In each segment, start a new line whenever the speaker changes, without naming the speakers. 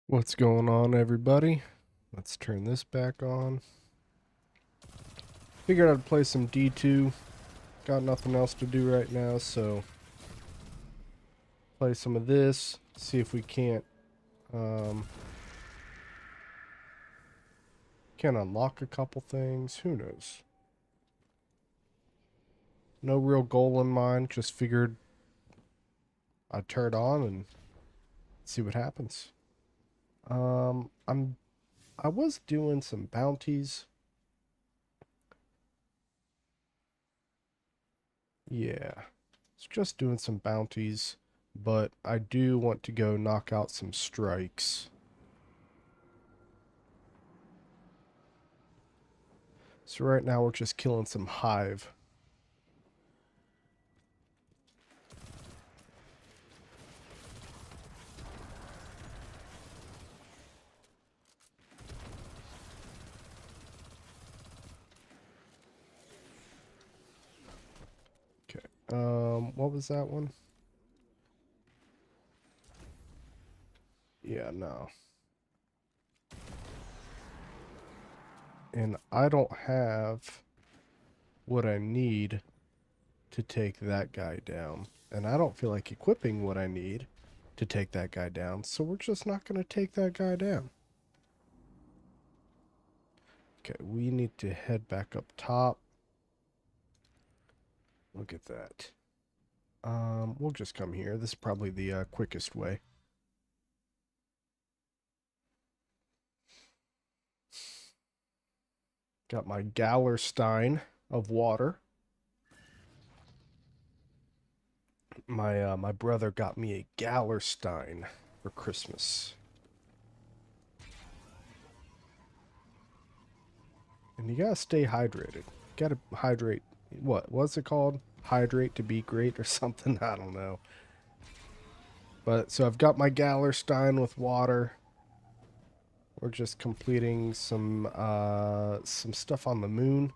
What's going on, everybody? Let's turn this back on. Figured I'd play some D2. Got nothing else to do right now, so play some of this. See if we um, can unlock a couple things. Who knows? No real goal in mind. Just figured I'd turn it on and see what happens. Um, I'm I was doing some bounties. Yeah, it's just doing some bounties, but I do want to go knock out some strikes. So right now we're just killing some hive. Okay. What was that one? Yeah, no. And I don't have what I need to take that guy down. And I don't feel like equipping what I need to take that guy down. So we're just not going to take that guy down. Okay, we need to head back up top. Look at that. We'll just come here. This is probably the quickest way. Got my Gallerstein of water. My brother got me a Gallerstein for Christmas. And you gotta stay hydrated. Gotta hydrate. What's it called? Hydrate to be great or something? I don't know. But so I've got my Gallerstein with water. We're just completing some stuff on the moon,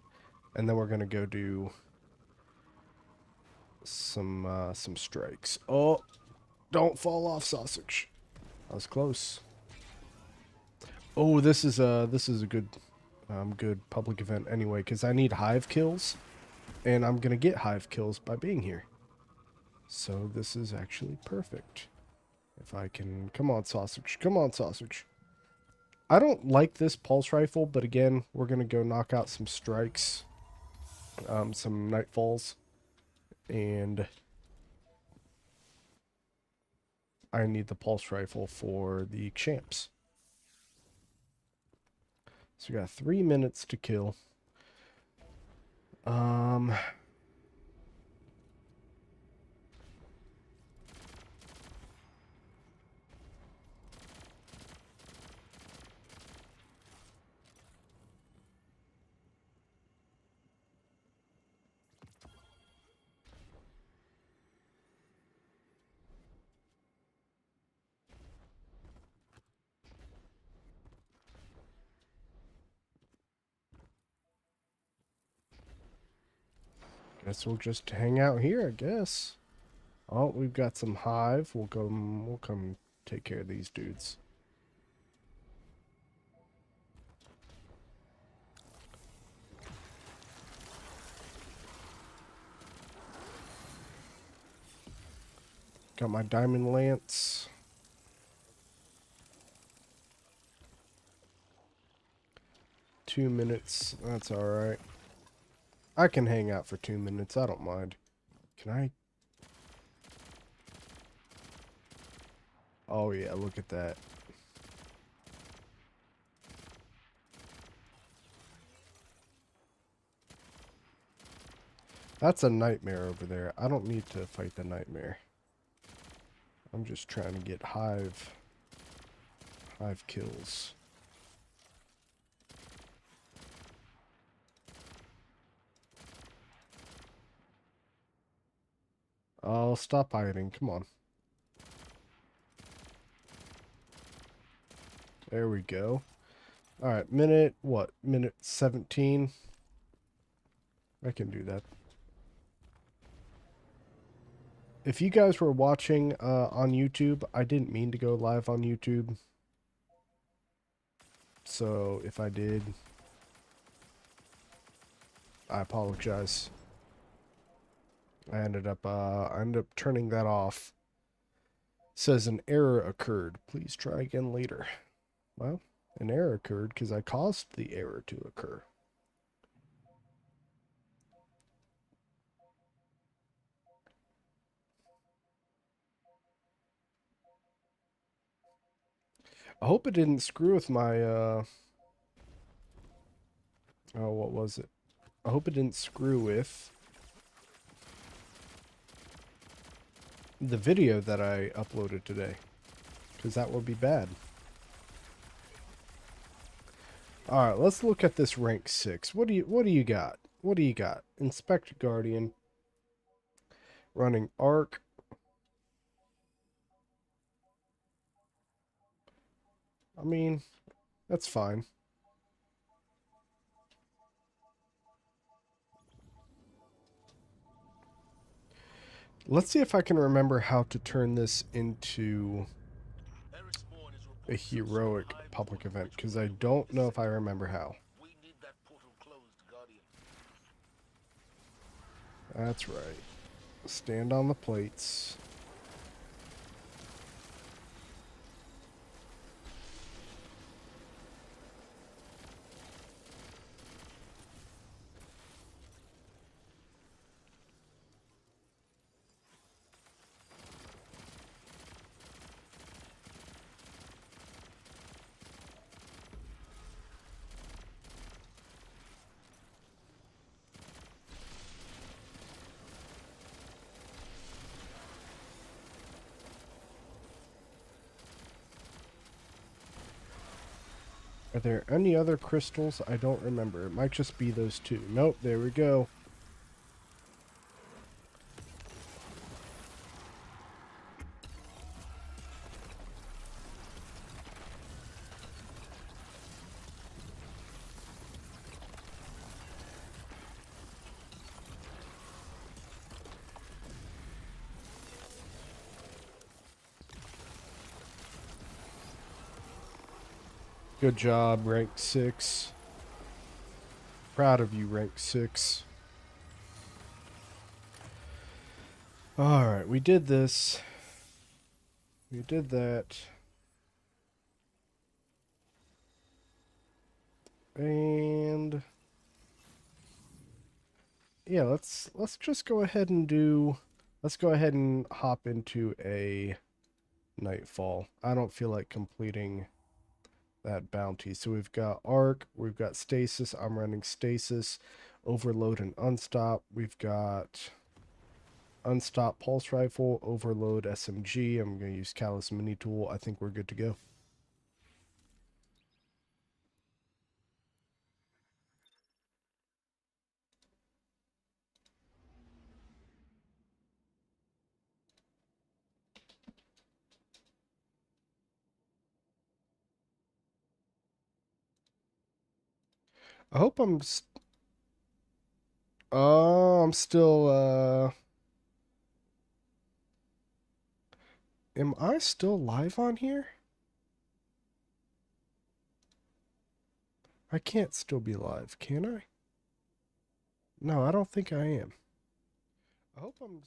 and then we're gonna go do some strikes. Oh, don't fall off, sausage. I was close. Oh, this is a good public event anyway, because I need hive kills, and I'm gonna get hive kills by being here. So this is actually perfect. If I can, come on, sausage, come on, sausage. I don't like this pulse rifle, but again, we're gonna go knock out some strikes, some nightfalls, and I need the pulse rifle for the champs. So we got 3 minutes to kill. Um, guess we'll just hang out here, I guess. Oh, we've got some hive. We'll come take care of these dudes. Got my diamond lance. Two minutes. That's alright. I can hang out for 2 minutes. I don't mind. Can I? Oh, yeah. Look at that. That's a nightmare over there. I don't need to fight the nightmare. I'm just trying to get hive kills. Oh, stop hiding. Come on. There we go. Alright, minute, what? Minute 17? I can do that. If you guys were watching on YouTube, I didn't mean to go live on YouTube. So if I did, I apologize. I ended up turning that off. Says an error occurred. Please try again later. Well, an error occurred because I caused the error to occur. I hope it didn't screw with my, oh, what was it? I hope it didn't screw with the video that I uploaded today, because that would be bad. All right, let's look at this rank 6. What do you got? What do you got? Inspect Guardian, running Arc. I mean, that's fine. Let's see if I can remember how to turn this into a heroic public event, because I don't know if I remember how. That's right. Stand on the plates. Are there any other crystals? I don't remember. It might just be those two. Nope, there we go. Good job, rank 6. Proud of you, rank 6. Alright, we did this. We did that. And yeah, let's just go ahead and hop into a Nightfall. I don't feel like completing that bounty. So we've got Arc, we've got Stasis. I'm running Stasis, Overload, and Unstop. We've got Unstop Pulse Rifle, Overload SMG. I'm going to use Callus Mini Tool. I think we're good to go. I hope I'm I'm still am I still live on here? I can't still be live, can I? No, I don't think I am. I hope I'm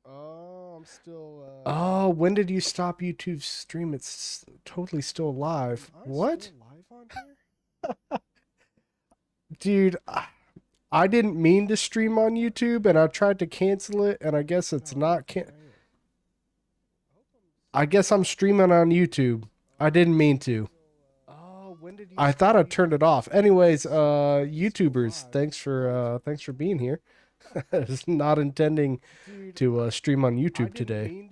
I'm still oh, when did you stop YouTube stream? It's totally still live. What? Still live on here? Dude, I didn't mean to stream on YouTube, and I tried to cancel it, and I guess it's not I guess I'm streaming on YouTube. I didn't mean to. Oh, when did you I thought I turned it off. Anyways, YouTubers, thanks for being here. It's not intending to stream on YouTube today.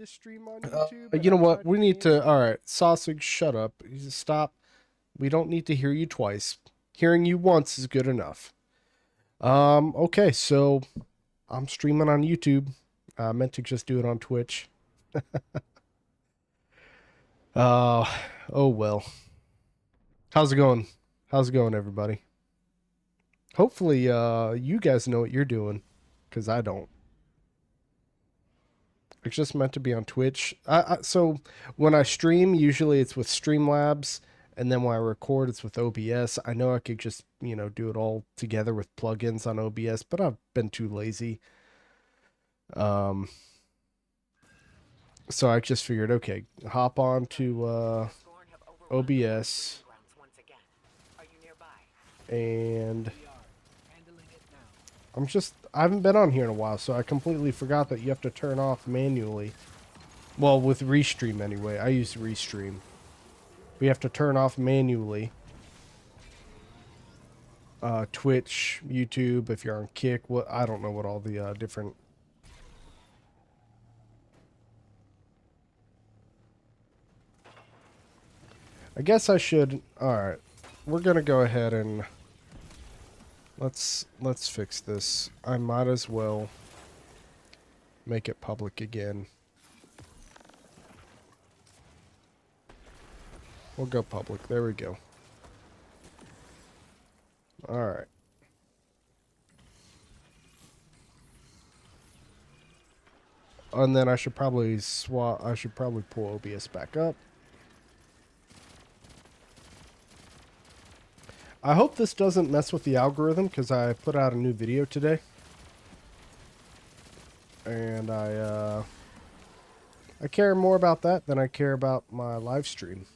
You know what? We need to. All right, Sausage, shut up. Stop. We don't need to hear you twice. Hearing you once is good enough. Okay, so I'm streaming on YouTube. I meant to just do it on Twitch. Oh well. How's it going? How's it going, everybody? Hopefully, you guys know what you're doing, because I don't. It's just meant to be on Twitch. So when I stream, usually it's with Streamlabs, And then when I record, it's with OBS. I know I could just, you know, do it all together with plugins on OBS, but I've been too lazy. So I just figured, okay, hop on to OBS, and I haven't been on here in a while, so I completely forgot that you have to turn off manually. Well, with Restream anyway. I use Restream. We have to turn off manually. Twitch, YouTube, if you're on Kick, I don't know what all the different... I guess I should... Alright. We're gonna go ahead and... Let's fix this. I might as well make it public again. We'll go public. There we go. Alright. And then I should probably pull OBS back up. I hope this doesn't mess with the algorithm, because I put out a new video today. And I care more about that than I care about my live stream.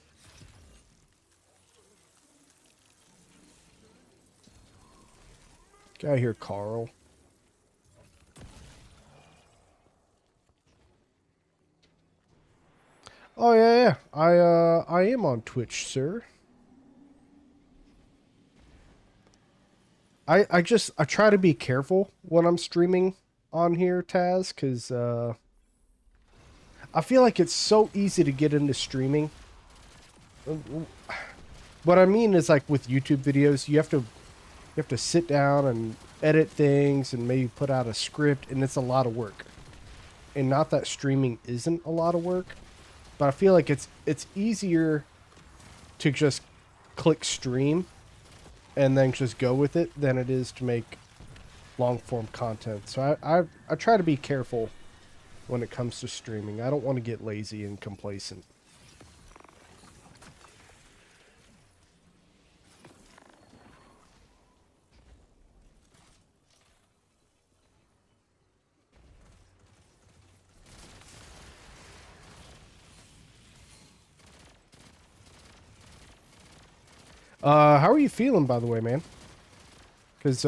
Get out of here, Carl. Oh yeah. I am on Twitch, sir. I try to be careful when I'm streaming on here, Taz, because I feel like it's so easy to get into streaming. What I mean is, like, with YouTube videos, you have to sit down and edit things and maybe put out a script, and it's a lot of work. And not that streaming isn't a lot of work, but I feel like it's easier to just click stream and then just go with it than it is to make long form content. So I try to be careful when it comes to streaming. I don't want to get lazy and complacent. How are you feeling, by the way, man? Because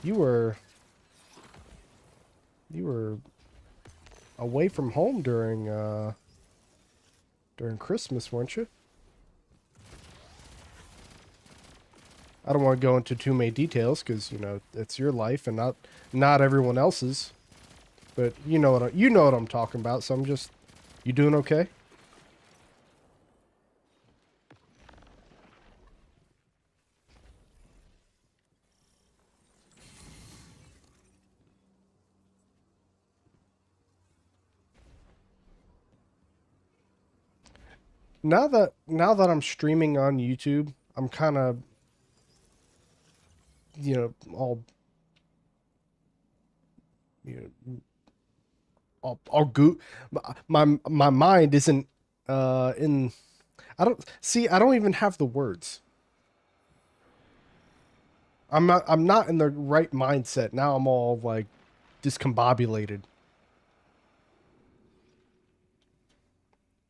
you were away from home during Christmas, weren't you? I don't want to go into too many details, because, you know, it's your life and not everyone else's. But you know what I'm talking about. So you doing okay? Now that I'm streaming on YouTube, I'm kind of, you know, all, you know, all goo. My mind isn't in. I don't even have the words. I'm not in the right mindset now. I'm all like discombobulated.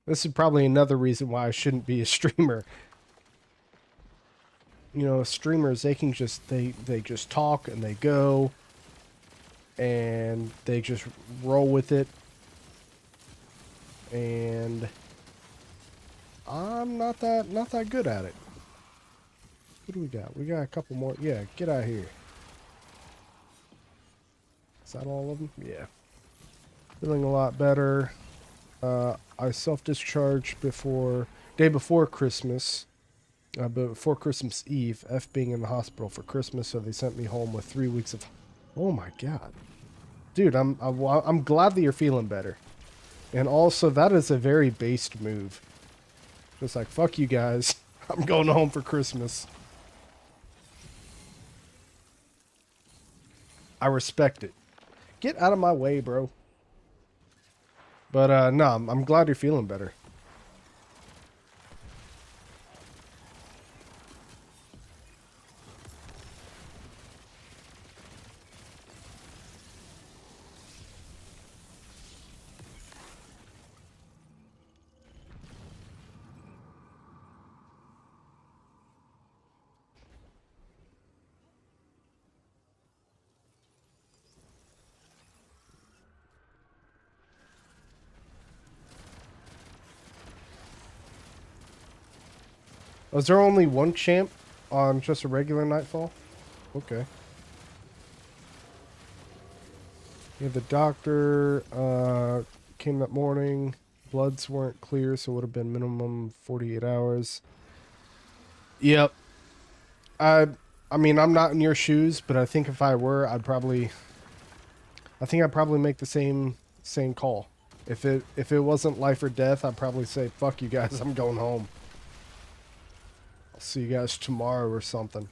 This is probably another reason why I shouldn't be a streamer. You know, streamers, they can just, they just talk and they go. And they just roll with it. And I'm not that good at it. What do we got? We got a couple more. Yeah, get out of here. Is that all of them? Yeah. Feeling a lot better. I self-discharged day before Christmas, but before Christmas Eve, F being in the hospital for Christmas, so they sent me home with 3 weeks of... Oh my God. Dude, I'm glad that you're feeling better. And also, that is a very based move. Just like, fuck you guys. I'm going home for Christmas. I respect it. Get out of my way, bro. But, no, I'm glad you're feeling better. Was there only one champ on just a regular Nightfall? Okay. Yeah, the doctor came that morning. Bloods weren't clear, so it would have been minimum 48 hours. Yep. I I mean, I'm not in your shoes, but I think if I were, I think I'd probably make the same call. If it wasn't life or death, I'd probably say, "Fuck you guys, I'm going home. I'll see you guys tomorrow or something."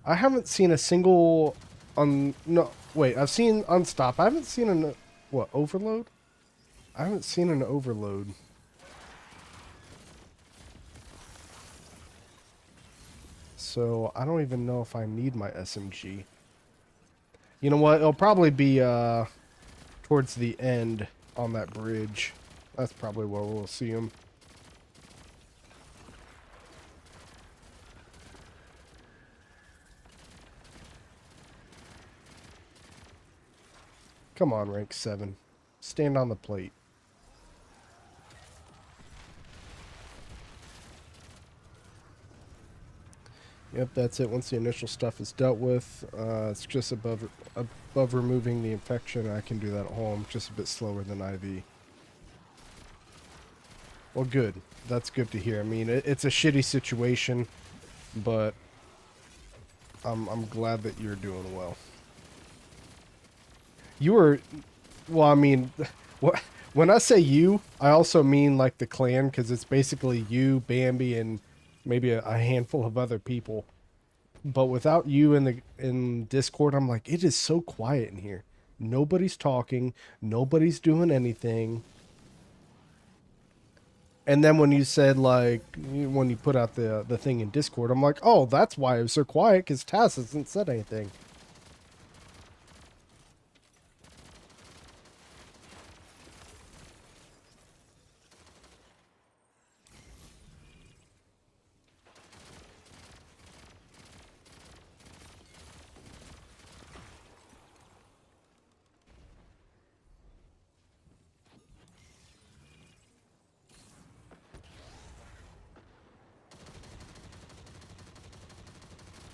I haven't seen a single no, wait, I've seen Unstop. I haven't seen an what, Overload? I haven't seen an Overload. So, I don't even know if I need my SMG. You know what? It'll probably be towards the end on that bridge. That's probably where we'll see him. Come on, rank 7. Stand on the plate. Yep, that's it. Once the initial stuff is dealt with, it's just above removing the infection. I can do that at home, just a bit slower than IV. Well, good. That's good to hear. I mean, it's a shitty situation, but I'm glad that you're doing well. You were, well, I mean, what when I say you, I also mean like the clan, because it's basically you, Bambi, and maybe a handful of other people. But without you in Discord, I'm like, it is so quiet in here. Nobody's talking, nobody's doing anything. And then when you said like when you put out the thing in Discord, I'm like, oh, that's why it was so quiet, because Taz hasn't said anything.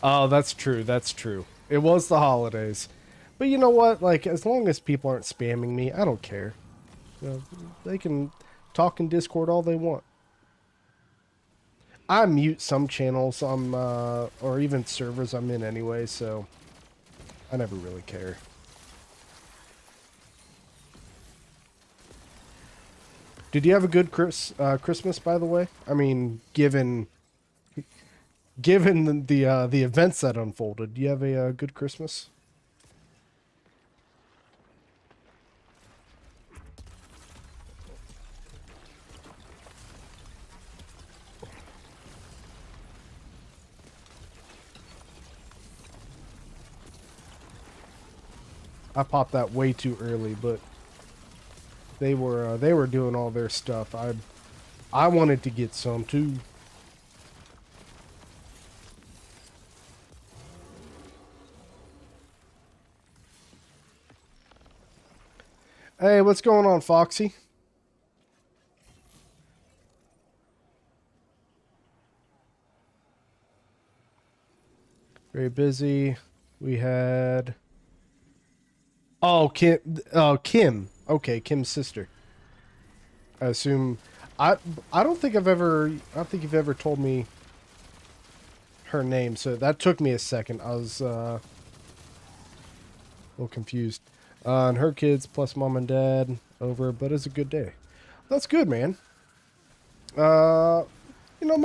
Oh, that's true. That's true. It was the holidays. But you know what? Like, as long as people aren't spamming me, I don't care. You know, they can talk in Discord all they want. I mute some channels or even servers I'm in anyway, so I never really care. Did you have a good Christmas, by the way? I mean, given the events that unfolded, do you have a good Christmas? I popped that way too early, but they were doing all their stuff. I wanted to get some too. Hey, what's going on, Foxy? Very busy. We had Kim. Oh, Kim. Okay, Kim's sister. I assume. I I don't think I've ever. I don't think you've ever told me her name, so that took me a second. I was a little confused. And her kids plus mom and dad over, but it's a good day. That's good, man. Uh, you know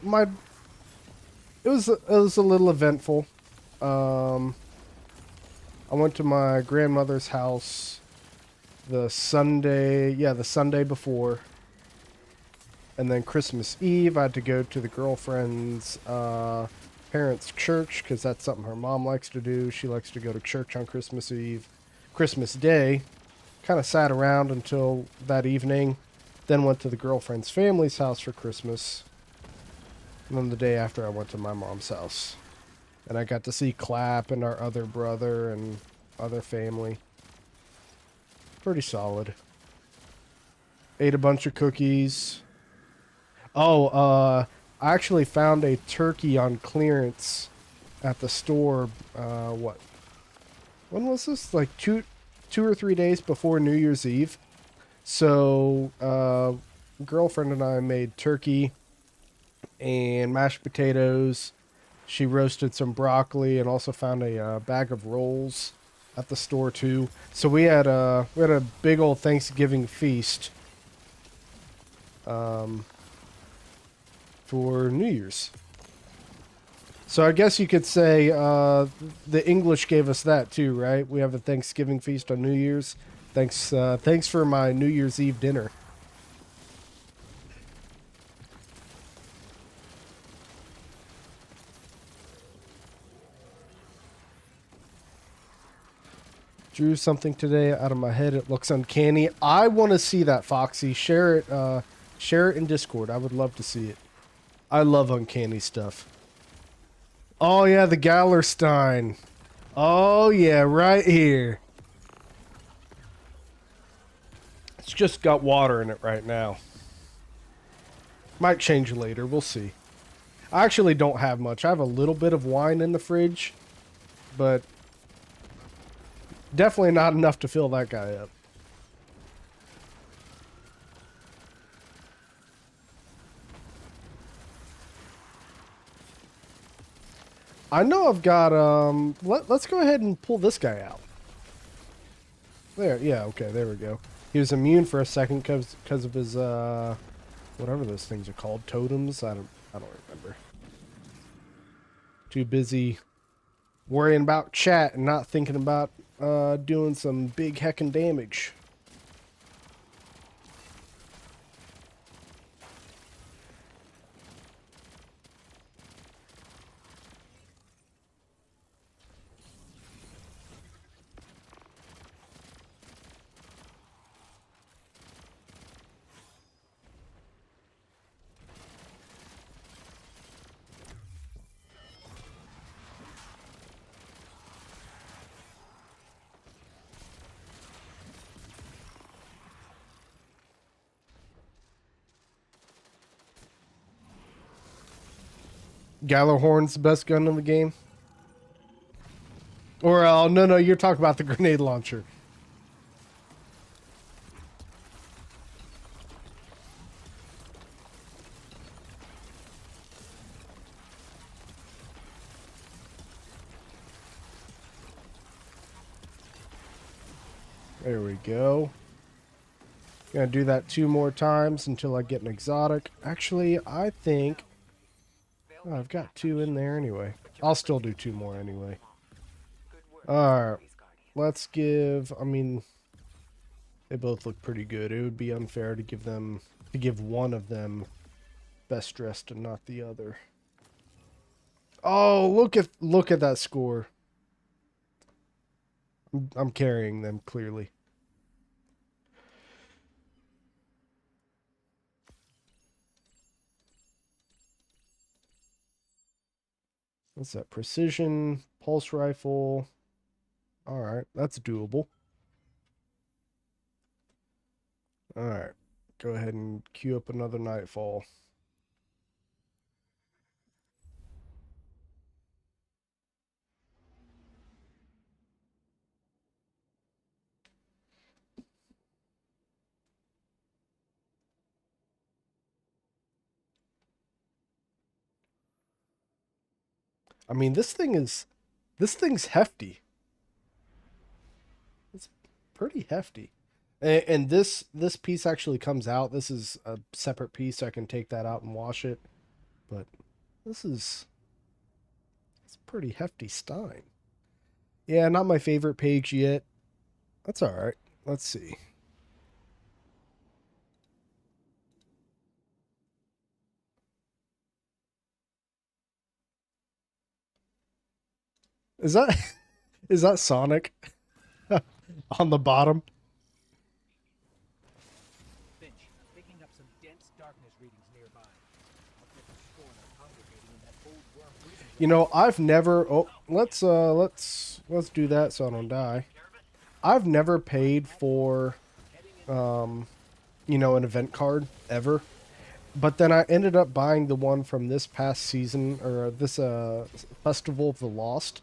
my it was a little eventful. Um, I went to my grandmother's house the Sunday before, and then Christmas Eve I had to go to the girlfriend's parents' church, because that's something her mom likes to do. She likes to go to church on Christmas Eve. Christmas Day, kind of sat around until that evening, then went to the girlfriend's family's house for Christmas, and then the day after I went to my mom's house. And I got to see Clap and our other brother and other family. Pretty solid. Ate a bunch of cookies. Oh, I actually found a turkey on clearance at the store. What? When was this? Like two or 3 days before New Year's Eve. So, girlfriend and I made turkey and mashed potatoes. She roasted some broccoli and also found a bag of rolls at the store too. So we had a big old Thanksgiving feast for New Year's. So I guess you could say the English gave us that too, right? We have a Thanksgiving feast on New Year's. Thanks for my New Year's Eve dinner. Drew something today out of my head. It looks uncanny. I want to see that, Foxy. Share it in Discord. I would love to see it. I love uncanny stuff. Oh yeah, the Gallerstein. Oh yeah, right here. It's just got water in it right now. Might change later. We'll see. I actually don't have much. I have a little bit of wine in the fridge, but definitely not enough to fill that guy up. I know I've got, let's go ahead and pull this guy out. There, yeah, okay, there we go. He was immune for a second because of his, whatever those things are called, totems. I don't remember. Too busy worrying about chat and not thinking about doing some big heckin' damage. Gallarhorn's the best gun in the game. Or, no, you're talking about the grenade launcher. There we go. Gonna do that 2 more times until I get an exotic. Actually, I think... Oh, I've got 2 in there anyway. I'll still do 2 more anyway. Alright. Let's give... I mean... They both look pretty good. It would be unfair to give one of them best dressed and not the other. Oh, look at that score. I'm carrying them clearly. What's that? Precision, pulse rifle. Alright, that's doable. Alright, go ahead and queue up another Nightfall. I mean, this thing's hefty. It's pretty hefty. And this piece actually comes out. This is a separate piece, so I can take that out and wash it. But it's pretty hefty Stein. Yeah, not my favorite page yet. That's all right. Let's see. Is that is that Sonic on the bottom?
Finch, picking up some dense darkness readings nearby. I'll get the score of congregating in that old worm reading.
You know, I've never. Oh, let's do that so I don't die. I've never paid for you know, an event card ever. But then I ended up buying the one from this past season, or this Festival of the Lost.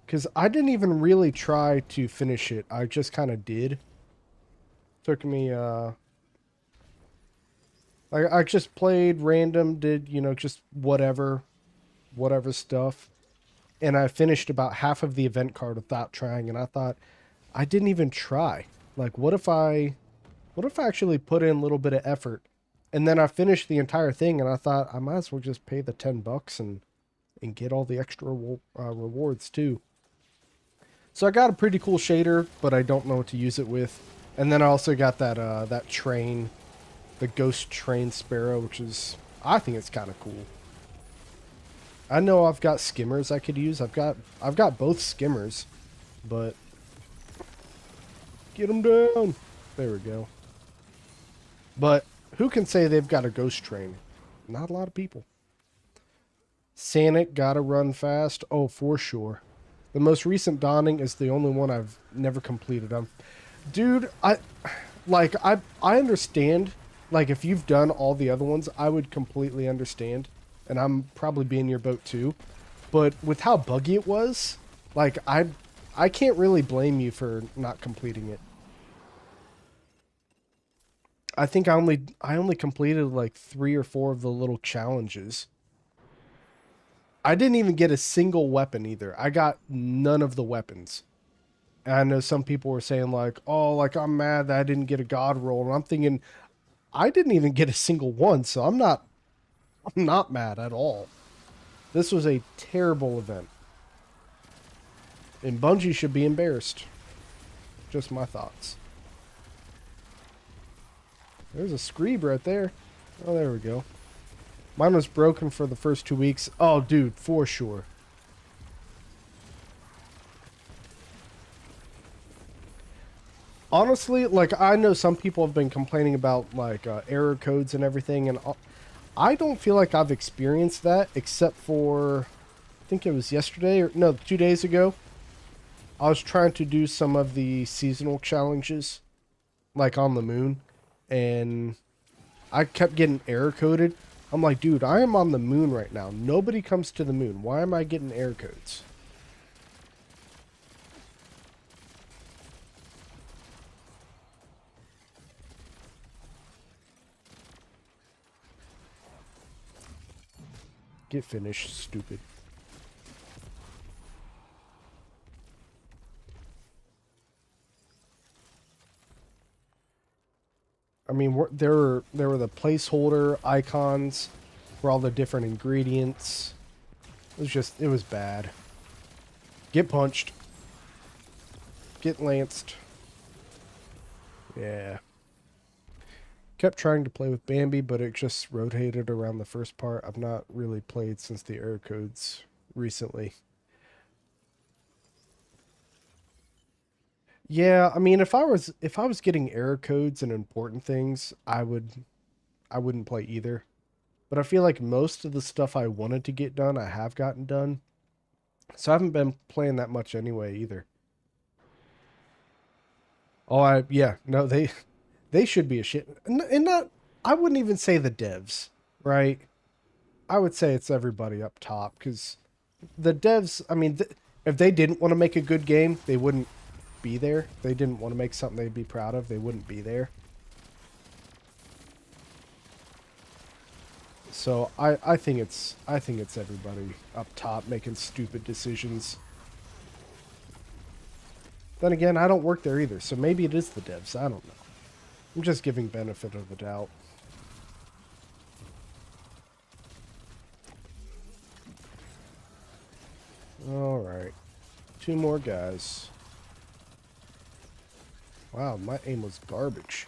Because I didn't even really try to finish it. I just kind of did. Took me, I just played random, did, you know, just whatever stuff. And I finished about half of the event card without trying. And I thought, I didn't even try. Like, what if I actually put in a little bit of effort? And then I finished the entire thing, and I thought I might as well just pay the $10 and get all the extra rewards too. So I got a pretty cool shader, but I don't know what to use it with. And then I also got that that train, the Ghost Train Sparrow, which is, I think it's kind of cool. I know I've got skimmers I could use. I've got both skimmers, but get them down. There we go. But who can say they've got a ghost train? Not a lot of people. Sanic gotta run fast. Oh, for sure. The most recent Dawning is the only one I've never completed. Dude, I understand. Like, if you've done all the other ones, I would completely understand. And I'm probably be in your boat too. But with how buggy it was, like, I can't really blame you for not completing it. I think I only completed like 3 or 4 of the little challenges. I didn't even get a single weapon either. I got none of the weapons. And I know some people were saying like, "Oh, like I'm mad that I didn't get a god roll." And I'm thinking, I didn't even get a single one, so I'm not mad at all. This was a terrible event. And Bungie should be embarrassed. Just my thoughts. There's a Screeb right there. Oh, there we go. Mine was broken for the first 2 weeks. Oh, dude, for sure. Honestly, like, I know some people have been complaining about, like, error codes and everything, and I don't feel like I've experienced that, except for, I think it was yesterday, or, no, 2 days ago. I was trying to do some of the seasonal challenges, like on the moon, and I kept getting error coded. I'm like, dude, I am on the moon right now. Nobody comes to the moon. Why am I getting error codes? Get finished, stupid. I mean, there were the placeholder icons for all the different ingredients. It was bad. Get punched. Get lanced. Yeah. Kept trying to play with Bambi, but it just rotated around the first part. I've not really played since the error codes recently. Yeah, I mean, if I was getting error codes and important things, I wouldn't play either. But I feel like most of the stuff I wanted to get done, I have gotten done. So I haven't been playing that much anyway either. Oh, yeah, no, they should be a shit. And not, I wouldn't even say the devs, right? I would say it's everybody up top, because the devs, I mean, if they didn't want to make a good game, they wouldn't be there. If they didn't want to make something they'd be proud of, they wouldn't be there. So I think it's everybody up top making stupid decisions. Then again, I don't work there either, so maybe it is the devs. I don't know. I'm just giving benefit of the doubt. Alright. 2 more guys. Wow, my aim was garbage.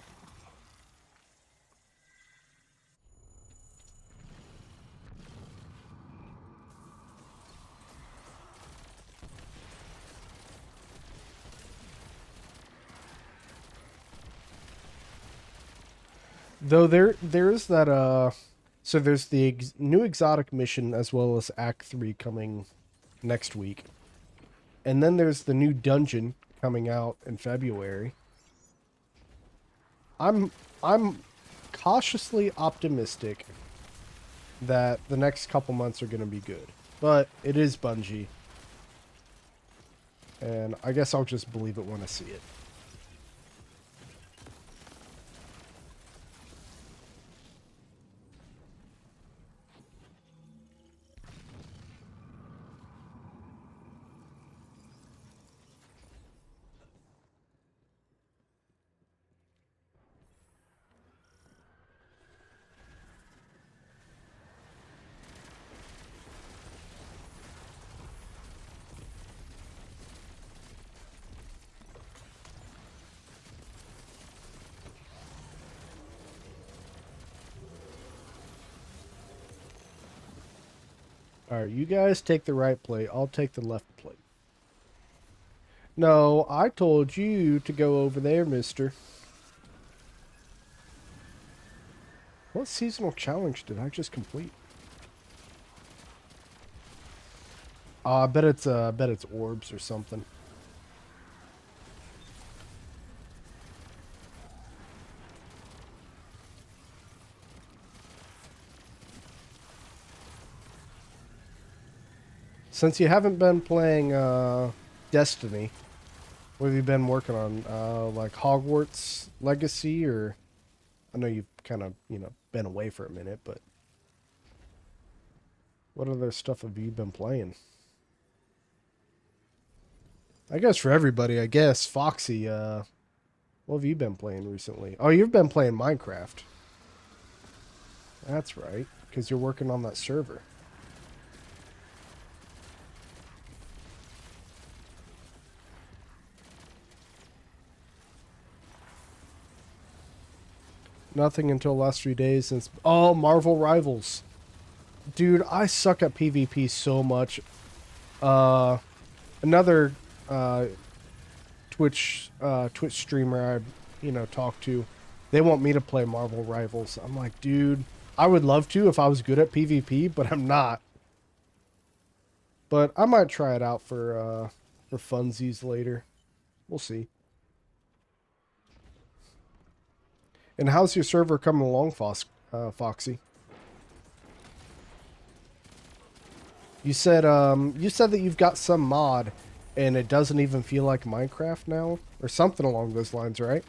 Though there's that so there's the new exotic mission as well as Act 3 coming next week. And then there's the new dungeon coming out in February. I'm cautiously optimistic that the next couple months are going to be good. But it is Bungie. And I guess I'll just believe it when I see it. Alright, you guys take the right plate. I'll take the left plate. No, I told you to go over there, mister. What seasonal challenge did I just complete? I bet it's orbs or something. Since you haven't been playing Destiny, what have you been working on? Like Hogwarts Legacy, or I know you've kind of, been away for a minute, but what other stuff have you been playing? I guess for everybody, I guess Foxy, what have you been playing recently? Oh, you've been playing Minecraft. That's right, because you're working on that server. Nothing until the last 3 days since... Oh, Marvel Rivals. Dude, I suck at PvP so much. Another Twitch streamer I, talk to, they want me to play Marvel Rivals. I'm like, dude, I would love to if I was good at PvP, but I'm not. But I might try it out for funsies later. We'll see. And how's your server coming along, Foxy? You said that you've got some mod and it doesn't even feel like Minecraft now, or something along those lines, right?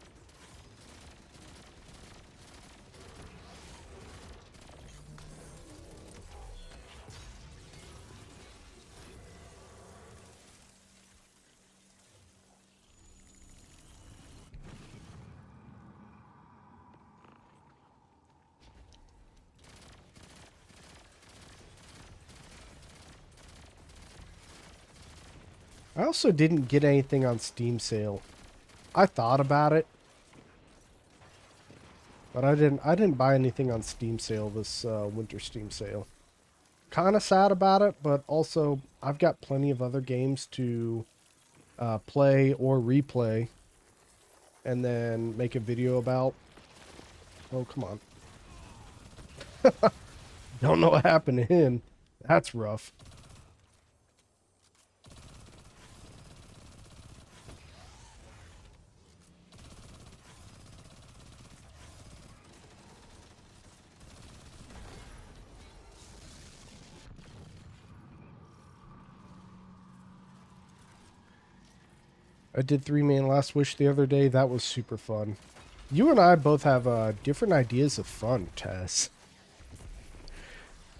I also didn't get anything on Steam sale. I thought about it, but I didn't buy anything on Steam sale this winter Steam sale. Kind of sad about it, but also I've got plenty of other games to play or replay and then make a video about. Oh, come on. Don't know what happened to him. That's rough. I did 3-man Last Wish the other day. That was super fun. You and I both have different ideas of fun, Tess.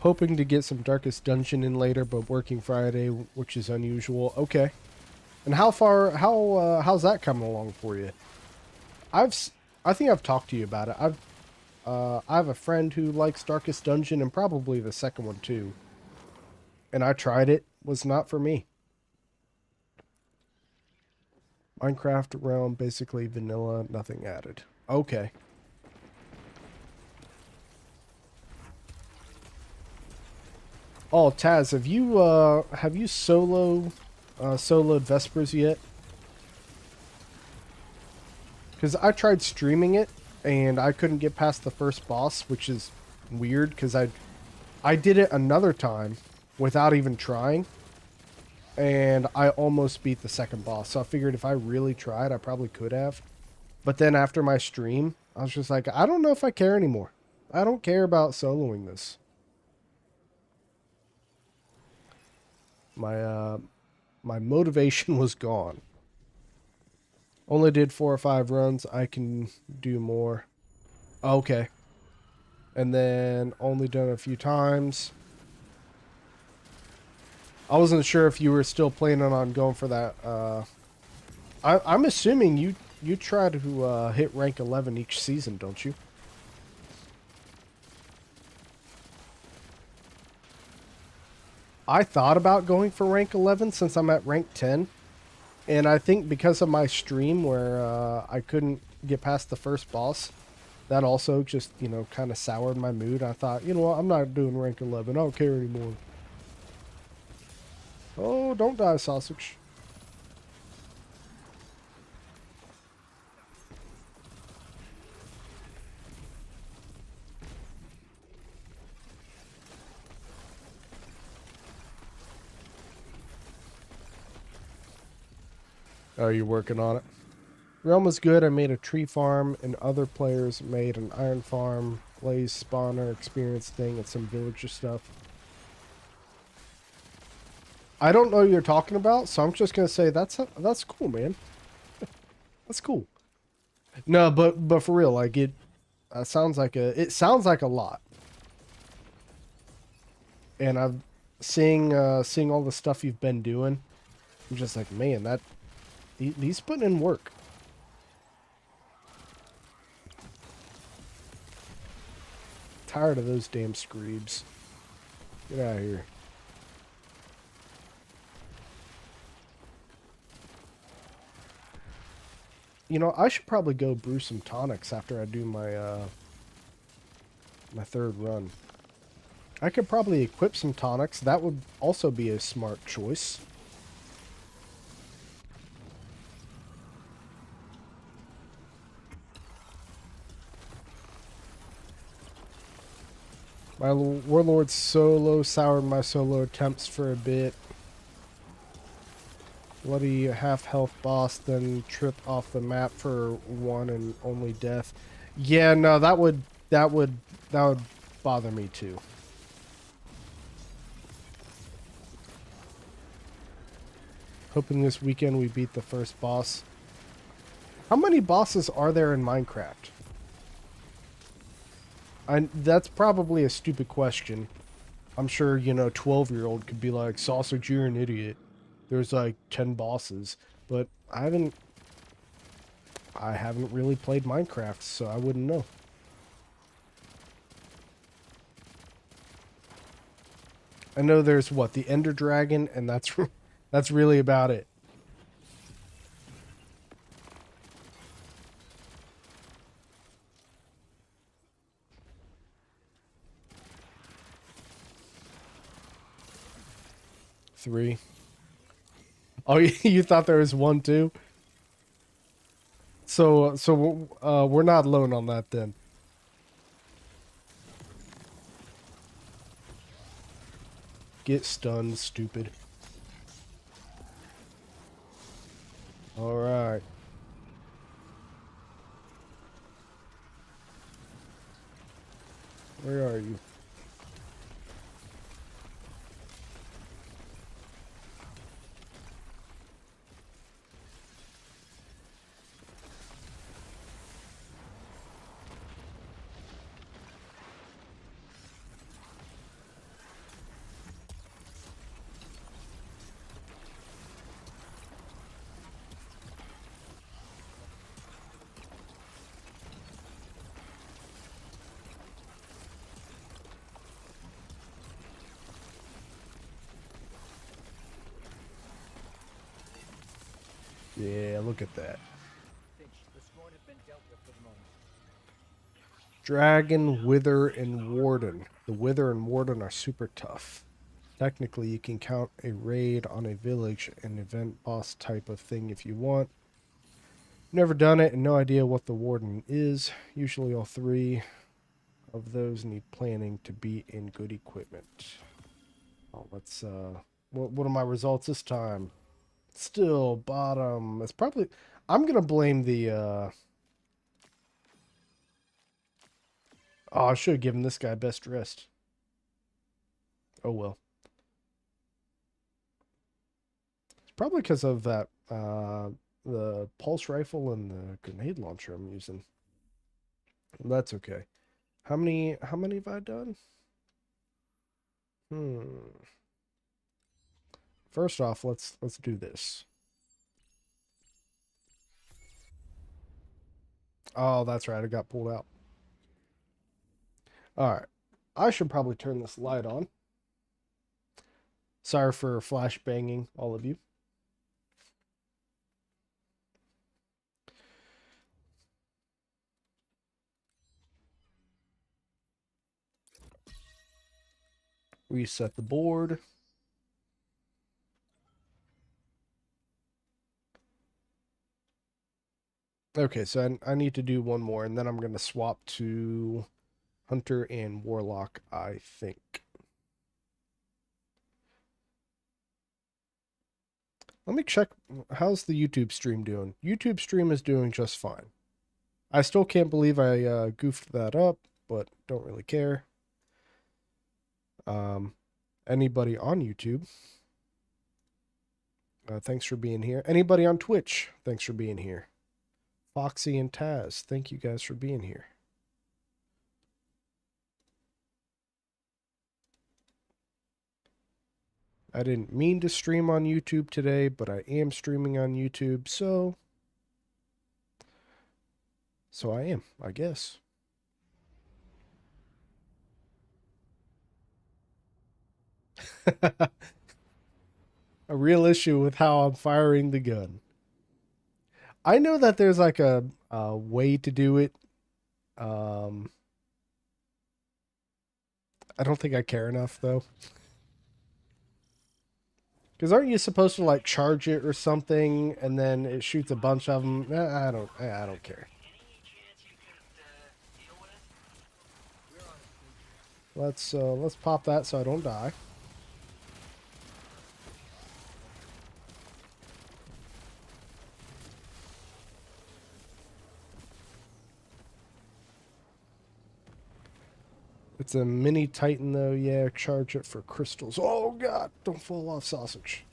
Hoping to get some Darkest Dungeon in later, but working Friday, which is unusual. Okay. And how's that coming along for you? I think I've talked to you about it. I have a friend who likes Darkest Dungeon and probably the second one too. And I tried it. Was not for me. Minecraft realm, basically vanilla, nothing added. Okay. Oh, Taz, have you soloed Vespers yet? Because I tried streaming it and I couldn't get past the first boss, which is weird because I did it another time without even trying. And I almost beat the second boss. So I figured if I really tried, I probably could have. But then after my stream, I was just like, I don't know if I care anymore. I don't care about soloing this. My motivation was gone. Only did 4 or 5 runs. I can do more. Okay. And then only done a few times. I wasn't sure if you were still planning on going for that. I'm assuming you try to hit rank 11 each season, don't you? I thought about going for rank 11 since I'm at rank 10. And I think because of my stream where I couldn't get past the first boss, that also just, you know, kind of soured my mood. I thought, you know what, I'm not doing rank 11. I don't care anymore. Oh, don't die, sausage. Oh, you're working on it? Realm was good. I made a tree farm, and other players made an iron farm, blaze spawner, experience thing, and some villager stuff. I don't know what you're talking about, so I'm just gonna say that's cool, man. That's cool. No, but for real, like it sounds like a lot. And I'm seeing all the stuff you've been doing. I'm just like, man, that he's putting in work. Tired of those damn screebs. Get out of here. You know, I should probably go brew some tonics after I do my my 3rd run. I could probably equip some tonics. That would also be a smart choice. My Warlord solo soured my solo attempts for a bit. Bloody half-health boss, then trip off the map for one and only death. Yeah, no, that would bother me too. Hoping this weekend we beat the first boss. How many bosses are there in Minecraft? That's probably a stupid question. I'm sure, you know, 12-year-old could be like, Sausage, you're an idiot. There's like 10 bosses. But I haven't really played Minecraft, so I wouldn't know. I know there's what, the Ender Dragon, and that's really about it. Three. Oh, you thought there was one too? So we're not alone on that then. Get stunned, stupid. All right. Where are you? Yeah, look at that.
Finch, the scorn has been dealt with for the moment.
Dragon, Wither, and Warden. The Wither and Warden are super tough. Technically, you can count a raid on a village, an event boss type of thing if you want. Never done it and no idea what the Warden is. Usually all 3 of those need planning to be in good equipment. Oh, let's, what are my results this time? Still bottom. It's probably, I'm gonna blame the Oh, I should have given this guy best dressed. Oh well. It's probably because of that the pulse rifle and the grenade launcher I'm using. That's okay. How many have I done? Hmm. First off, let's do this. Oh, that's right. I got pulled out. All right. I should probably turn this light on. Sorry for flash banging all of you. Reset the board. Okay, so I need to do one more, and then I'm going to swap to Hunter and Warlock, I think. Let me check. How's the YouTube stream doing? YouTube stream is doing just fine. I still can't believe I goofed that up, but don't really care. Anybody on YouTube, thanks for being here. Anybody on Twitch, thanks for being here. Foxy and Taz, thank you guys for being here. I didn't mean to stream on YouTube today, but I am streaming on YouTube, so I am, I guess. A real issue with how I'm firing the gun. I know that there's like a way to do it. I don't think I care enough though. Because aren't you supposed to like charge it or something, and then it shoots a bunch of them? I don't care. Let's pop that so I don't die. It's a mini Titan though. Yeah, charge it for crystals. Oh god, don't fall off, sausage.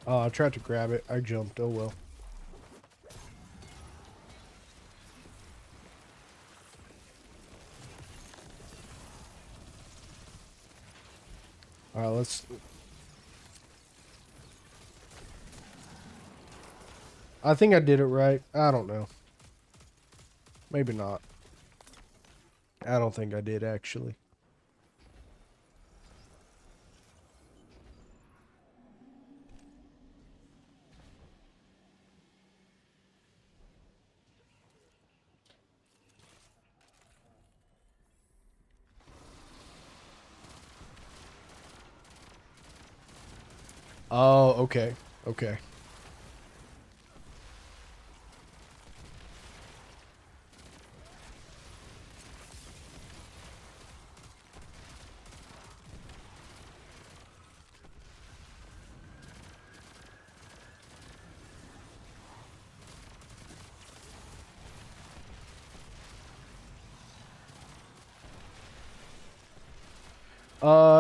Oh, I tried to grab it. I jumped. Oh well. Alright, let's... I think I did it right. I don't know. Maybe not. I don't think I did, actually. Oh, okay. Okay.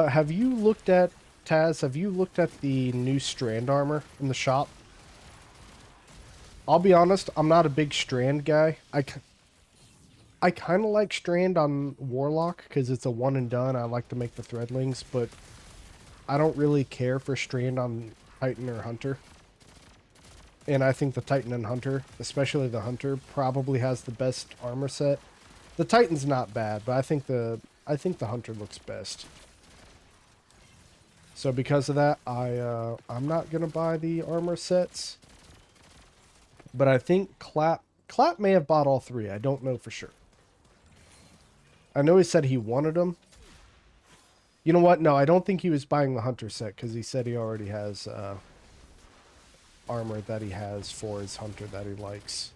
Have you looked at... Taz, have you looked at the new Strand armor in the shop? I'll be honest, I'm not a big Strand guy. I kind of like Strand on Warlock because it's a one and done. I like to make the Threadlings, but I don't really care for Strand on Titan or Hunter. And I think the Titan and Hunter, especially the Hunter, probably has the best armor set. The Titan's not bad, but I think the Hunter looks best. So because of that, I'm not gonna buy the armor sets. But I think Clap may have bought all three. I don't know for sure. I know he said he wanted them. You know what? No, I don't think he was buying the hunter set because he said he already has armor that he has for his hunter that he likes.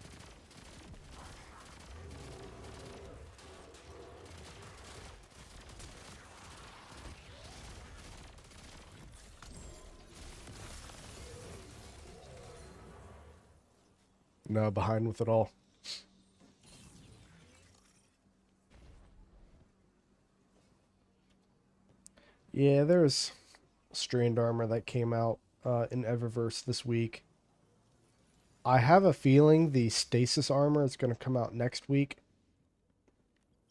No, behind with it all. Yeah, there's strained armor that came out in Eververse this week. I have a feeling the stasis armor is going to come out next week.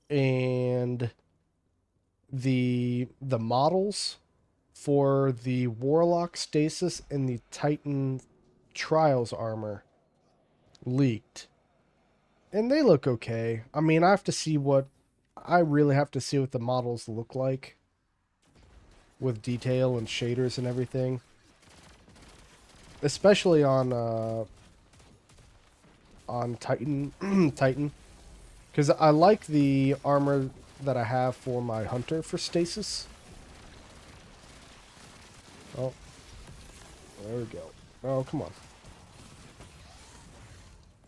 And the models for the Warlock stasis and the Titan Trials armor leaked. And they look okay. I mean, I really have to see what the models look like with detail and shaders and everything. Especially on Titan Titan. Because I like the armor that I have for my hunter for stasis. Oh. There we go. Oh, come on.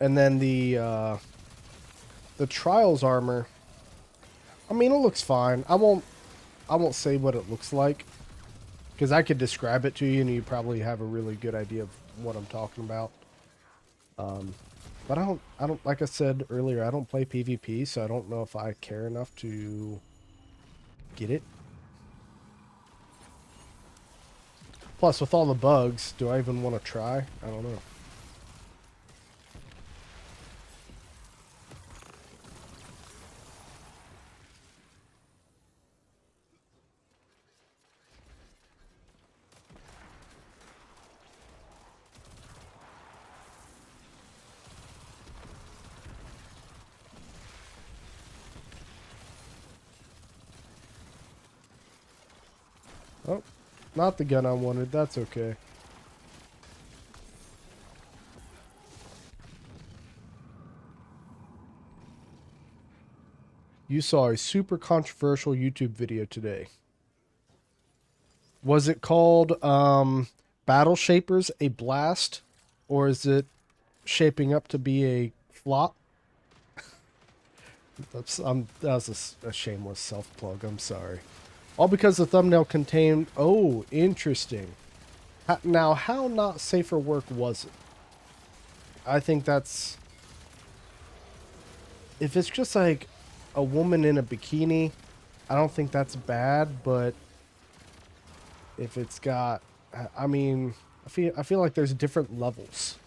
And then the Trials armor, I mean, it looks fine. I won't say what it looks like, because I could describe it to you and you probably have a really good idea of what I'm talking about. But I don't, like I said earlier, I don't play PvP, so I don't know if I care enough to get it. Plus, with all the bugs, do I even want to try? I don't know. Oh, not the gun I wanted. That's okay. You saw a super controversial YouTube video today. Was it called Battle Shapers a blast? Or is it shaping up to be a flop? That was a shameless self-plug. I'm sorry. All because the thumbnail contained... Oh, interesting. Now, how not safe for work was it? I think that's... If it's just like a woman in a bikini, I don't think that's bad, but if it's got... I mean, I feel like there's different levels.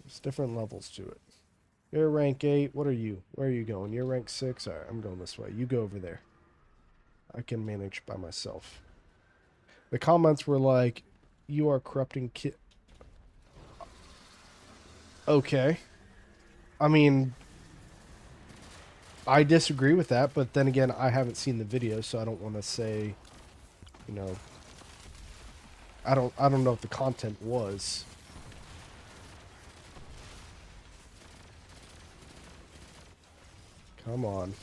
There's different levels to it. You're rank 8. What are you? Where are you going? You're rank 6? Alright, I'm going this way. You go over there. I can manage by myself. The comments were like, you are corrupting kid. Okay. I mean, I disagree with that, but then again, I haven't seen the video, so I don't want to say, you know, I don't know what the content was. Come on.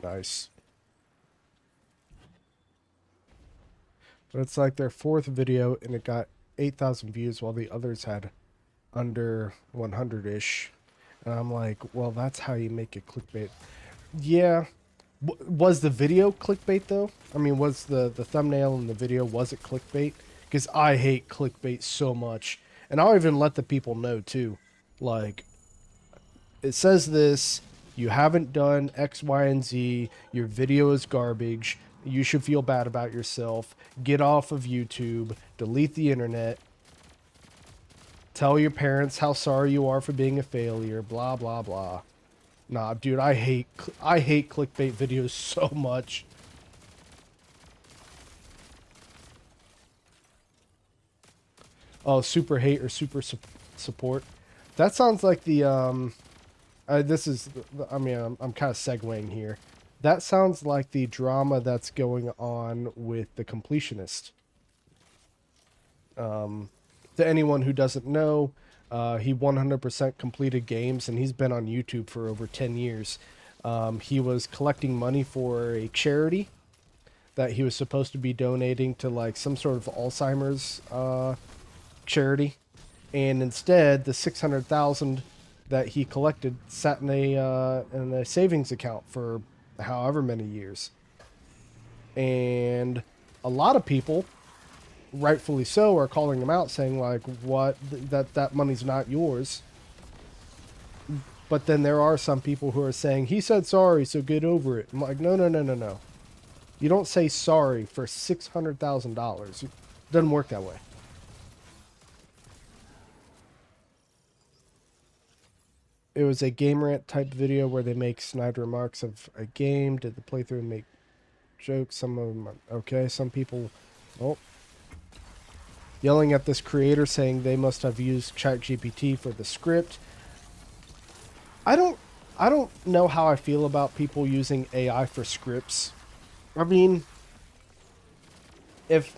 Nice. But it's like their 4th video and it got 8,000 views while the others had under 100-ish. And I'm like, well, that's how you make it clickbait. Yeah. Was the video clickbait, though? I mean, was the thumbnail and the video, was it clickbait? Because I hate clickbait so much. And I'll even let the people know too. Like, it says this, you haven't done X, Y, and Z, your video is garbage, you should feel bad about yourself, get off of YouTube, delete the internet, tell your parents how sorry you are for being a failure, blah, blah, blah. Nah, dude, I hate clickbait videos so much. Oh, super hate or super support. That sounds like the this is, I mean, I'm kind of segueing here. That sounds like the drama that's going on with the completionist. To anyone who doesn't know, he 100% completed games, and he's been on YouTube for over 10 years. He was collecting money for a charity that he was supposed to be donating to, like, some sort of Alzheimer's charity, and instead the 600,000 that he collected sat in a savings account for however many years. And a lot of people, rightfully so, are calling him out, saying like, what, that money's not yours. But then there are some people who are saying, he said sorry, so get over it. I'm like, no, no, no, no, no. You don't say sorry for $600,000. It doesn't work that way. It was a game rant type video where they make snide remarks of a game. Did the playthrough make jokes? Some of them are okay. Some people, oh, yelling at this creator saying they must have used ChatGPT for the script. I don't know how I feel about people using AI for scripts. I mean, if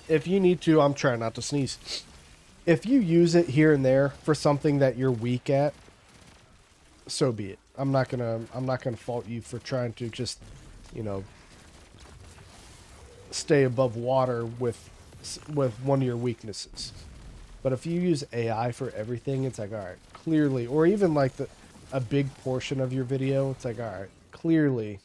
you need to, I'm trying not to sneeze. If you use it here and there for something that you're weak at, so be it. I'm not gonna fault you for trying to just, you know, stay above water with one of your weaknesses. But if you use AI for everything, it's like, all right, clearly, or even like a big portion of your video, it's like, all right, clearly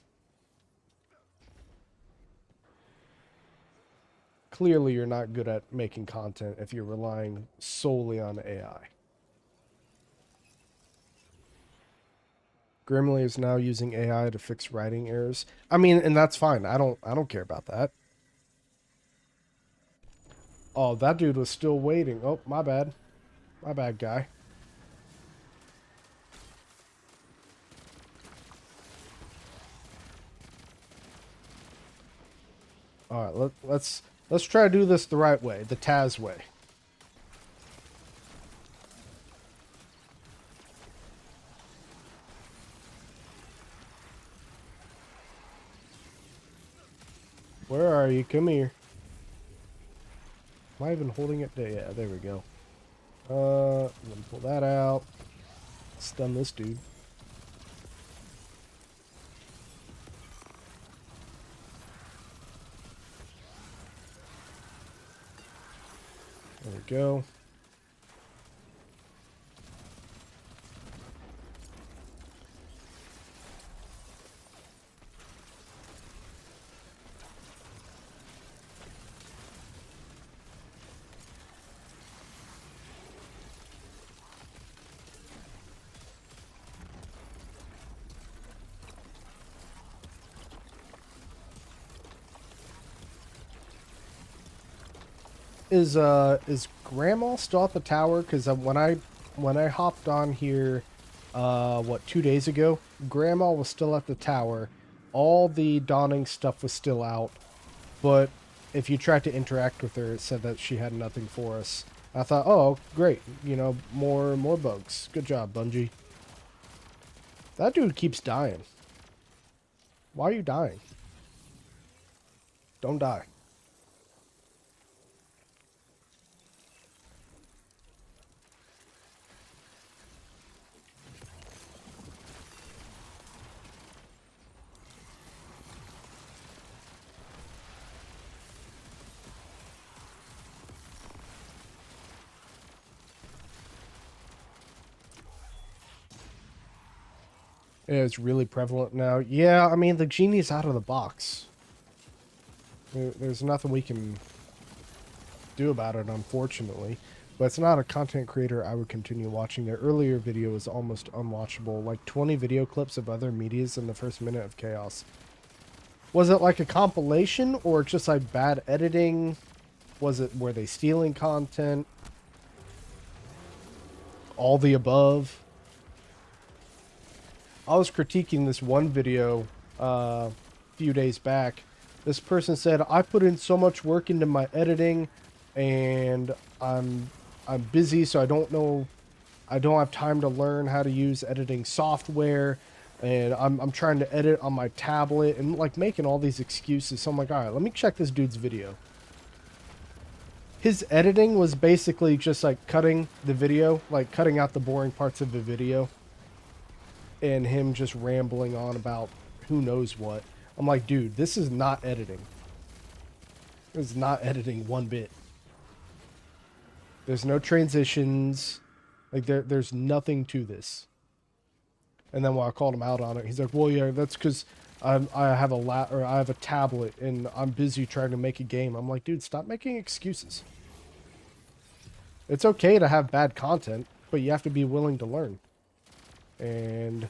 you're not good at making content if you're relying solely on AI. Grimly is now using AI to fix writing errors. I mean, and that's fine. I don't care about that. Oh, that dude was still waiting. Oh, my bad. My bad, guy. All right, let's try to do this the right way, the Taz way. Where are you? Come here. Am I even holding it? Yeah, there we go. I'm gonna pull that out. Stun this dude. There we go. Is Grandma still at the tower? Because when I hopped on here, what, 2 days ago, Grandma was still at the tower. All the Dawning stuff was still out, but if you tried to interact with her, it said that she had nothing for us. I thought, oh, great, you know, more bugs. Good job, Bungie. That dude keeps dying. Why are you dying? Don't die. Yeah, it's really prevalent now. Yeah, I mean, the genie's out of the box. There's nothing we can do about it, unfortunately. But it's not a content creator I would continue watching. Their earlier video was almost unwatchable, like 20 video clips of other medias in the first minute of chaos. Was it like a compilation or just like bad editing? Were they stealing content? All the above? I was critiquing this one video a few days back. This person said, I put in so much work into my editing and I'm busy, so I don't have time to learn how to use editing software, and I'm trying to edit on my tablet, and like making all these excuses. So I'm like, all right, let me check this dude's video. His editing was basically just like cutting the video, like cutting out the boring parts of the video, and him just rambling on about who knows what. I'm like, dude, this is not editing. This is not editing one bit. There's no transitions. Like there's nothing to this. And then when I called him out on it, he's like, "Well, yeah, that's because I have I have a tablet and I'm busy trying to make a game." I'm like, "Dude, stop making excuses. It's okay to have bad content, but you have to be willing to learn." And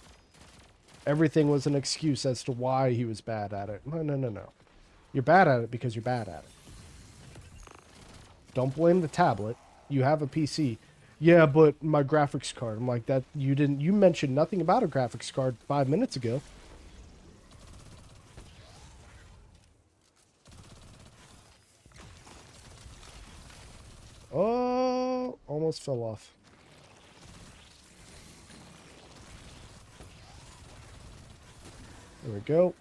everything was an excuse as to why he was bad at it. No. You're bad at it because you're bad at it. Don't blame the tablet. You have a PC. Yeah, but my graphics card. I'm like, that you mentioned nothing about a graphics card 5 minutes ago. Oh, almost fell off. There we go.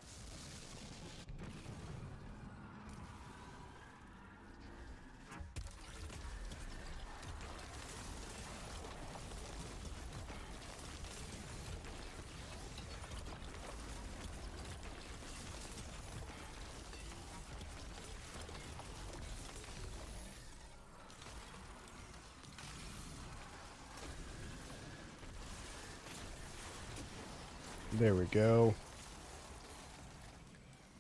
There we go.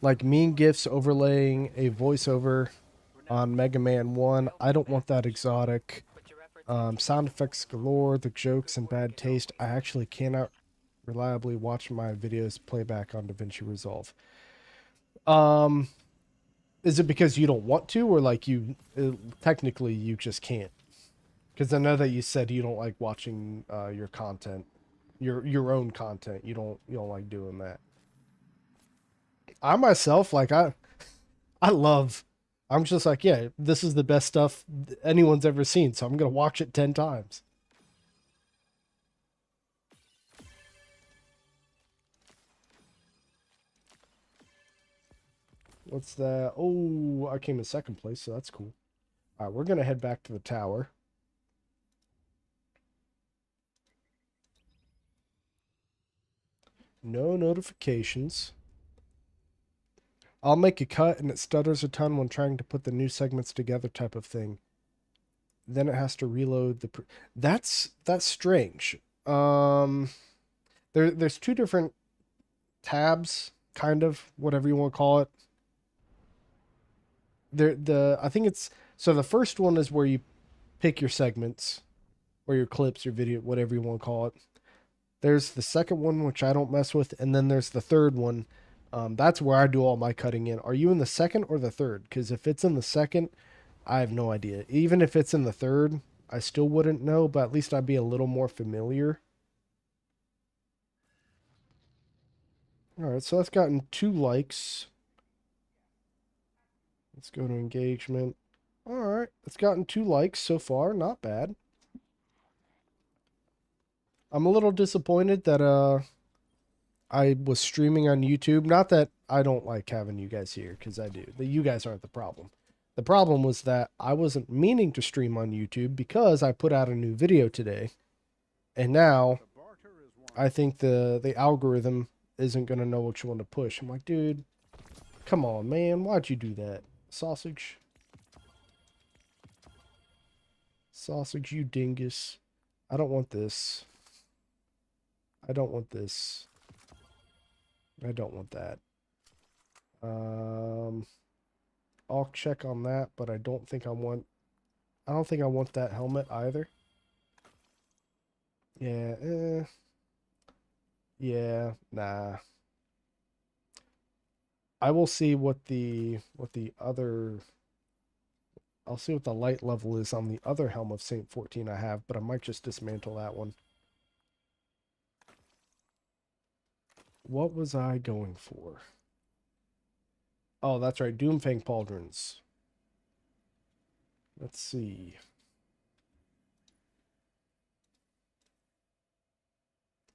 Like mean GIFs overlaying a voiceover on Mega Man 1. I don't want that exotic. Sound effects galore, the jokes and bad taste. I actually cannot reliably watch my videos playback on DaVinci Resolve. Is it because you don't want to, or like technically you just can't? Because I know that you said you don't like watching your content, your own content. You don't like doing that. I myself, like I love. I'm just like, yeah, this is the best stuff anyone's ever seen, so I'm gonna watch it 10 times. What's that? Oh, I came in second place, so that's cool. All right, we're gonna head back to the tower. No notifications. I'll make a cut and it stutters a ton when trying to put the new segments together type of thing. Then it has to reload the that's strange. There's two different tabs, kind of, whatever you want to call it. I think it's so the first one is where you pick your segments or your clips, your video, whatever you want to call it. There's the second one, which I don't mess with, and then there's the third one. That's where I do all my cutting in. Are you in the second or the third? Because if it's in the second, I have no idea. Even if it's in the third, I still wouldn't know, but at least I'd be a little more familiar. All right, so that's gotten 2 likes. Let's go to engagement. All right, it's gotten 2 likes so far. Not bad. I'm a little disappointed that I was streaming on YouTube. Not that I don't like having you guys here, because I do. You guys aren't the problem. The problem was that I wasn't meaning to stream on YouTube because I put out a new video today. And now I think the algorithm isn't going to know what you want to push. I'm like, dude, come on, man. Why'd you do that? Sausage. Sausage, you dingus. I don't want this. I don't want this. I don't want that. I'll check on that, but I don't think I want I don't think I want that helmet either. Yeah, yeah, nah. I will see what the other I'll see what the light level is on the other Helm of Saint 14 I have, but I might just dismantle that one. What was I going for? Oh, that's right, Doomfang Pauldrons. Let's see.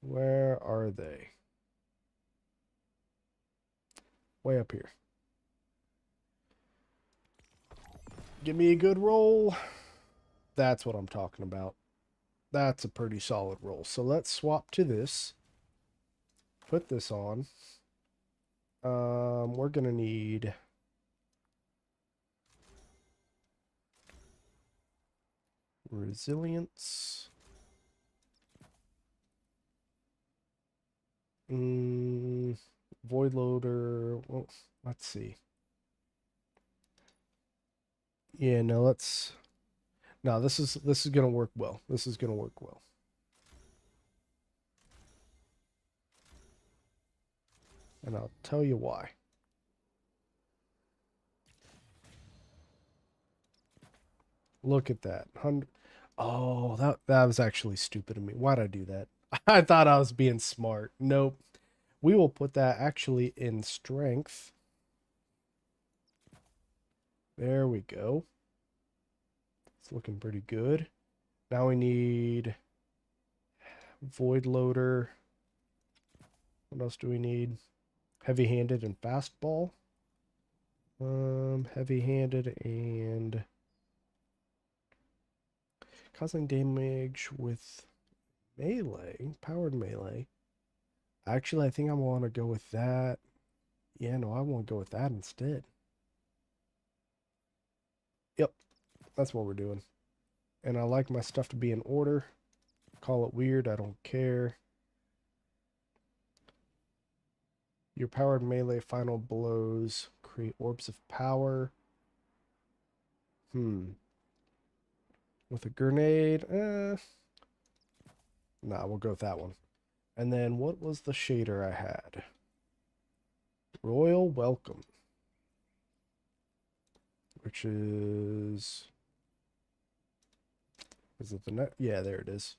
Where are they? Way up here. Give me a good roll. That's what I'm talking about. That's a pretty solid roll. So let's swap to this. Put this on. We're gonna need resilience. Void loader. Well, let's see. Yeah, no, let's. No, this is gonna work well. This is gonna work well. And I'll tell you why. Look at that. 100. Oh, that was actually stupid of me. Why'd I do that? I thought I was being smart. Nope. We will put that actually in strength. There we go. It's looking pretty good. Now we need void loader. What else do we need? Heavy-handed and fastball. Heavy-handed and causing damage with melee, powered melee. Actually, I think I want to go with that. Yeah, no, I want to go with that instead. Yep, that's what we're doing. And I like my stuff to be in order. Call it weird, I don't care. Your powered melee final blows create orbs of power. With a grenade, nah, we'll go with that one. And then what was the shader I had? Royal Welcome. Which is it the net? Yeah, there it is.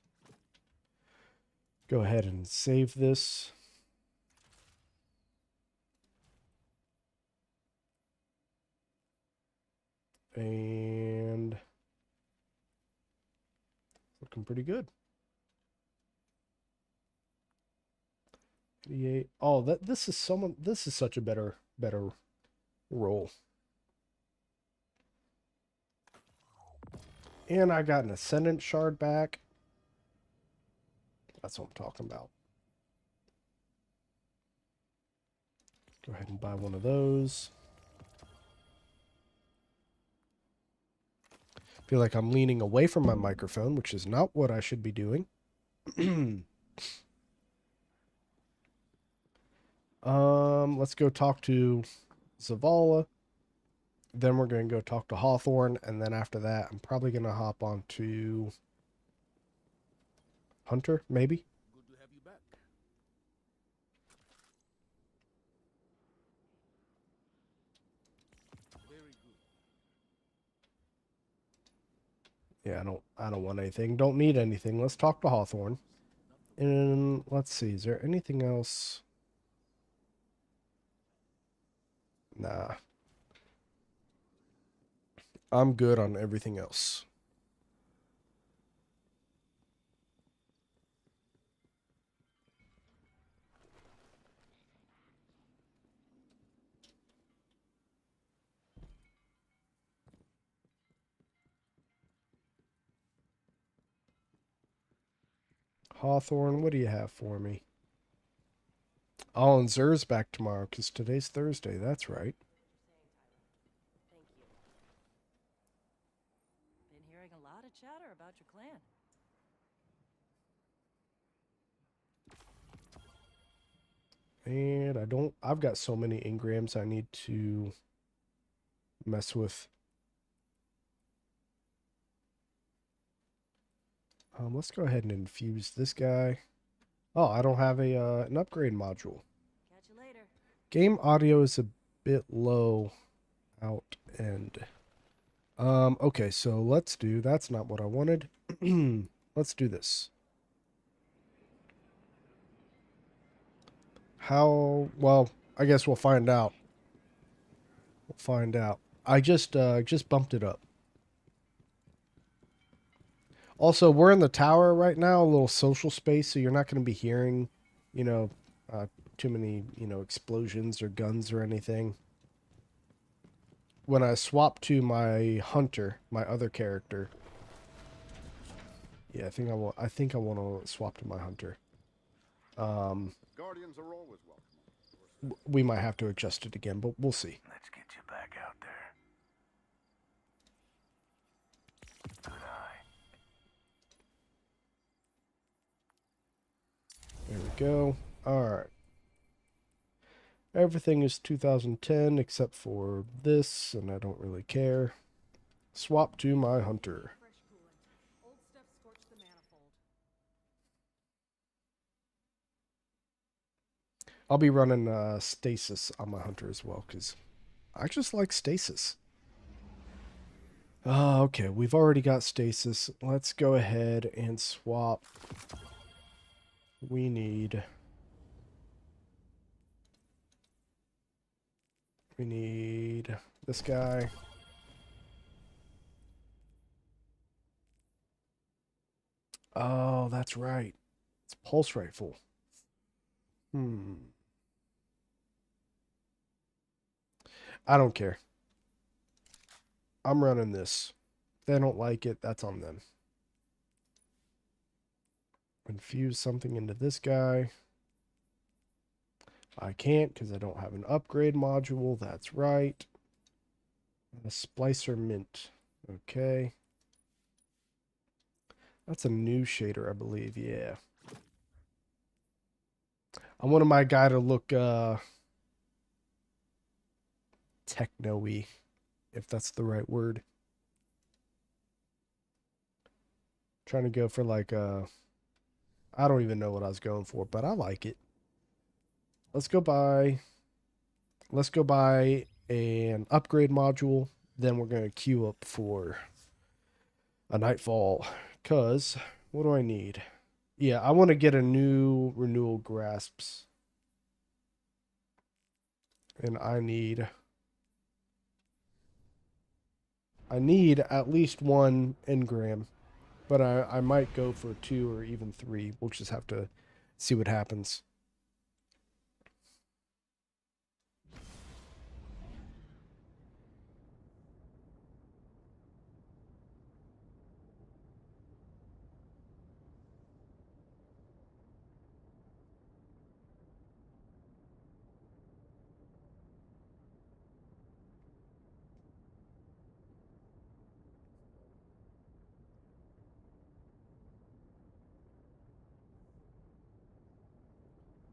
Go ahead and save this. And looking pretty good. 88. Oh, this is such a better roll. And I got an Ascendant Shard back. That's what I'm talking about. Go ahead and buy one of those. Feel like I'm leaning away from my microphone, which is not what I should be doing. Let's go talk to Zavala. Then we're going to go talk to Hawthorne, and then after that, I'm probably going to hop on to Hunter, maybe?
Good to have you back. Very good.
Yeah, I don't want anything. Don't need anything. Let's talk to Hawthorne. And let's see, is there anything else? Nah. I'm good on everything else. Hawthorne, what do you have for me? Oh, and Zer's back tomorrow because today's Thursday. That's right.
Thank you. Been hearing a lot of chatter about your clan.
And I've got so many engrams I need to mess with. Let's go ahead and infuse this guy. Oh, I don't have a an upgrade module.
Catch you later.
Game audio is a bit low out end. Okay, so let's do, that's not what I wanted. Let's do this. How, well, I guess we'll find out. We'll find out. I just bumped it up. Also, we're in the tower right now, a little social space, so you're not going to be hearing, you know, too many, explosions or guns or anything. When I swap to my hunter, my other character, yeah, I think I want to swap to my hunter.
Guardians are always welcome.
We might have to adjust it again, but we'll see.
Let's get you back out there. Good eye.
There we go. All right. Everything is 2010 except for this, and I don't really care. Swap to my hunter.
Fresh coolant. Old stuff scorched the manifold.
I'll be running stasis on my hunter as well, because I just like stasis. Okay, we've already got stasis. Let's go ahead and swap. We need this guy. Oh, that's right. It's pulse rifle. I don't care. I'm running this. If they don't like it, that's on them. Infuse something into this guy. I can't because I don't have an upgrade module. That's right. A splicer mint. Okay. That's a new shader, I believe. Yeah. I wanted my guy to look techno-y, if that's the right word. Trying to go for like I don't even know what I was going for, but I like it. Let's go buy an upgrade module. Then we're going to queue up for a Nightfall. Because, what do I need? Yeah, I want to get a new renewal grasps. And I need at least one engram. But I might go for 2 or even 3. We'll just have to see what happens.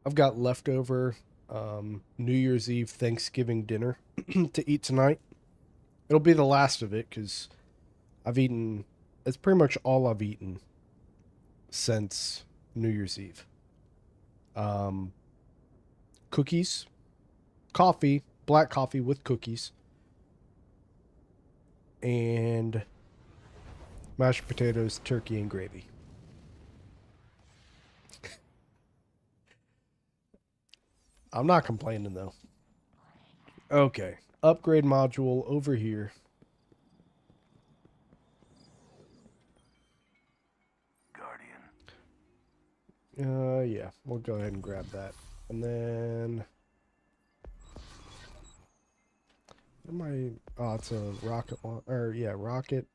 I've got leftover New Year's Eve Thanksgiving dinner to eat tonight. It'll be the last of it because I've eaten, it's pretty much all I've eaten since New Year's Eve. Cookies, coffee, black coffee with cookies, and mashed potatoes, turkey, and gravy. I'm not complaining though. Okay, upgrade module over here.
Guardian.
Yeah, we'll go ahead and grab that. And then what am I? Oh, it's a rocket or yeah, rocket.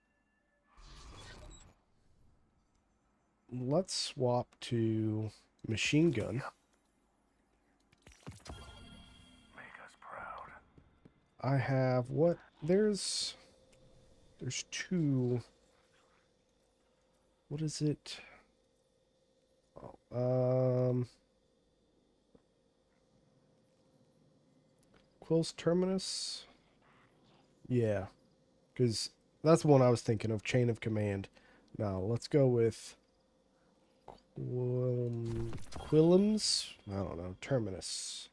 Let's swap to machine gun.
Make us proud.
I have what? There's 2. What is it? Oh, Quill's Terminus? Yeah, because that's the one I was thinking of, Chain of Command. Now, let's go with Quillums? I don't know. Terminus.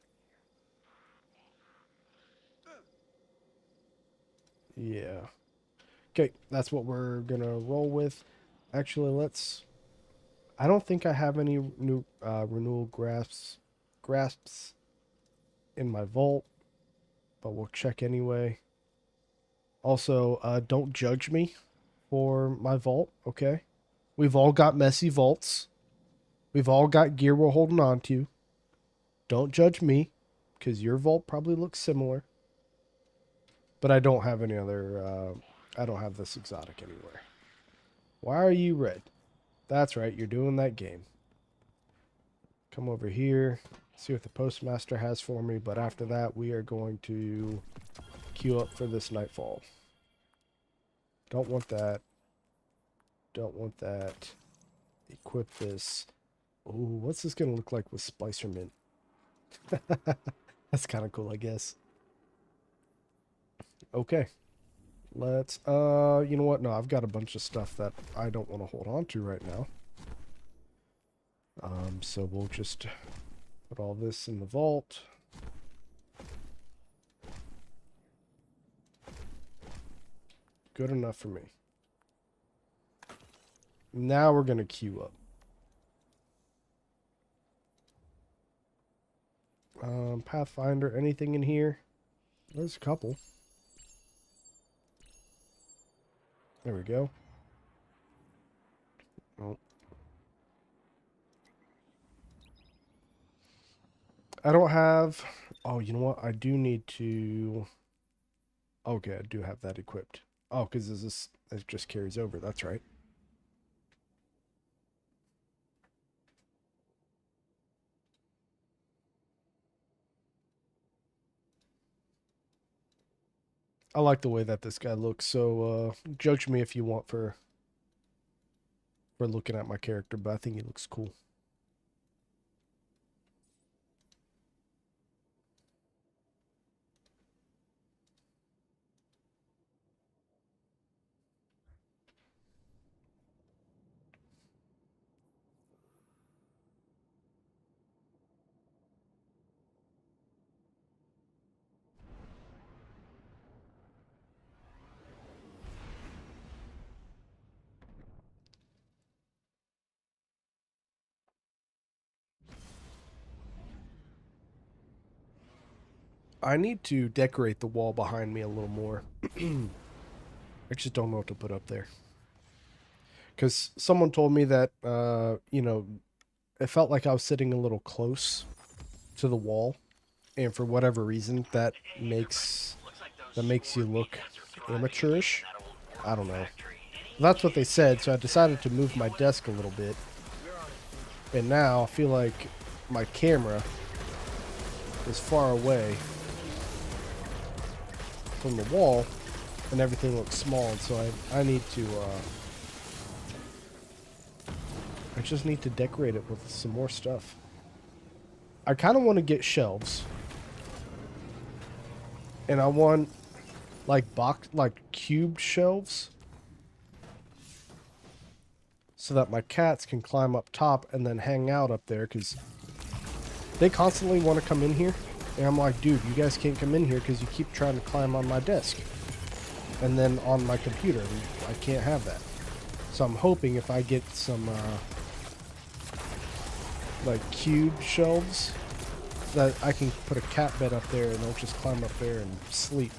Yeah. Okay, that's what we're gonna roll with. Actually, let's... I don't think I have any new renewal grasps in my vault, but we'll check anyway. Also, don't judge me for my vault, okay? We've all got messy vaults. We've all got gear we're holding on to. Don't judge me, because your vault probably looks similar. But I don't have any other, I don't have this exotic anywhere. Why are you red? That's right, you're doing that game. Come over here, see what the postmaster has for me, but after that, we are going to queue up for this nightfall. Don't want that. Don't want that. Equip this. Ooh, what's this gonna look like with Splicer Mint? That's kind of cool, I guess. Okay. Let's, you know what? No, I've got a bunch of stuff that I don't want to hold on to right now. So we'll just put all this in the vault. Good enough for me. Now we're going to queue up. Pathfinder, anything in here? There's a couple. There we go. Oh. I don't have... Oh, you know what? I do need to... Okay, I do have that equipped. Oh, because it just carries over. That's right. I like the way that this guy looks, so judge me if you want for looking at my character, but I think he looks cool. I need to decorate the wall behind me a little more. I just don't know what to put up there. Because someone told me that, you know, it felt like I was sitting a little close to the wall. And for whatever reason, that makes you look amateurish. I don't know. That's what they said, so I decided to move my desk a little bit. And now I feel like my camera is far away from the wall, and everything looks small, and so I need to, I just need to decorate it with some more stuff. I kind of want to get shelves. And I want, like, cubed shelves. So that my cats can climb up top and then hang out up there, because they constantly want to come in here. And I'm like, dude, you guys can't come in here because you keep trying to climb on my desk. And then on my computer. I can't have that. So I'm hoping if I get some, like, cube shelves, that I can put a cat bed up there and they'll just climb up there and sleep.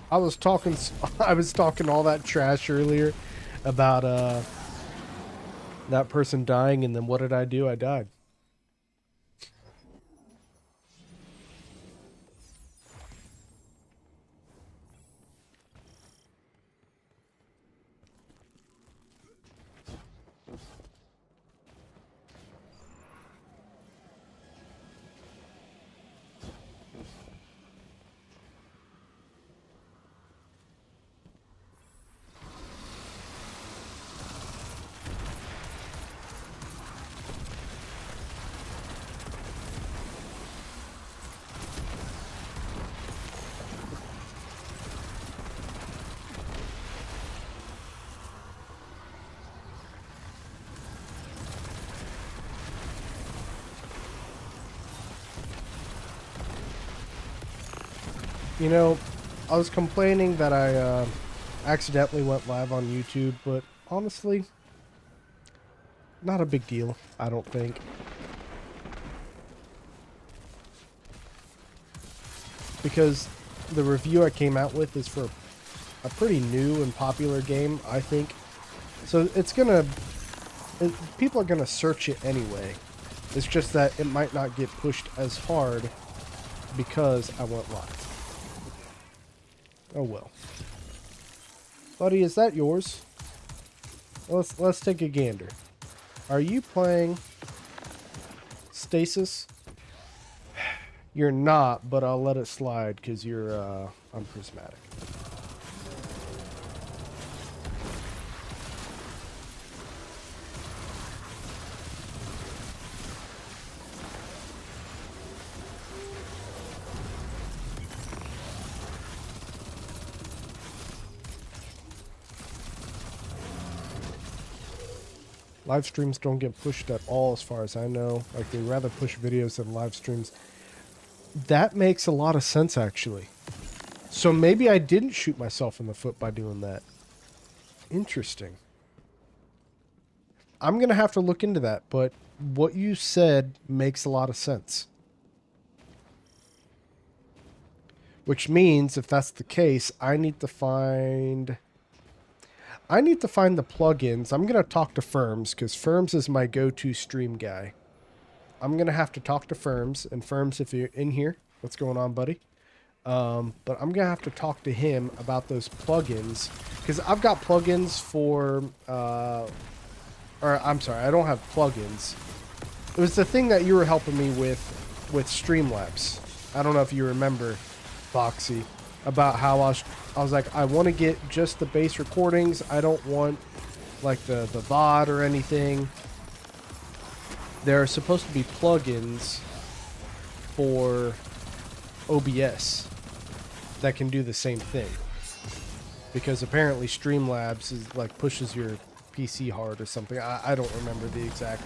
I was talking all that trash earlier about that person dying, and then what did I do? I died. You know, I was complaining that I accidentally went live on YouTube, but honestly, not a big deal, I don't think. Because the review I came out with is for a pretty new and popular game, I think. So it's gonna... people are gonna search it anyway. It's just that it might not get pushed as hard because I went live. Oh well. Buddy, is that yours? Let's take a gander. Are you playing Stasis? You're not, but I'll let it slide because you're unprismatic. Live streams don't get pushed at all as far as I know. Like, they rather push videos than live streams. That makes a lot of sense, actually. So maybe I didn't shoot myself in the foot by doing that. Interesting. I'm going to have to look into that, but what you said makes a lot of sense. Which means, if that's the case, I need to find the plugins. I'm going to talk to Firms, because Firms is my go-to stream guy. I'm going to have to talk to Firms, and Firms, if you're in here, what's going on, buddy? But I'm going to have to talk to him about those plugins, because I've got plugins for, or I'm sorry, I don't have plugins. It was the thing that you were helping me with Streamlabs. I don't know if you remember, Foxy, about how I was like, I want to get just the bass recordings. I don't want like the VOD or anything. There are supposed to be plugins for OBS that can do the same thing. Because apparently Streamlabs is like pushes your PC hard or something. I don't remember the exact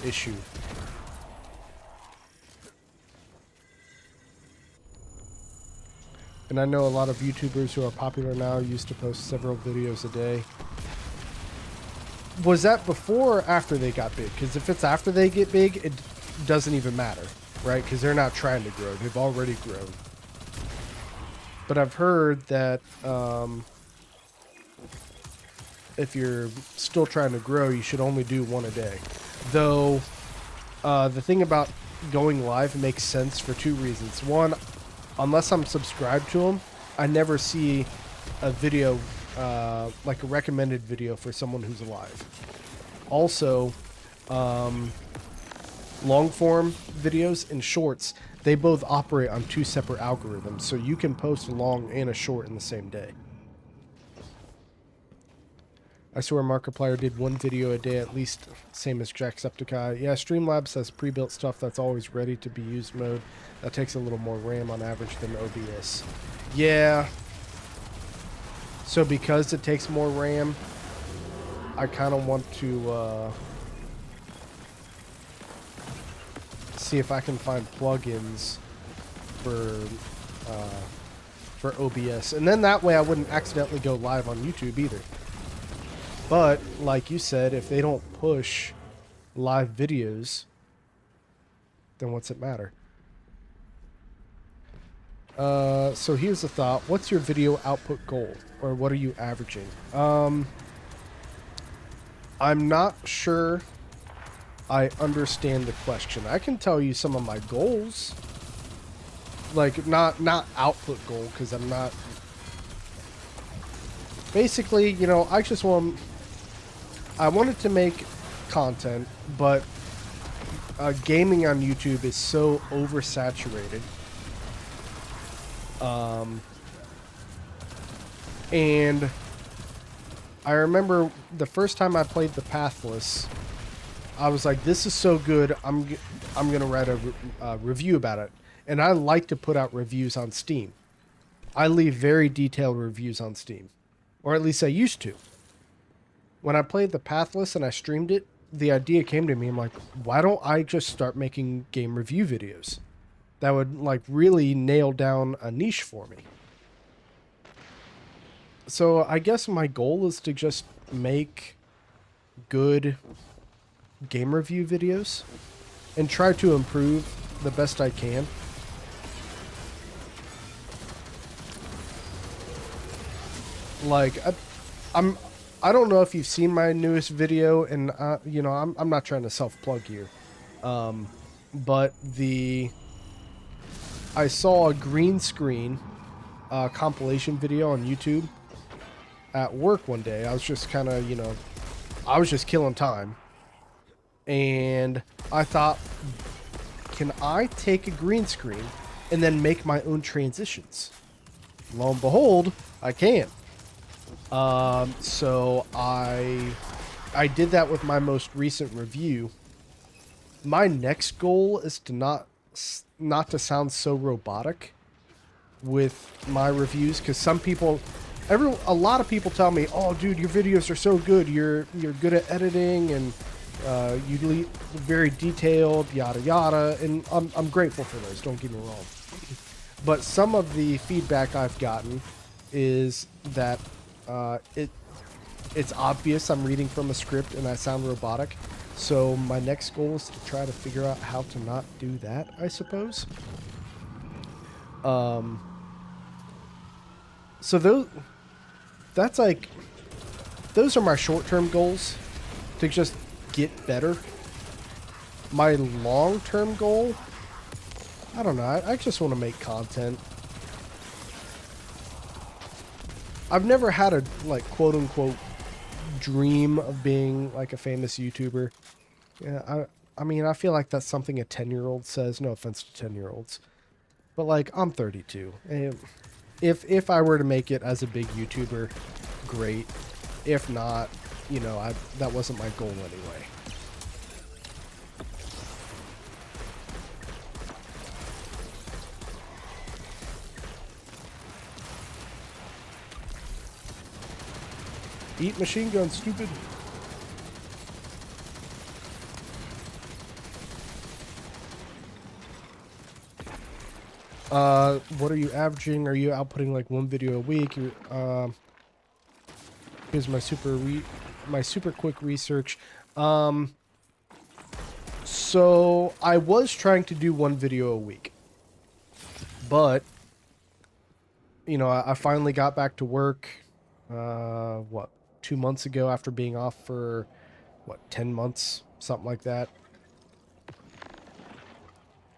issue. And I know a lot of YouTubers who are popular now used to post several videos a day. Was that before or after they got big? Because if it's after they get big, it doesn't even matter, right? Because they're not trying to grow. They've already grown. But I've heard that if you're still trying to grow, you should only do one a day. Though, the thing about going live makes sense for two reasons. One, unless I'm subscribed to them, I never see a video, like a recommended video for someone who's alive. Also, long form videos and shorts, they both operate on two separate algorithms, so you can post a long and a short in the same day. I swear Markiplier did one video a day at least, same as Jacksepticeye. Yeah, Streamlabs has pre-built stuff that's always ready to be used mode. That takes a little more RAM on average than OBS. Yeah. So because it takes more RAM, I kind of want to see if I can find plugins for OBS. And then that way I wouldn't accidentally go live on YouTube either. But, like you said, if they don't push live videos, then what's it matter? So here's the thought. What's your video output goal? Or what are you averaging? I'm not sure I understand the question. I can tell you some of my goals. Like, not output goal, because I'm not... Basically, you know, I just want... I wanted to make content, but gaming on YouTube is so oversaturated. And I remember the first time I played The Pathless, I was like, this is so good, I'm going to write a review about it. And I like to put out reviews on Steam. I leave very detailed reviews on Steam. Or at least I used to. When I played The Pathless and I streamed it, the idea came to me. I'm like, why don't I just start making game review videos? that would like really nail down a niche for me. So I guess my goal is to just make good game review videos and try to improve the best I can. Like I don't know if you've seen my newest video, and you know, I'm not trying to self-plug here. But I saw a green screen compilation video on YouTube at work one day. I was just kind of, you know, I was just killing time. And I thought, can I take a green screen and then make my own transitions? Lo and behold, I can. So I did that with my most recent review. My next goal is to not to sound so robotic with my reviews, because a lot of people tell me, "Oh, dude, your videos are so good. You're good at editing, and very detailed, yada yada." And I'm grateful for those. Don't get me wrong. But some of the feedback I've gotten is that it's obvious I'm reading from a script and I sound robotic. So my next goal is to try to figure out how to not do that, I suppose. So those are my short-term goals, to just get better. My long-term goal, I don't know, I just want to make content. I've never had a, like, quote-unquote dream of being, like, a famous YouTuber. Yeah, I mean, I feel like that's something a 10-year-old says. No offense to 10-year-olds. But, like, I'm 32. And if I were to make it as a big YouTuber, great. If not, you know, that wasn't my goal anyway. Eat machine gun, stupid. What are you averaging? Are you outputting like one video a week? Here's my super quick research. So I was trying to do one video a week, but you know, I finally got back to work. 2 months ago, after being off for 10 months, something like that.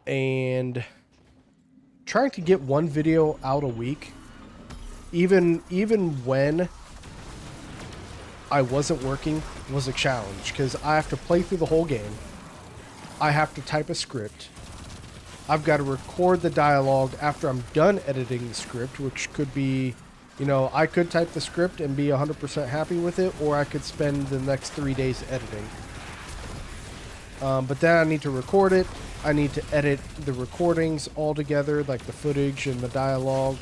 And trying to get one video out a week, even when I wasn't working, was a challenge, because I have to play through the whole game. I have to type a script. I've got to record the dialogue after I'm done editing the script, which could be, you know, I could type the script and be 100% happy with it, or I could spend the next 3 days editing. But then I need to record it. I need to edit the recordings all together, like the footage and the dialogue.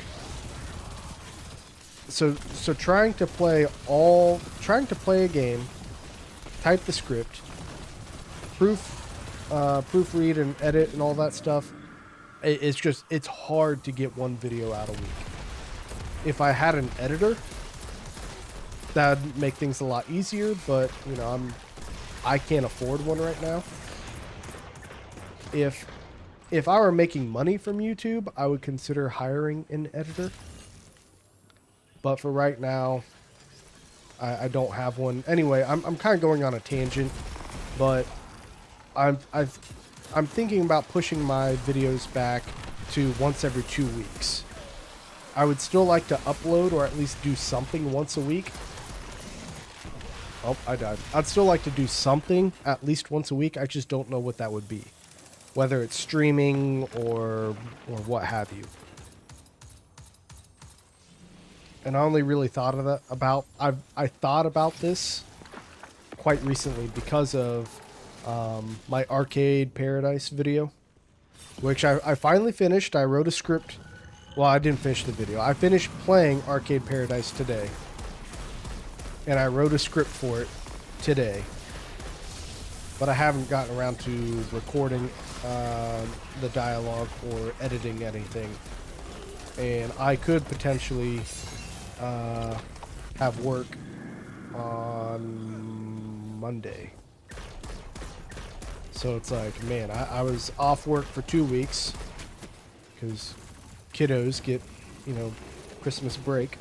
So trying to play a game, type the script, proofread and edit and all that stuff. It's hard to get one video out a week. If I had an editor, that'd make things a lot easier, but you know, I can't afford one right now. If I were making money from YouTube, I would consider hiring an editor. But for right now, I don't have one. Anyway, I'm kind of going on a tangent, but I'm thinking about pushing my videos back to once every 2 weeks. I would still like to upload, or at least do something once a week. Oh, I died. I'd still like to do something at least once a week. I just don't know what that would be. Whether it's streaming or what have you. And I only really thought of that I thought about this quite recently because of my Arcade Paradise video, which I finally finished. I wrote a script. Well, I didn't finish the video. I finished playing Arcade Paradise today. And I wrote a script for it today. But I haven't gotten around to recording the dialogue or editing anything, and I could potentially have work on Monday. So it's like, man, I was off work for 2 weeks because kiddos get, you know, Christmas break,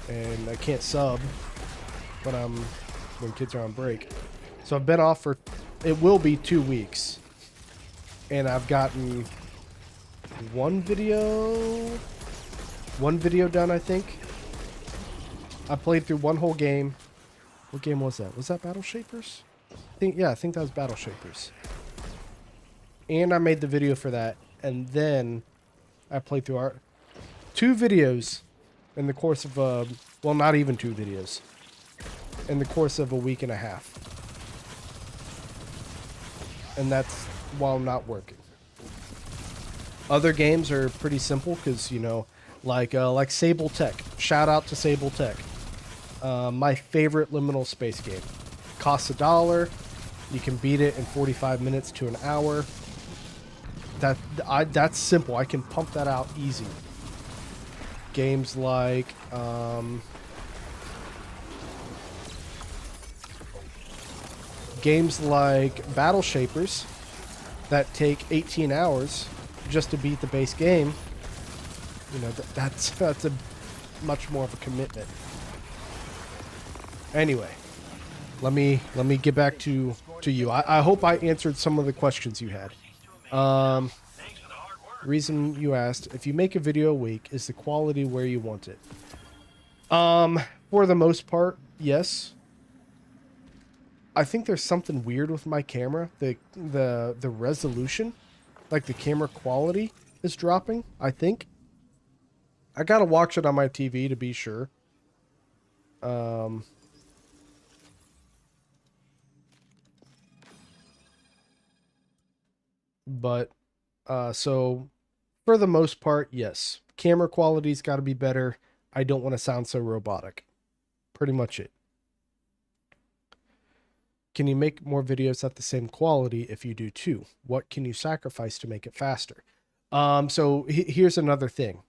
and I can't sub when kids are on break. So I've been off for, it will be 2 weeks, and I've gotten one video done, I think. I played through one whole game. What game was that? Was that Battle Shapers? I think that was Battle Shapers. And I made the video for that, and then I played through 2 videos in the course of well, not even 2 videos, in the course of a week and a half, and that's while not working. Other games are pretty simple because, you know, like Sable Tech. Shout out to Sable Tech. My favorite liminal space game. Costs $1. You can beat it in 45 minutes to an hour. That's simple. I can pump that out easy. Games like Battle Shapers that take 18 hours just to beat the base game. You know, that's a much more of a commitment. Anyway, let me get back to you. I hope I answered some of the questions you had. Reason you asked, if you make a video a week, is the quality where you want it? For the most part, yes. I think there's something weird with my camera. The resolution, like the camera quality, is dropping, I think. I gotta watch it on my TV to be sure. But so for the most part, yes. Camera quality's got to be better. I don't want to sound so robotic. Pretty much it. Can you make more videos at the same quality if you do 2? What can you sacrifice to make it faster? So here's another thing.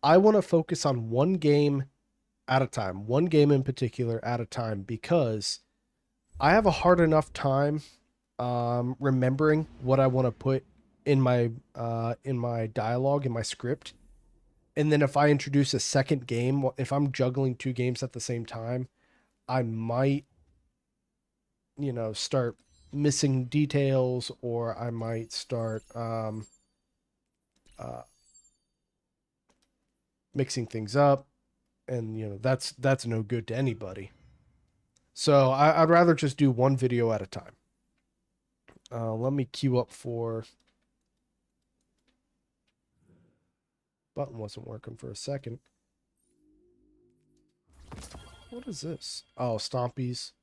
I want to focus on one game at a time. One game in particular at a time, because I have a hard enough time remembering what I want to put in my dialogue, in my script. And then if I introduce a second game, if I'm juggling 2 games at the same time, I might, you know, start missing details, or I might start mixing things up, and you know, that's no good to anybody. So I'd rather just do one video at a time. Let me queue up for... Button wasn't working for a second. What is this? Oh, Stompies. Is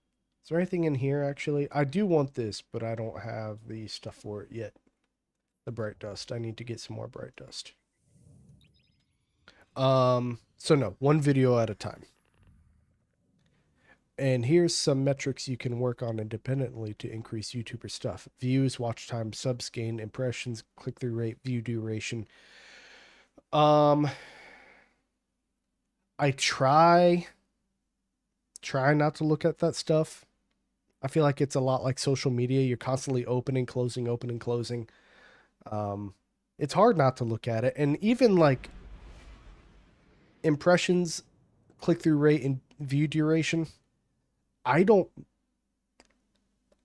there anything in here, actually? I do want this, but I don't have the stuff for it yet. The Bright Dust. I need to get some more Bright Dust. So no, one video at a time. And here's some metrics you can work on independently to increase YouTuber stuff. Views, watch time, subs gain, impressions, click-through rate, view duration. I try not to look at that stuff. I feel like it's a lot like social media. You're constantly opening, closing, opening, closing. It's hard not to look at it. And even like impressions, click-through rate, and view duration, I don't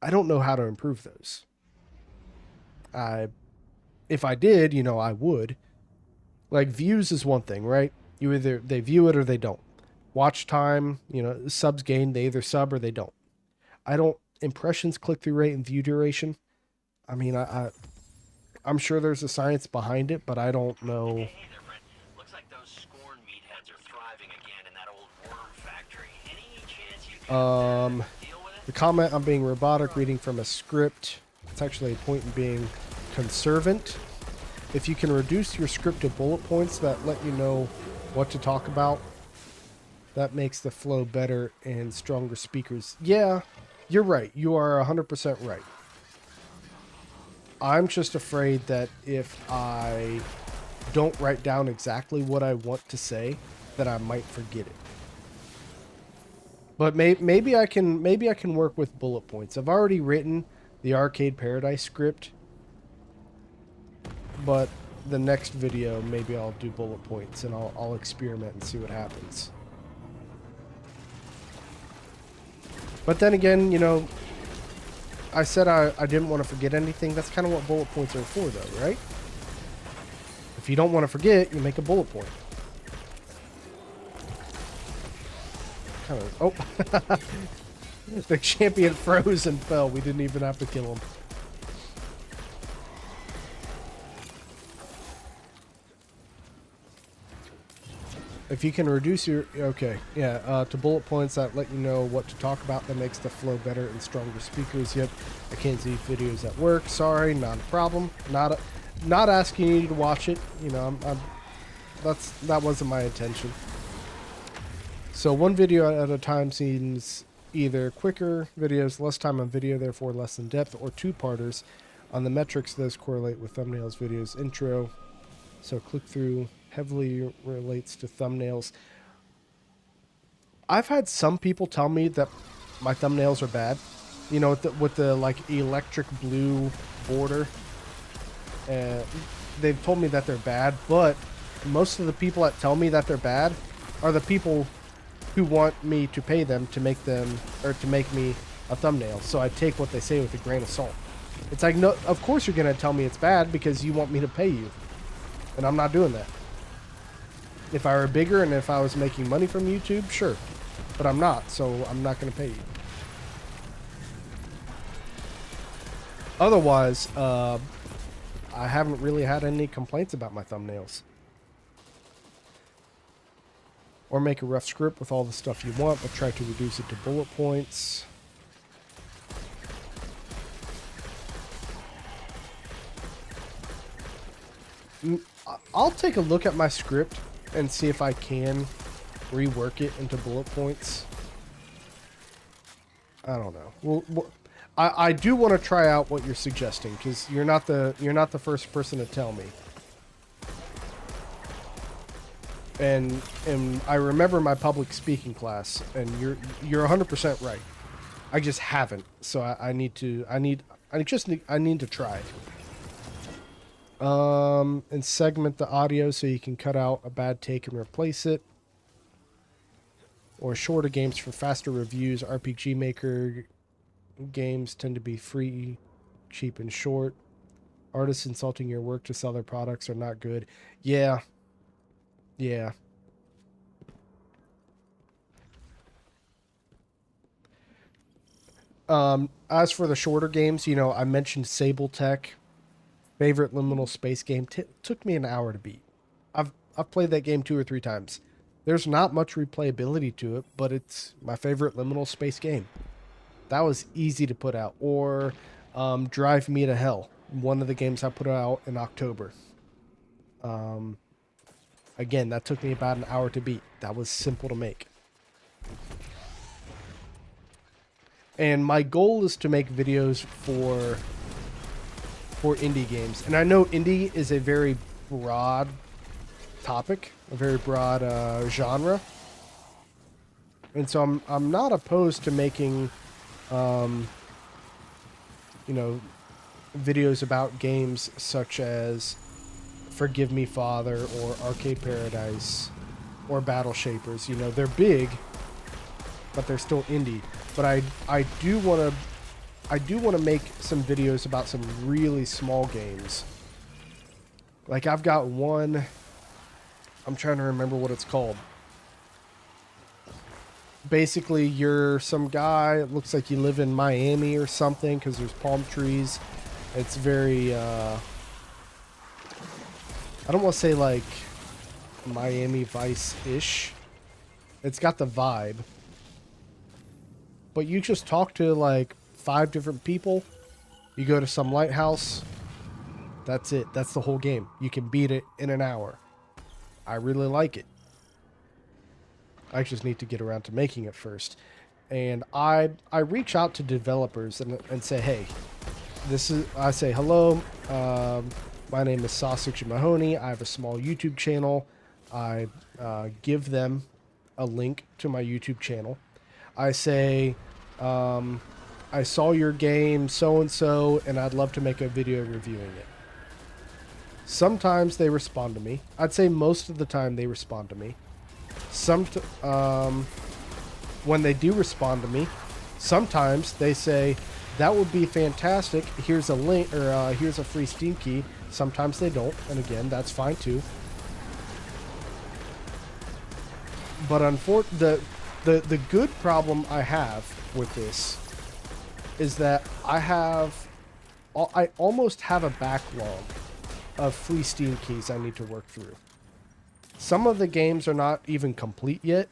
know how to improve those. If I did, you know, I would. Like, views is one thing, right? They view it or they don't. Watch time, you know, subs gained, they either sub or they don't. Impressions, click-through rate, and view duration. I mean, I'm sure there's a science behind it, but I don't know.
Hey there, friend. Looks like those Scorn meatheads are thriving again in that old worm factory. Any chance you can deal with it?
The comment on being robotic, reading from a script. It's actually a point in being conservant. If you can reduce your script to bullet points that let you know what to talk about, that makes the flow better and stronger speakers. Yeah, you're right. You are 100% right. I'm just afraid that if I don't write down exactly what I want to say, that I might forget it. But maybe I can work with bullet points. I've already written the Arcade Paradise script, but the next video maybe I'll do bullet points and I'll experiment and see what happens. But then again, you know, I said I didn't want to forget anything. That's kind of what bullet points are for, though, right? If you don't want to forget, you make a bullet point. Kind of. Oh, the champion froze and fell. We didn't even have to kill him. If you can reduce your... Okay, yeah, to bullet points that let you know what to talk about, that makes the flow better and stronger speakers. Yep, I can't see videos at work. Sorry, not a problem. Not asking you to watch it. You know, that wasn't my intention. So one video at a time seems either quicker videos, less time on video, therefore less in depth, or two-parters. On the metrics, those correlate with thumbnails, videos, intro. So click-through heavily relates to thumbnails. I've had some people tell me that my thumbnails are bad. You know, with the like electric blue border. They've told me that they're bad, but most of the people that tell me that they're bad are the people who want me to pay them to make me a thumbnail. So I take what they say with a grain of salt. It's like, no, of course you're gonna tell me it's bad because you want me to pay you, and I'm not doing that. If I were bigger and if I was making money from YouTube, sure, but I'm not, so I'm not gonna pay you. Otherwise, I haven't really had any complaints about my thumbnails. Or make a rough script with all the stuff you want, but try to reduce it to bullet points. I'll take a look at my script and see if I can rework it into bullet points. I don't know. Well, I do want to try out what you're suggesting, because you're not the first person to tell me. And I remember my public speaking class, and you're 100% right. I just haven't, so I need to try it. And segment the audio so you can cut out a bad take and replace it. Or shorter games for faster reviews. RPG Maker games tend to be free, cheap, and short. Artists insulting your work to sell their products are not good. Yeah. Yeah. As for the shorter games, you know, I mentioned Sable Tech. Favorite liminal space game. Took me an hour to beat. I've played that game 2 or 3 times. There's not much replayability to it, but it's my favorite liminal space game. That was easy to put out. Or Drive Me to Hell. One of the games I put out in October. Again, that took me about an hour to beat. That was simple to make. And my goal is to make videos for indie games. And I know indie is a very broad topic, a very broad genre. And so I'm not opposed to making, you know, videos about games such as Forgive Me Father or Arcade Paradise or Battle Shapers. You know, they're big, but they're still indie. But I do want to make some videos about some really small games. Like I've got one, I'm trying to remember what it's called. Basically, you're some guy, it looks like you live in Miami or something because there's palm trees. It's very, I don't want to say like Miami Vice-ish. It's got the vibe. But you just talk to like 5 different people. You go to some lighthouse. That's it. That's the whole game. You can beat it in an hour. I really like it. I just need to get around to making it first. And I reach out to developers and say, hey, I say hello. My name is Sausage Mahoney. I have a small YouTube channel. I give them a link to my YouTube channel. I say, I saw your game so-and-so, and I'd love to make a video reviewing it. Sometimes they respond to me. I'd say most of the time they respond to me. When they do respond to me, sometimes they say, that would be fantastic. Here's a link, or here's a free Steam key. Sometimes they don't, and again, that's fine too. But the good problem I have with this is that I almost have a backlog of free Steam keys I need to work through. Some of the games are not even complete yet.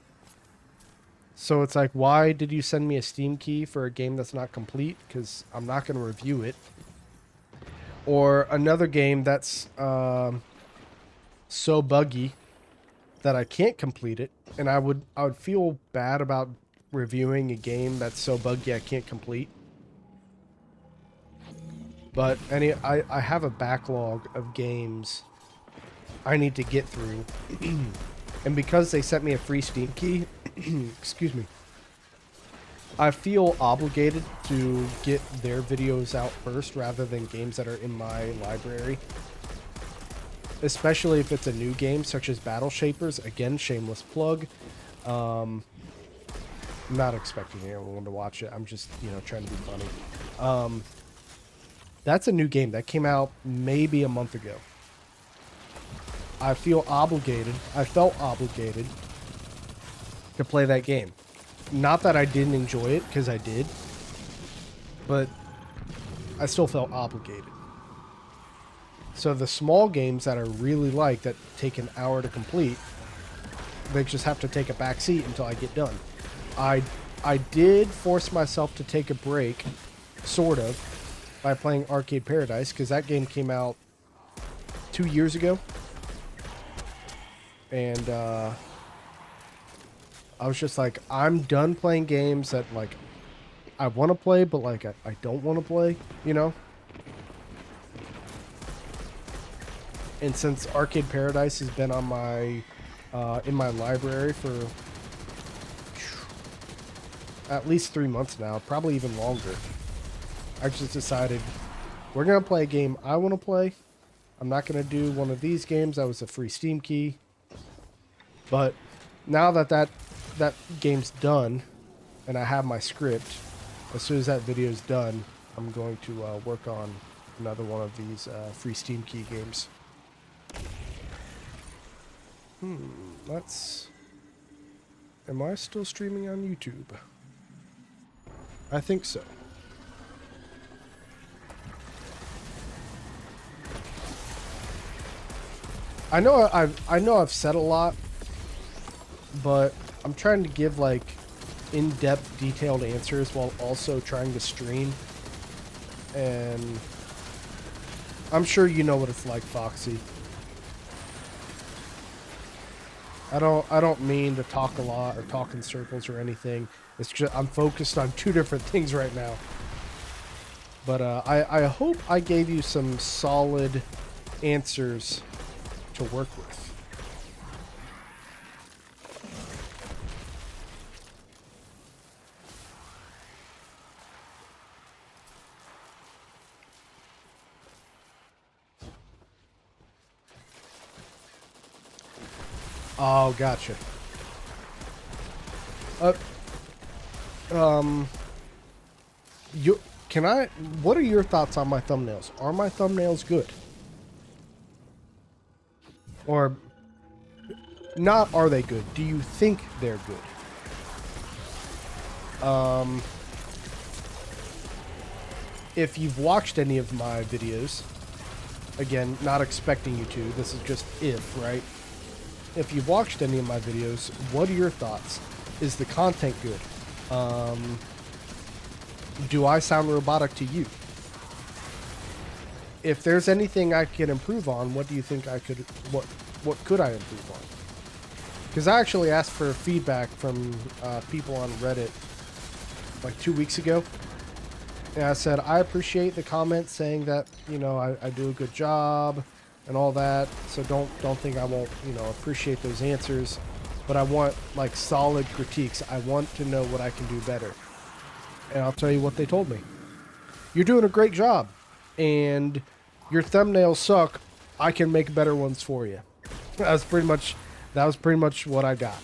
So it's like, why did you send me a Steam key for a game that's not complete? Because I'm not going to review it. Or another game that's so buggy that I can't complete it. And I would feel bad about reviewing a game that's so buggy I can't complete. But I have a backlog of games I need to get through. And because they sent me a free Steam key, excuse me, I feel obligated to get their videos out first rather than games that are in my library. Especially if it's a new game such as Battle Shapers. Again, shameless plug. I'm not expecting anyone to watch it. I'm just, trying to be funny. That's a new game that came out maybe a month ago. I felt obligated to play that game. Not that I didn't enjoy it, because I did, but I still felt obligated. So the small games that I really like that take an hour to complete, they just have to take a back seat until I get done. I did force myself to take a break, sort of, by playing Arcade Paradise, because that game came out 2 years ago. And I was just like, I'm done playing games that, like, I want to play, but, like, I don't want to play, And since Arcade Paradise has been on my, in my library for at least 3 months now, probably even longer, I just decided we're going to play a game I want to play. I'm not going to do one of these games that was a free Steam key. But now that game's done, and I have my script, as soon as that video's done, I'm going to work on another one of these free Steam key games. Am I still streaming on YouTube? I think so. I know I've said a lot, but I'm trying to give, like, in-depth, detailed answers while also trying to stream. And I'm sure you know what it's like, Foxy. I don't mean to talk a lot or talk in circles or anything. It's just I'm focused on 2 different things right now. But I hope I gave you some solid answers to work with. Oh, gotcha. What are your thoughts on my thumbnails? Are my thumbnails good? Or not, are they good? Do you think they're good? If you've watched any of my videos, again, not expecting you to, this is just if, right? If you've watched any of my videos, what are your thoughts? Is the content good? Do I sound robotic to you? If there's anything I can improve on, what do you think I could, what could I improve on? Because I actually asked for feedback from people on Reddit like 2 weeks ago. And I said, I appreciate the comments saying that, you know, I do a good job and all that. So don't think I won't, you know, appreciate those answers. But I want, like, solid critiques. I want to know what I can do better. And I'll tell you what they told me. You're doing a great job. And your thumbnails suck. I can make better ones for you. That was pretty much what I got.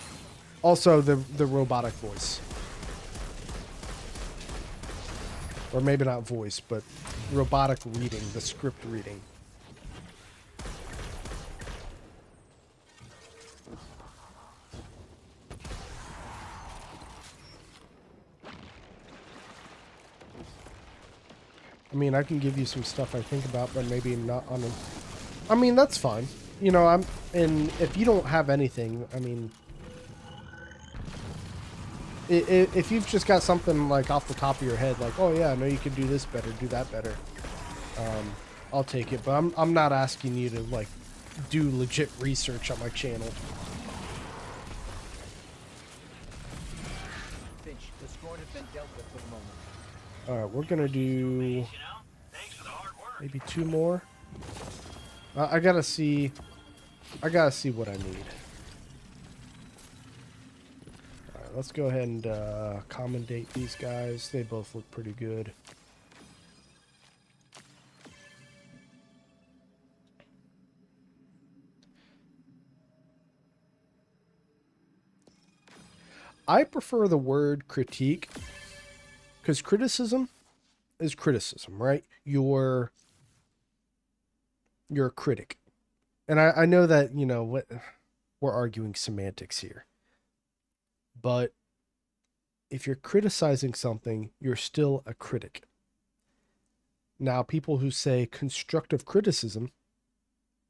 Also, the robotic voice. Or maybe not voice, but robotic reading, the script reading. I mean, I can give you some stuff I think about, but maybe not on a... I mean, that's fine. You know, and if you don't have anything, I mean... If you've just got something, like, off the top of your head, like, oh, yeah, I know you can do this better, do that better, I'll take it. But I'm not asking you to, like, do legit research on my channel.
Finch, the scorn has been dealt with for the moment.
Alright, we're gonna do
You know? Thanks for the hard work.
maybe 2 more. I gotta see what I need. Alright, let's go ahead and commendate these guys. They both look pretty good. I prefer the word critique, because criticism is criticism, right? You're a critic. And I know that, you know, we're arguing semantics here. But if you're criticizing something, you're still a critic. Now, people who say constructive criticism,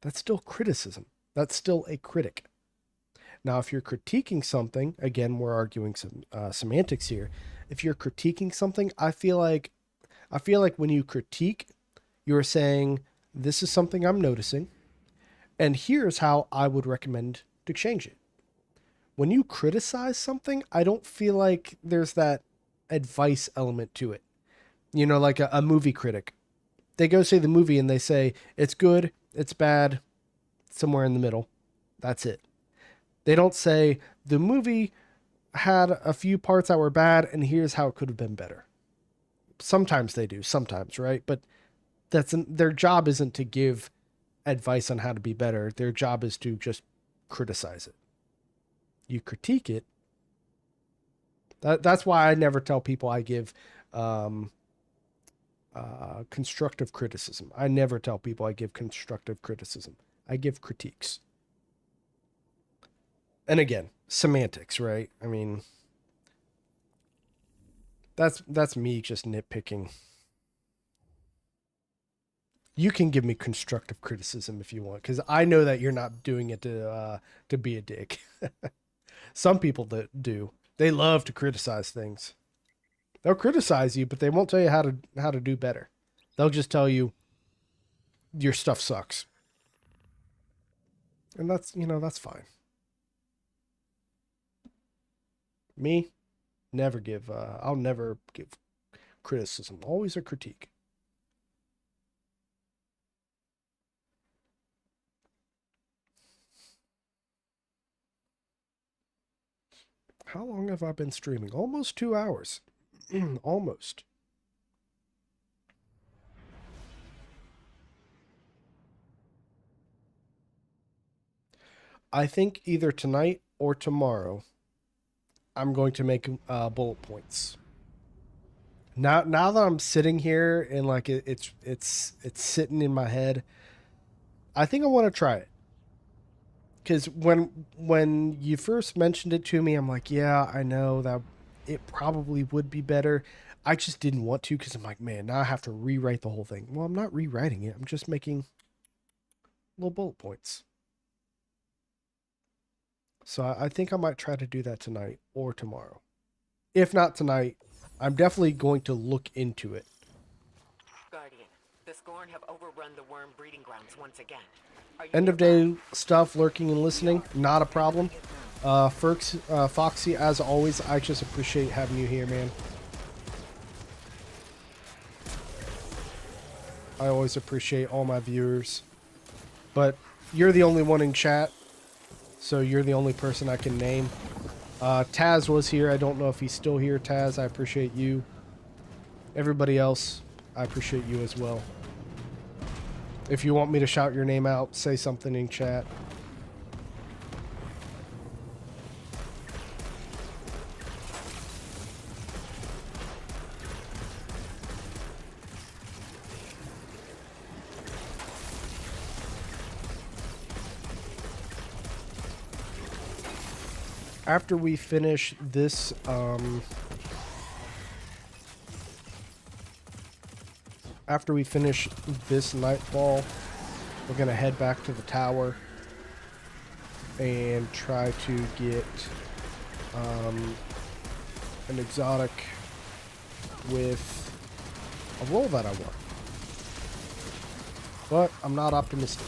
that's still criticism. That's still a critic. Now, if you're critiquing something, again, we're arguing some semantics here. If you're critiquing something, I feel like when you critique, you're saying, this is something I'm noticing, and here's how I would recommend to change it. When you criticize something, I don't feel like there's that advice element to it. You know, like a movie critic. They go see the movie and they say, it's good, it's bad, somewhere in the middle. That's it. They don't say, the movie had a few parts that were bad, and here's how it could have been better. Sometimes they do, sometimes, right? But their job isn't to give advice on how to be better. Their job is to just criticize it. You critique it. That's why I never tell people I give constructive criticism. I never tell people I give constructive criticism. I give critiques. And again, semantics, right? I mean, that's me just nitpicking. You can give me constructive criticism if you want, because I know that you're not doing it to be a dick. Some people do. They love to criticize things. They'll criticize you, but they won't tell you how to do better. They'll just tell you your stuff sucks. And that's, you know, that's fine. Me, never give, I'll never give criticism. Always a critique. How long have I been streaming? Almost 2 hours. Almost. I think either tonight or tomorrow, I'm going to make bullet points. Now that I'm sitting here and like it's sitting in my head, I think I want to try it. Because when you first mentioned it to me, I'm like, yeah, I know that it probably would be better. I just didn't want to, because I'm like, man, now I have to rewrite the whole thing. Well, I'm not rewriting it. I'm just making little bullet points. So I think I might try to do that tonight or tomorrow. If not tonight, I'm definitely going to look into it.
Guardian, the Scorn have overrun the worm breeding grounds once again.
End of day stuff, lurking and listening, not a problem. Foxy, as always, I just appreciate having you here, man. I always appreciate all my viewers. But you're the only one in chat, so you're the only person I can name. Taz was here. I don't know if he's still here. Taz, I appreciate you. Everybody else, I appreciate you as well. If you want me to shout your name out, say something in chat. After we finish this, after we finish this Nightfall, we're gonna head back to the tower and try to get an exotic with a role that I want. But I'm not optimistic,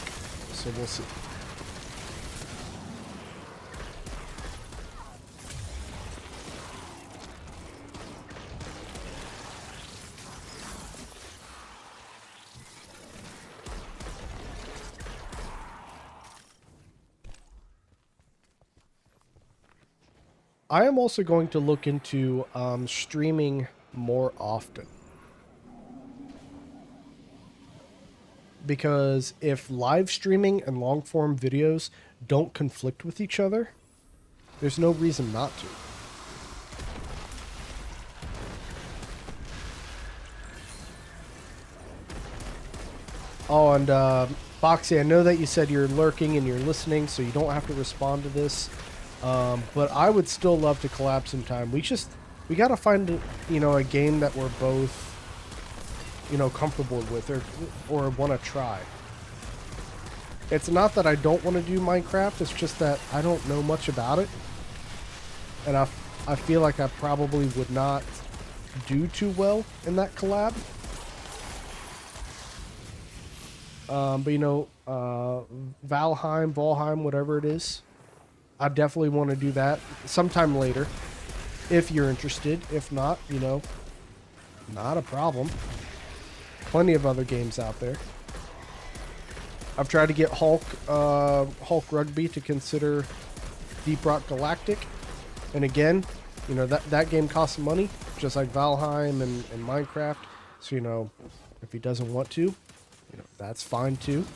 so we'll see. I am also going to look into streaming more often. Because if live streaming and long form videos don't conflict with each other, there's no reason not to. Oh, and Foxy, I know that you said you're lurking and you're listening, so you don't have to respond to this. But I would still love to collab sometime. We gotta find, a game that we're both, comfortable with or want to try. It's not that I don't want to do Minecraft, it's just that I don't know much about it. And I feel like I probably would not do too well in that collab. But Valheim, whatever it is, I definitely want to do that sometime later, if you're interested. If not, not a problem. Plenty of other games out there. I've tried to get Hulk Rugby to consider Deep Rock Galactic, and again, that game costs money, just like Valheim and Minecraft. So if he doesn't want to, that's fine too.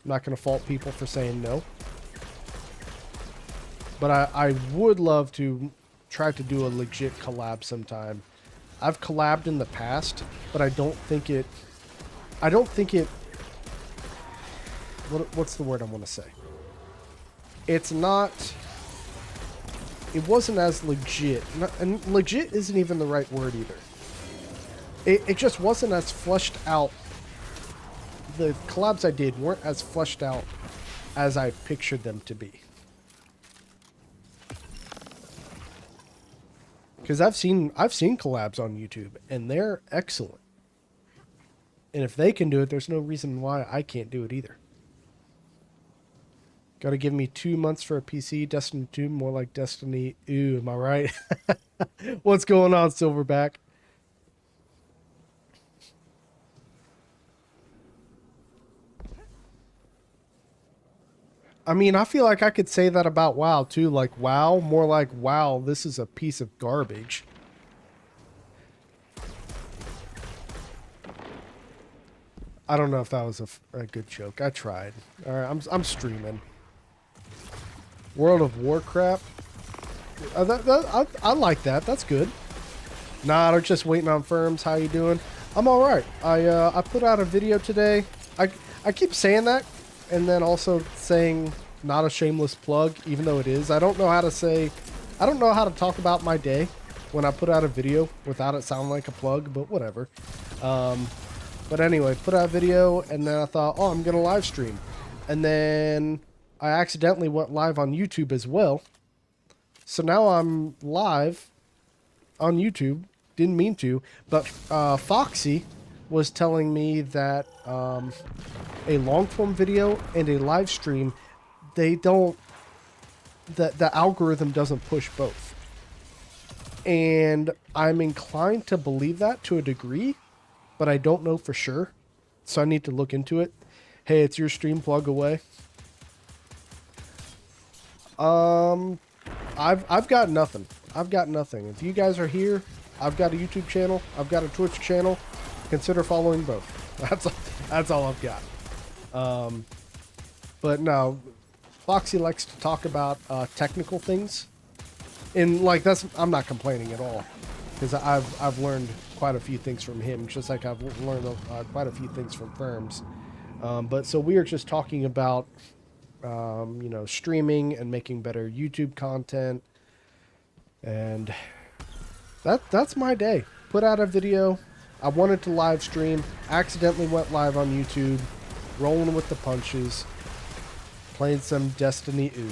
I'm not going to fault people for saying no. But I would love to try to do a legit collab sometime. I've collabed in the past, but I don't think it... What's the word I want to say? It wasn't as legit. And legit isn't even the right word either. It just wasn't as fleshed out. The collabs I did weren't as fleshed out as I pictured them to be. Because I've seen collabs on YouTube, and they're excellent. And if they can do it, there's no reason why I can't do it either. Gotta give me 2 months for a PC. Destiny 2, more like Destiny. Ooh, am I right? What's going on, Silverback? I mean, I feel like I could say that about WoW too. Like, WoW, more like, wow, this is a piece of garbage. I don't know if that was a good joke. I tried. All right, I'm streaming. World of Warcraft. I like that. That's good. Nah, I'm just waiting on firms. How you doing? I'm all right. I put out a video today. I keep saying that. And then also saying not a shameless plug, even though it is. I don't know how to talk about my day when I put out a video without it sounding like a plug, but whatever. But anyway, put out a video, and then I thought, oh, I'm going to live stream. And then I accidentally went live on YouTube as well. So now I'm live on YouTube. Didn't mean to, but Foxy was telling me that a long form video and a live stream, the algorithm doesn't push both. And I'm inclined to believe that to a degree, but I don't know for sure. so I need to look into it. Hey, it's your stream, plug away. I've got nothing. I've got nothing. If you guys are here, I've got a YouTube channel. I've got a Twitch channel. Consider following both. That's all I've got. But no, Foxy likes to talk about technical things, and like I'm not complaining at all, because I've learned quite a few things from him, just like I've learned quite a few things from Firms. But so we are just talking about you know, streaming and making better YouTube content, and that's my day. Put out a video. I wanted to live stream, accidentally went live on YouTube, rolling with the punches, playing some Destiny Ooh.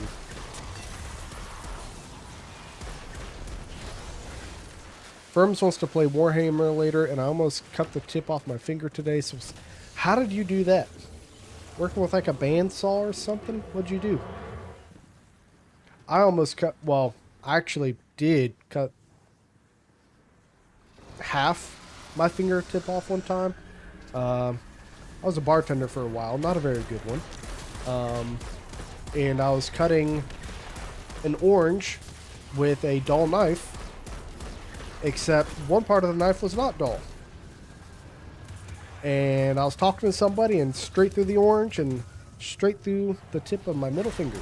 Firms wants to play Warhammer later, and I almost cut the tip off my finger today. So, how did you do that? Working with like a bandsaw or something? What'd you do? I almost cut. Well, I actually did cut half my fingertip off one time. I was a bartender for a while, not a very good one. And I was cutting an orange with a dull knife, except one part of the knife was not dull. And I was talking to somebody, and straight through the orange and straight through the tip of my middle finger.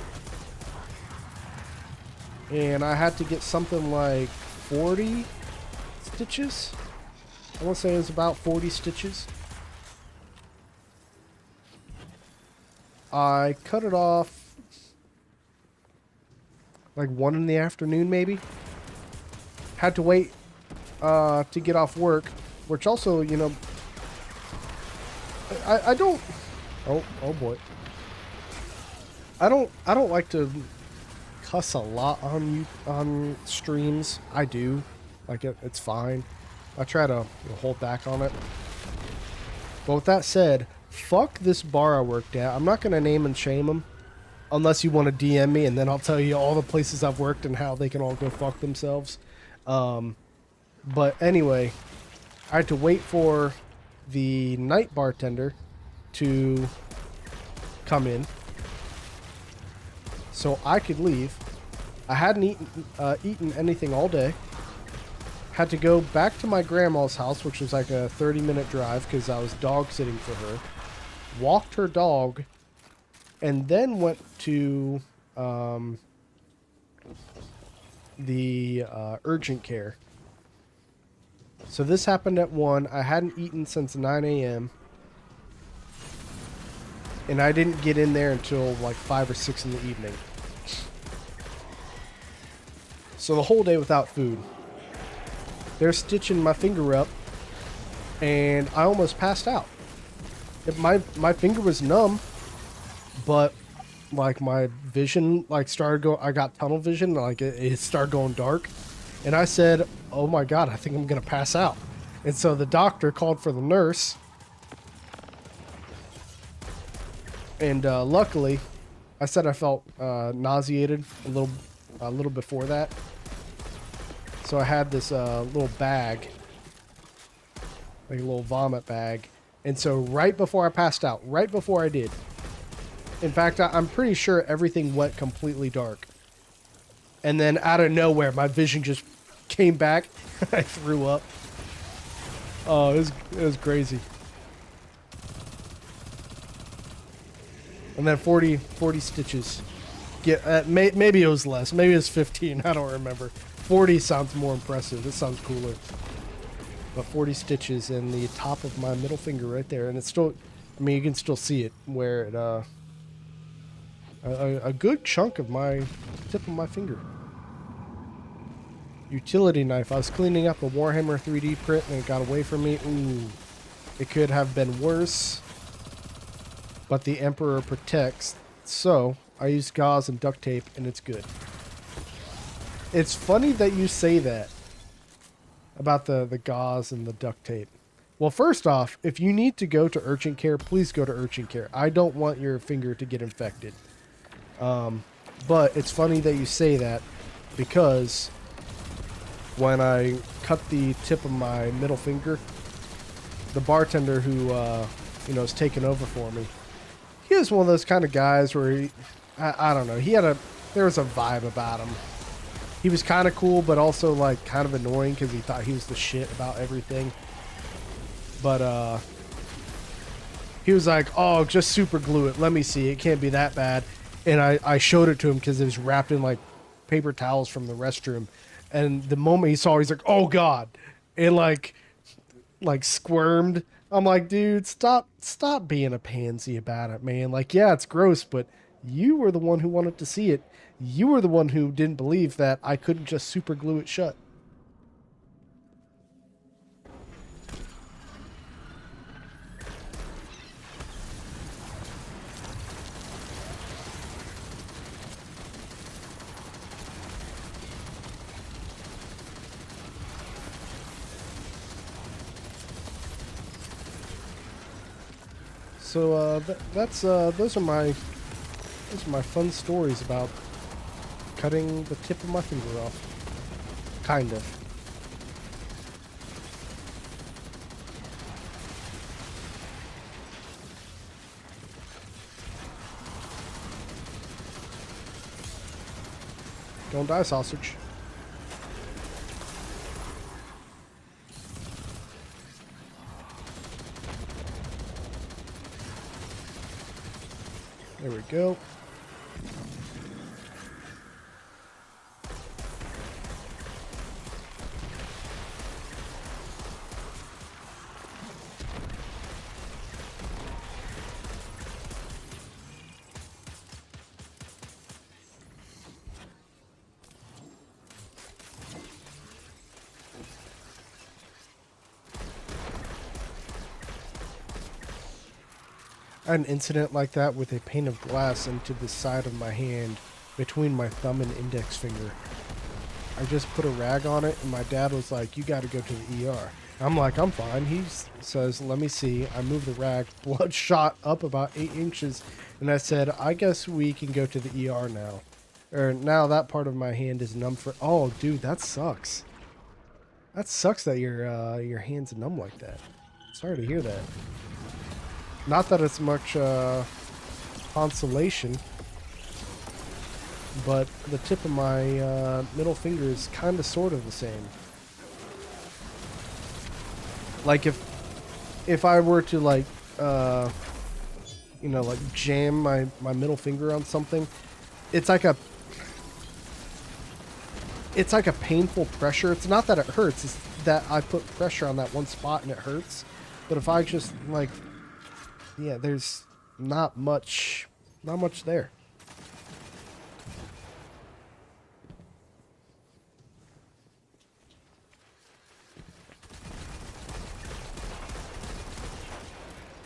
And I had to get something like 40 stitches. I want to say it was about 40 stitches. I cut it off like 1 in the afternoon, maybe. Had to wait to get off work, which also, you know, I don't. Oh boy. I don't like to cuss a lot on streams. I do, like it's fine. I try to hold back on it. But with that said, fuck this bar I worked at. I'm not gonna name and shame them, unless you want to DM me, and then I'll tell you all the places I've worked and how they can all go fuck themselves. But anyway, I had to wait for the night bartender to come in so I could leave. I hadn't eaten anything all day. Had to go back to my grandma's house, which was like a 30-minute drive because I was dog sitting for her. Walked her dog, and then went to the urgent care. So this happened at 1. I hadn't eaten since 9 a.m. And I didn't get in there until like 5 or 6 in the evening. So the whole day without food. They're stitching my finger up, and I almost passed out. My finger was numb, but like my vision like started going. I got tunnel vision, like it started going dark. And I said, oh my God, I think I'm going to pass out. And so the doctor called for the nurse. And luckily, I said I felt nauseated a little before that. So I had this little bag, like a little vomit bag. And so right before I passed out, right before I did, in fact, I'm pretty sure everything went completely dark. And then out of nowhere, my vision just came back. I threw up. Oh, it was crazy. And then 40 stitches. Maybe it was less. Maybe it was 15. I don't remember. 40 sounds more impressive. This sounds cooler. But 40 stitches in the top of my middle finger right there. And it's still, I mean, you can still see it where it, a good chunk of my tip of my finger. Utility knife. I was cleaning up a Warhammer 3D print and it got away from me. Ooh. It could have been worse. But the Emperor protects. So, I used gauze and duct tape and it's good. It's funny that you say that. About the gauze and the duct tape. Well, first off, if you need to go to urgent care, please go to urgent care. I don't want your finger to get infected. But it's funny that you say that because when I cut the tip of my middle finger, the bartender who you know, is taking over for me. He was one of those kind of guys where I don't know, there was a vibe about him. He was kind of cool, but also like kind of annoying because he thought he was the shit about everything. But he was like, oh, just super glue it. Let me see. It can't be that bad. And I showed it to him because it was wrapped in like paper towels from the restroom. And the moment he saw it, he's like, oh God. And like squirmed. I'm like, dude, stop being a pansy about it, man. Like, yeah, it's gross, but you were the one who wanted to see it. You were the one who didn't believe that I couldn't just super glue it shut. So those are my fun stories about cutting the tip of my finger off. Kind of. Don't die, sausage. There we go. I had an incident like that with a pane of glass into the side of my hand between my thumb and index finger. I just put a rag on it and my dad was like, you got to go to the ER. I'm like, I'm fine. He says, let me see. I move the rag, blood shot up about 8 inches, and I said, I guess we can go to the ER now. Or now that part of my hand is numb for... Oh, dude, that sucks. That sucks that your hand's numb like that. Sorry to hear that. Not that it's much consolation, but the tip of my middle finger is kind of sort of the same. Like if I were to like you know, like jam my middle finger on something, it's like a painful pressure. It's not that it hurts, it's that I put pressure on that one spot and it hurts. But if I just like, yeah, there's not much there.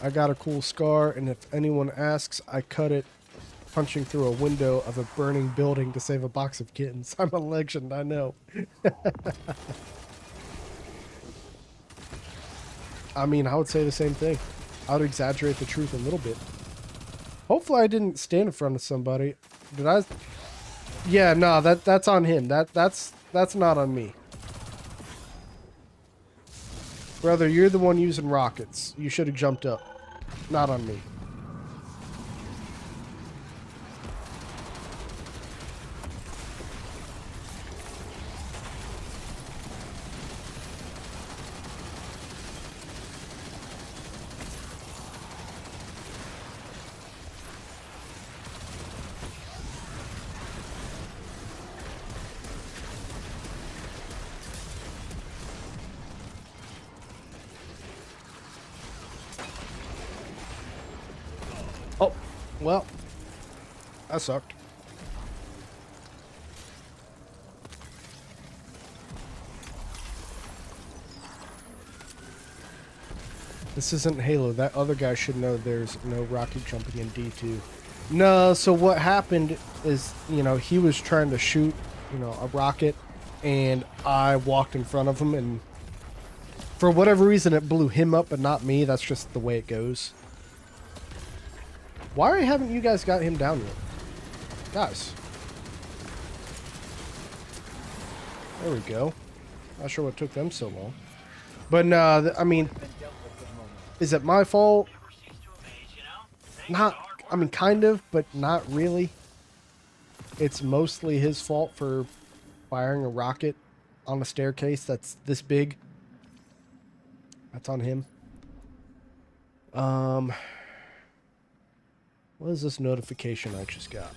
I got a cool scar, and if anyone asks, I cut it punching through a window of a burning building to save a box of kittens. I'm a legend, I know. I mean, I would say the same thing. I would exaggerate the truth a little bit. Hopefully I didn't stand in front of somebody. Did I? Yeah, no, that's on him. That's not on me. Brother, you're the one using rockets. You should have jumped up. Not on me. Oh, well, that sucked. This isn't Halo. That other guy should know there's no rocket jumping in D2. No, so what happened is, you know, he was trying to shoot, you know, a rocket, and I walked in front of him, and for whatever reason it blew him up but not me. That's just the way it goes. Why haven't you guys got him down yet? Guys. There we go. Not sure what took them so long. But no, I mean, is it my fault? not, I mean, kind of, but not really. It's mostly his fault for firing a rocket on a staircase that's this big. That's on him. What is this notification I just got?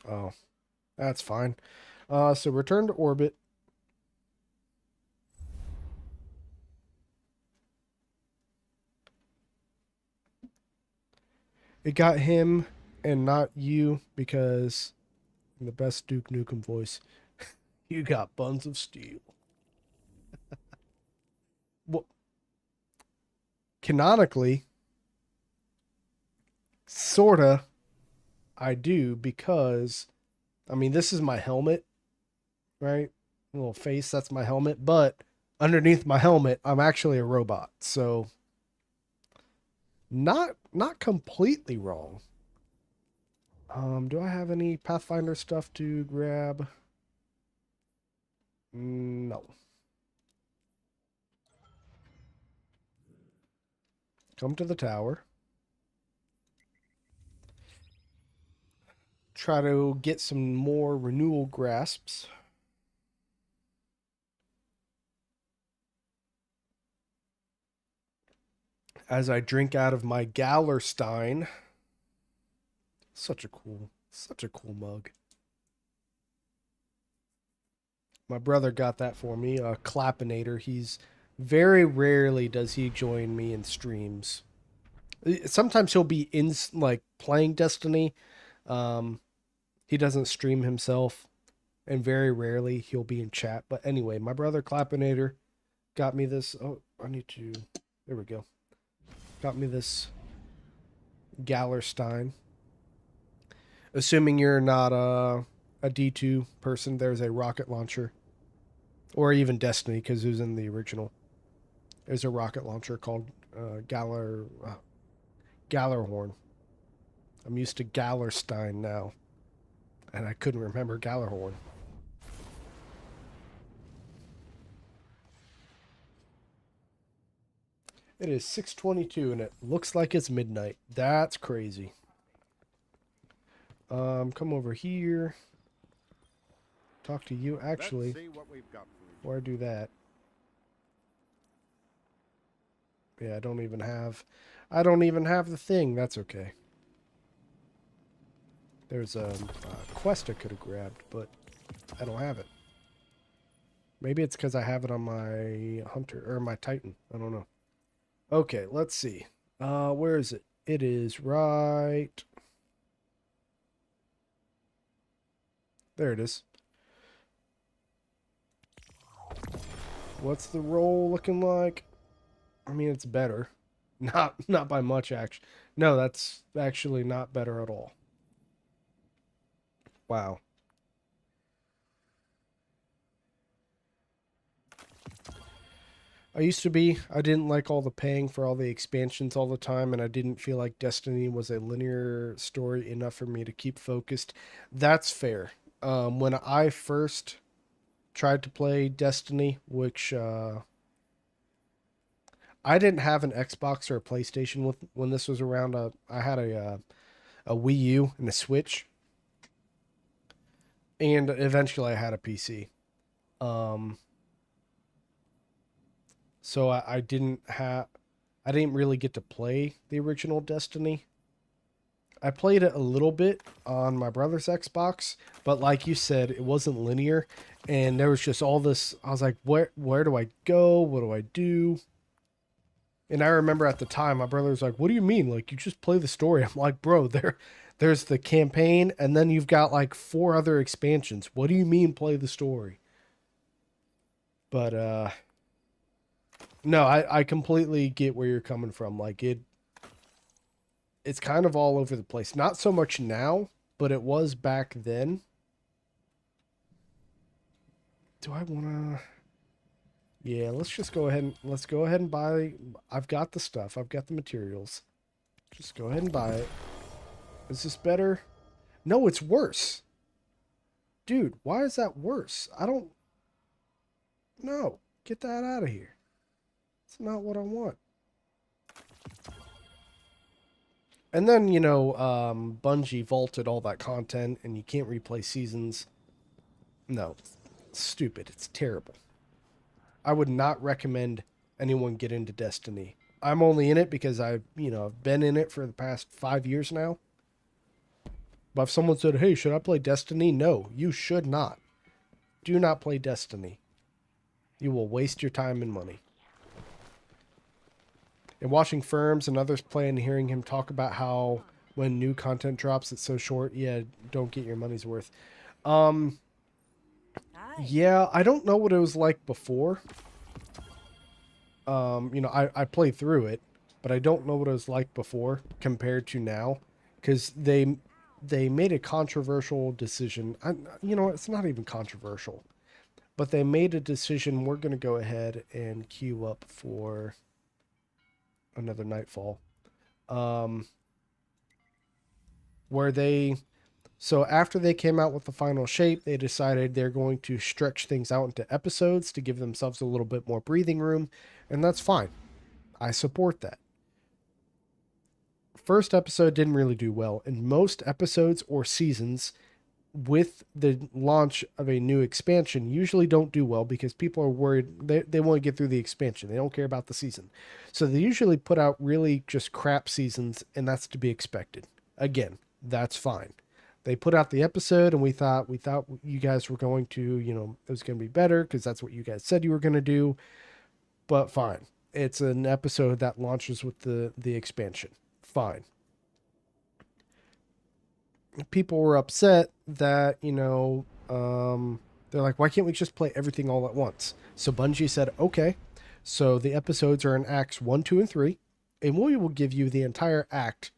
Oh, that's fine. So return to orbit. It got him and not you because in the best Duke Nukem voice, you got buns of steel. Well, canonically, sorta, I do because, I mean, this is my helmet, right? Little face, that's my helmet, but underneath my helmet, I'm actually a robot, so not completely wrong. Do I have any Pathfinder stuff to grab? No. Come to the tower. Try to get some more renewal grasps. As I drink out of my Gallerstein. Such a cool mug. My brother got that for me, a Clapinator. He's very rarely does he join me in streams. Sometimes he'll be in like playing Destiny. He doesn't stream himself, and very rarely he'll be in chat. But anyway, my brother Clapinator got me this. Oh, I need to. There we go. Got me this Gallerstein. Assuming you're not a D2 person, there's a rocket launcher. Or even Destiny, because it was in the original. There's a rocket launcher called Gallerhorn. I'm used to Gallerstein now. And I couldn't remember Gallerhorn. It is 6:22 and it looks like it's midnight. That's crazy. Come over here. Talk to you. Actually,
Let's see what we've got for you.
before I do that. Yeah, I don't even have the thing. That's okay. There's a quest I could have grabbed, but I don't have it. Maybe it's because I have it on my Hunter or my Titan. I don't know. Okay, let's see. Where is it? It is right. There it is. What's the roll looking like? I mean, it's better. Not by much, actually. No, that's actually not better at all. Wow. I didn't like all the paying for all the expansions all the time, and I didn't feel like Destiny was a linear story enough for me to keep focused. That's fair. When I first tried to play Destiny, which I didn't have an Xbox or a PlayStation when this was around. I had a Wii U and a Switch, and eventually I had a PC. So I didn't really get to play the original Destiny. I played it a little bit on my brother's Xbox, but like you said, it wasn't linear, and there was just all this. I was like, where do I go? What do I do? And I remember at the time, my brother was like, what do you mean? Like, you just play the story. I'm like, bro, there's the campaign, and then you've got like 4 other expansions. What do you mean play the story? But, no, I completely get where you're coming from. Like, it's kind of all over the place. Not so much now, but it was back then. Do I want to... Yeah, let's go ahead and buy... I've got the stuff. I've got the materials. Just go ahead and buy it. Is this better? No, it's worse. Dude, why is that worse? I don't... No, get that out of here. It's not what I want. And then, you know, Bungie vaulted all that content and you can't replay seasons. No, it's stupid. It's terrible. I would not recommend anyone get into Destiny. I'm only in it because I've been in it for the past 5 years now. But if someone said, hey, should I play Destiny? No, you should not. Do not play Destiny. You will waste your time and money. And watching Firms and others play and hearing him talk about how when new content drops, it's so short. Yeah, don't get your money's worth. Yeah, I don't know what it was like before. I played through it, but I don't know what it was like before compared to now. Because they made a controversial decision. It's not even controversial. But they made a decision. We're going to go ahead and queue up for another Nightfall. So after they came out with the final shape, they decided they're going to stretch things out into episodes to give themselves a little bit more breathing room. And that's fine. I support that. First episode didn't really do well. And most episodes or seasons with the launch of a new expansion usually don't do well because people are worried. They want to get through the expansion. They don't care about the season. So they usually put out really just crap seasons, and that's to be expected. Again, that's fine. They put out the episode and we thought you guys were going to, it was going to be better because that's what you guys said you were going to do. But fine. It's an episode that launches with the expansion. Fine. People were upset that, they're like, why can't we just play everything all at once? So Bungie said, okay, so the episodes are in acts 1, 2, and 3, and we will give you the entire act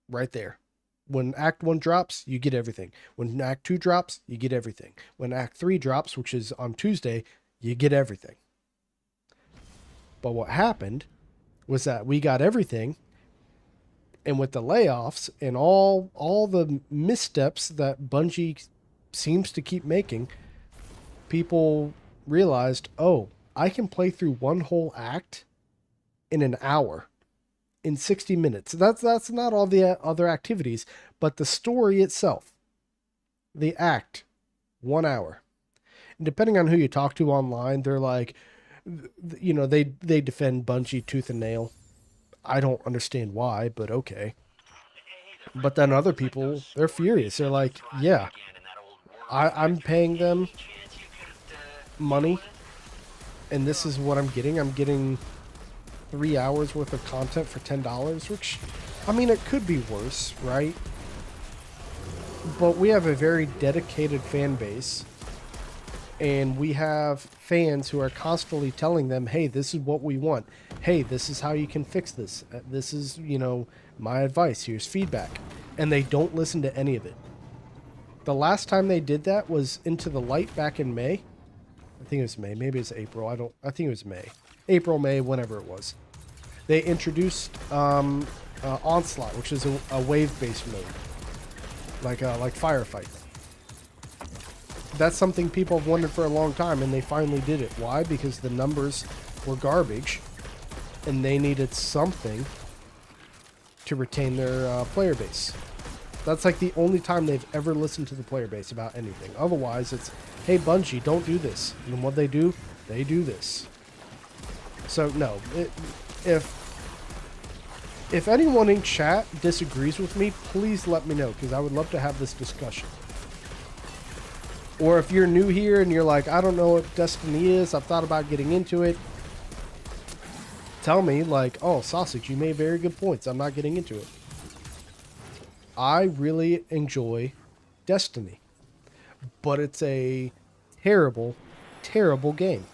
right there. When Act 1 drops, you get everything. When Act 2 drops, you get everything. When Act 3 drops, which is on Tuesday, you get everything. But what happened was that we got everything, and with the layoffs and all the missteps that Bungie seems to keep making, people realized, oh, I can play through one whole act in an hour. In 60 minutes. That's not all the other activities, but the story itself, the act, 1 hour. And depending on who you talk to online, they're like, they defend Bungie tooth and nail. I don't understand why, but okay. But then other people, they're furious. They're like, yeah, I'm paying them money, and this is what I'm getting. I'm getting 3 hours worth of content for $10, which, it could be worse, right? But we have a very dedicated fan base, and we have fans who are constantly telling them, hey, this is what we want. Hey, this is how you can fix this. This is, my advice. Here's feedback. And they don't listen to any of it. The last time they did that was Into the Light back in May. I think it was May. Maybe it's April. I think it was May. April, May, whenever it was. They introduced Onslaught, which is a wave-based mode, like Firefight. That's something people have wanted for a long time, and they finally did it. Why? Because the numbers were garbage, and they needed something to retain their player base. That's like the only time they've ever listened to the player base about anything. Otherwise, it's, hey, Bungie, don't do this. And what they do this. So, no. If anyone in chat disagrees with me, please let me know, because I would love to have this discussion. Or if you're new here and you're like, I don't know what Destiny is, I've thought about getting into it, tell me, like, oh, Sausage, you made very good points. I'm not getting into it. I really enjoy Destiny, but it's a terrible, terrible game.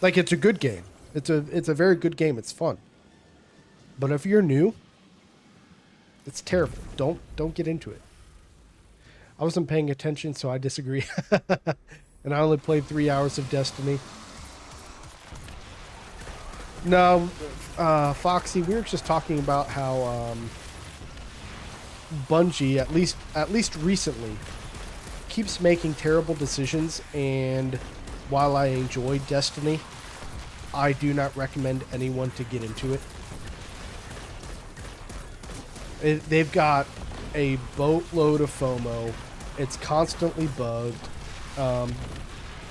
Like, it's a good game. It's a very good game. It's fun. But if you're new, it's terrible. Don't get into it. I wasn't paying attention, so I disagree. And I only played 3 hours of Destiny. No, Foxy, we were just talking about how Bungie, at least recently, keeps making terrible decisions, and while I enjoy Destiny, I do not recommend anyone to get into it. They've got a boatload of FOMO. It's constantly bugged.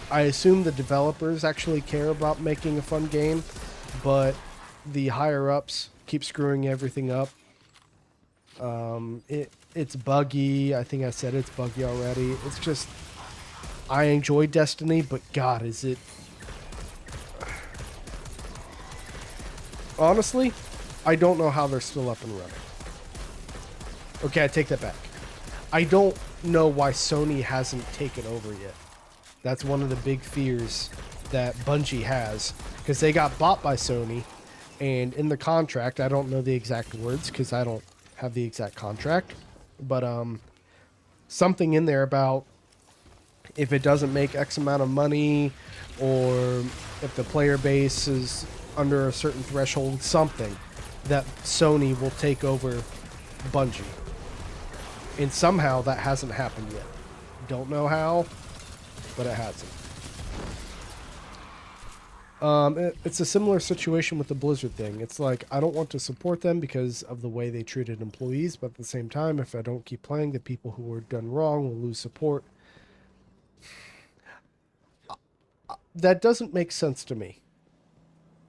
I assume the developers actually care about making a fun game, but the higher-ups keep screwing everything up. It's buggy. I think I said it's buggy already. It's just, I enjoy Destiny, but God, is it... Honestly, I don't know how they're still up and running. Okay, I take that back. I don't know why Sony hasn't taken over yet. That's one of the big fears that Bungie has, because they got bought by Sony, and in the contract, I don't know the exact words because I don't have the exact contract, but something in there about if it doesn't make X amount of money, or if the player base is under a certain threshold, something, that Sony will take over Bungie. And somehow that hasn't happened yet. Don't know how, but it hasn't. It's a similar situation with the Blizzard thing. It's like, I don't want to support them because of the way they treated employees, but at the same time, if I don't keep playing, the people who were done wrong will lose support. That doesn't make sense to me.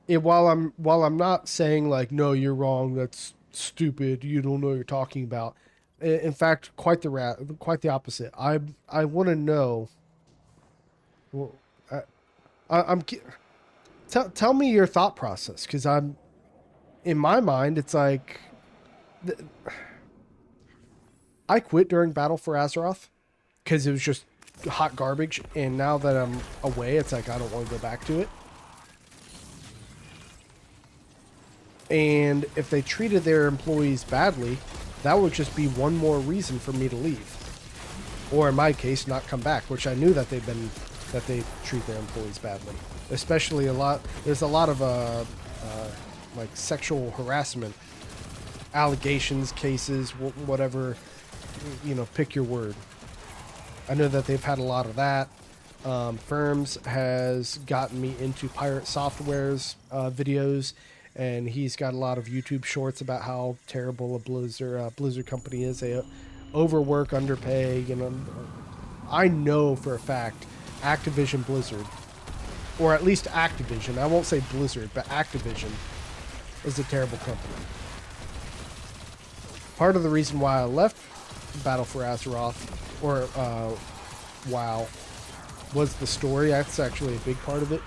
While I'm not saying like, no, you're wrong, that's stupid, you don't know what you're talking about. In fact, quite the opposite. I want to know. Well, tell me your thought process, because in my mind, it's like I quit during Battle for Azeroth because it was just hot garbage, and now that I'm away, it's like I don't want to go back to it. And if they treated their employees badly, that would just be one more reason for me to leave. Or in my case, not come back, which I knew that they treat their employees badly. Especially there's a lot of like sexual harassment allegations, cases, whatever, pick your word. I know that they've had a lot of that. Firms has gotten me into Pirate Software's videos, and he's got a lot of YouTube shorts about how terrible a Blizzard company is. They overwork, underpay. I know for a fact Activision Blizzard, or at least Activision, I won't say Blizzard, but Activision is a terrible company. Part of the reason why I left Battle for Azeroth, or WoW, was the story. That's actually a big part of it.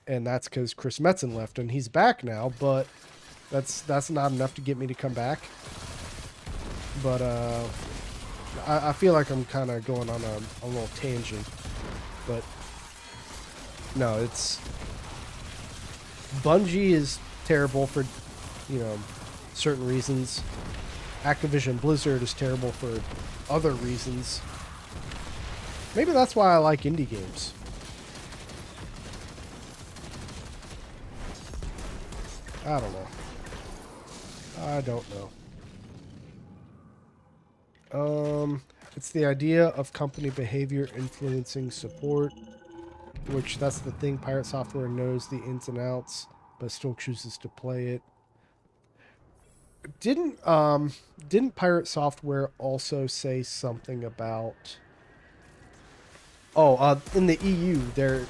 And that's because Chris Metzen left, and he's back now, but that's not enough to get me to come back. But I feel like I'm kind of going on a little tangent. But no, it's... Bungie is terrible for, certain reasons. Activision Blizzard is terrible for other reasons. Maybe that's why I like indie games. I don't know. It's the idea of company behavior influencing support, which that's the thing. Pirate Software knows the ins and outs, but still chooses to play it. Didn't Pirate Software also say something about... in the EU, they're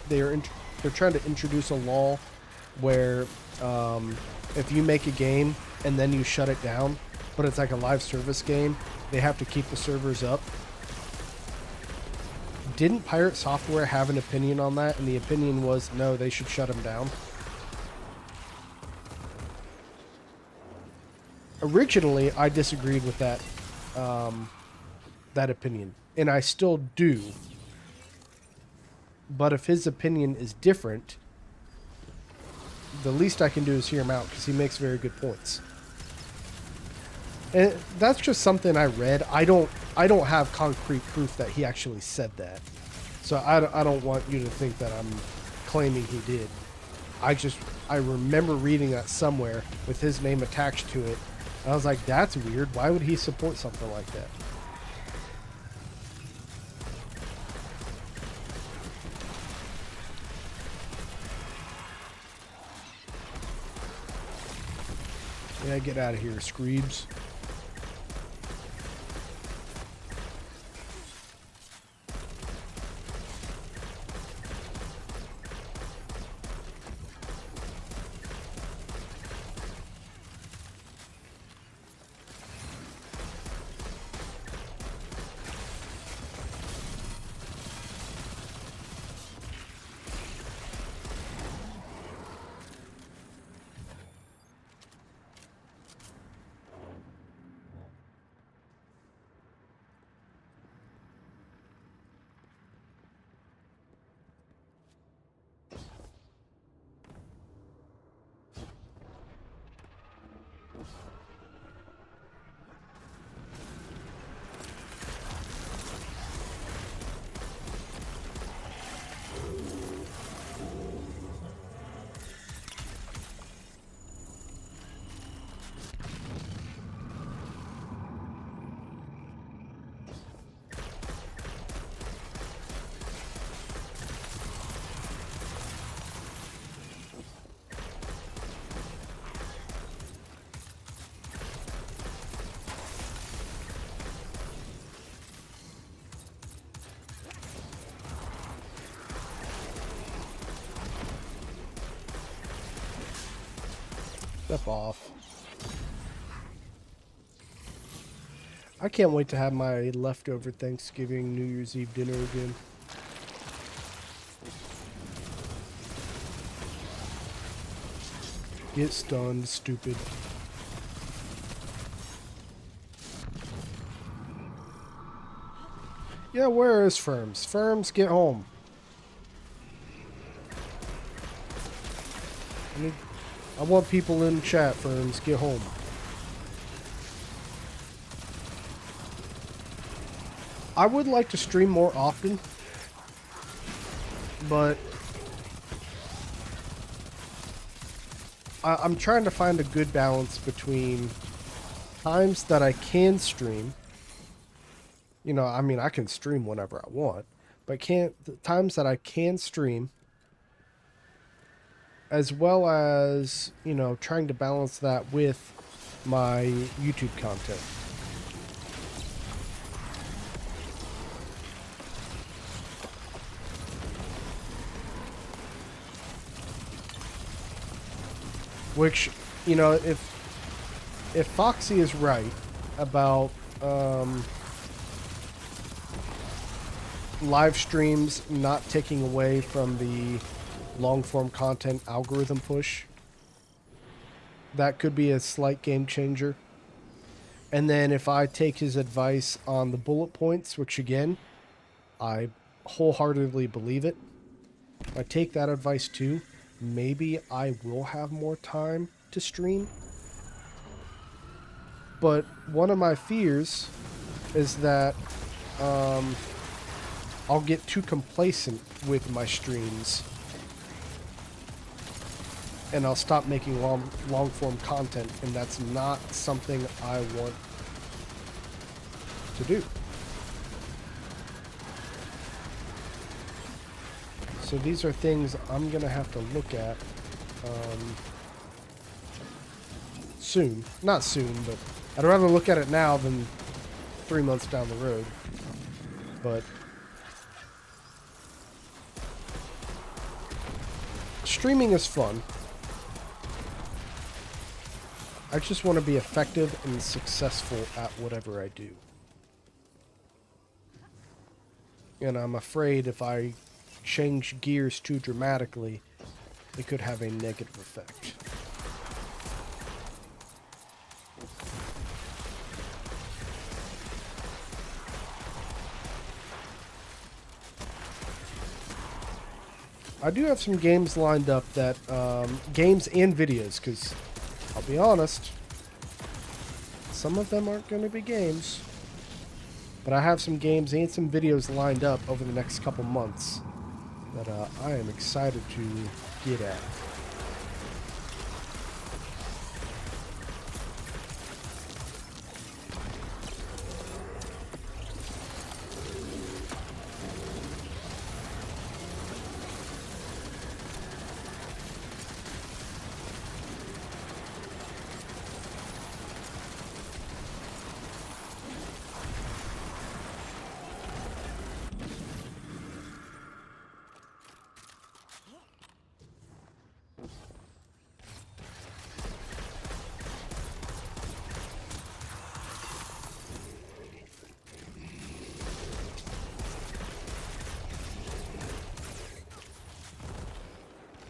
trying to introduce a law where if you make a game and then you shut it down, but it's like a live service game, they have to keep the servers up. Didn't Pirate Software have an opinion on that? And the opinion was, no, they should shut them down. Originally, I disagreed with that opinion, and I still do. But if his opinion is different, the least I can do is hear him out, because he makes very good points. And that's just something I read. I don't have concrete proof that he actually said that. So I don't want you to think that I'm claiming he did. I remember reading that somewhere with his name attached to it, I was like, that's weird. Why would he support something like that? Yeah, get out of here, Screebs. Step off. I can't wait to have my leftover Thanksgiving, New Year's Eve dinner again. Get stunned, stupid. Yeah, where is Firms? Firms, get home. I want people in chat, Firms, get home. I would like to stream more often, but I'm trying to find a good balance between times that I can stream. You know, I mean, I can stream whenever I want, but the times that I can stream, as well as, you know, trying to balance that with my YouTube content. Which, you know, if Foxy is right about live streams not taking away from the long form content algorithm push, that could be a slight game changer. And then if I take his advice on the bullet points, which again, I wholeheartedly believe it, if I take that advice too, maybe I will have more time to stream. But one of my fears is that I'll get too complacent with my streams and I'll stop making long form content, and that's not something I want to do. So these are things I'm gonna have to look at soon. Not soon, but I'd rather look at it now than 3 months down the road. But streaming is fun. I just want to be effective and successful at whatever I do. And I'm afraid if I change gears too dramatically, it could have a negative effect. I do have some games lined up that, games and videos, because I'll be honest, some of them aren't going to be games. But I have some games and some videos lined up over the next couple months that I am excited to get at.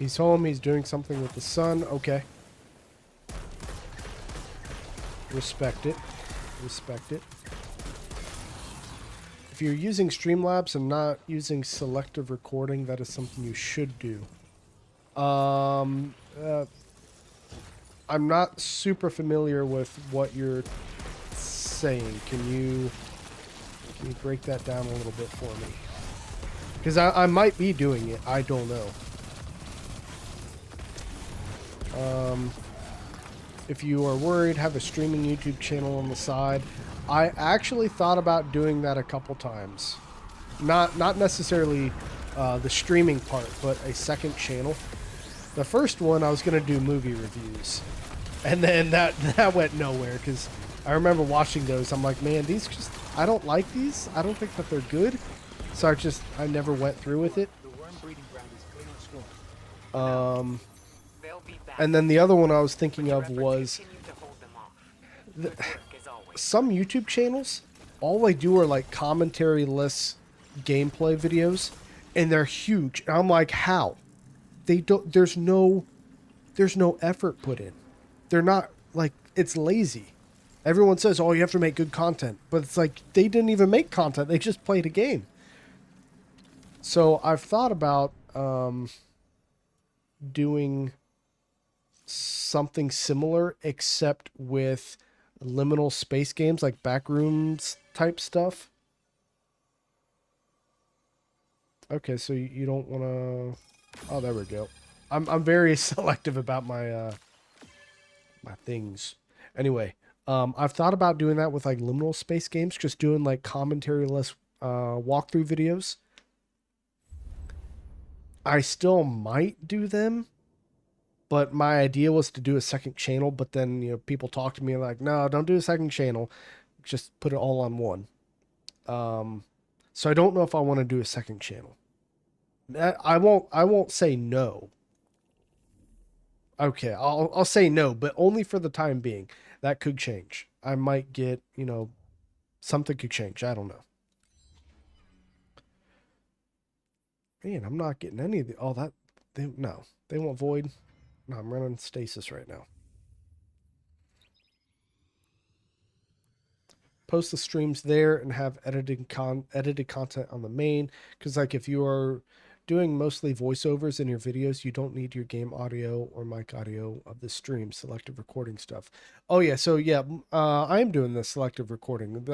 He's home. He's doing something with the sun. Okay. Respect it. Respect it. If you're using Streamlabs and not using selective recording, that is something you should do. I'm not super familiar with what you're saying. Can you break that down a little bit for me? Because I might be doing it. I don't know. If you are worried, have a streaming YouTube channel on the side. I actually thought about doing that a couple times. Not necessarily the streaming part, but a second channel. The first one, I was going to do movie reviews. And then that went nowhere, because I remember watching those. I'm like, man, these just, I don't like these. I don't think that they're good. So I never went through with it.
The worm breeding ground is clear of Scorn.
They'll be back.
And then the other one I was thinking of
Remember,
was
continue to hold them off. Good work as always.
some YouTube channels, all they do are like commentary-less gameplay videos, and they're huge. And I'm like, how? They don't. There's no effort put in. They're not like, it's lazy. Everyone says, oh, you have to make good content, but it's like they didn't even make content. They just played a game. So I've thought about doing something similar, except with liminal space games, like Backrooms type stuff. Okay, so you don't want to... Oh, there we go. I'm very selective about my my things. Anyway, I've thought about doing that with like liminal space games, just doing like commentary-less walkthrough videos. I still might do them, but my idea was to do a second channel, but then, you know, people talk to me like, no, don't do a second channel. Just put it all on one. So I don't know if I want to do a second channel. I won't say no. Okay, I'll say no, but only for the time being. That could change. I might get, you know, something could change. I don't know. Man, I'm not getting any of the... Oh, that... No. They want void. No, I'm running stasis right now. Post the streams there and have edited content on the main. Because, like, if you are doing mostly voiceovers in your videos, you don't need your game audio or mic audio of the stream. Selective recording stuff. Oh, yeah. So, yeah, I am doing the selective recording.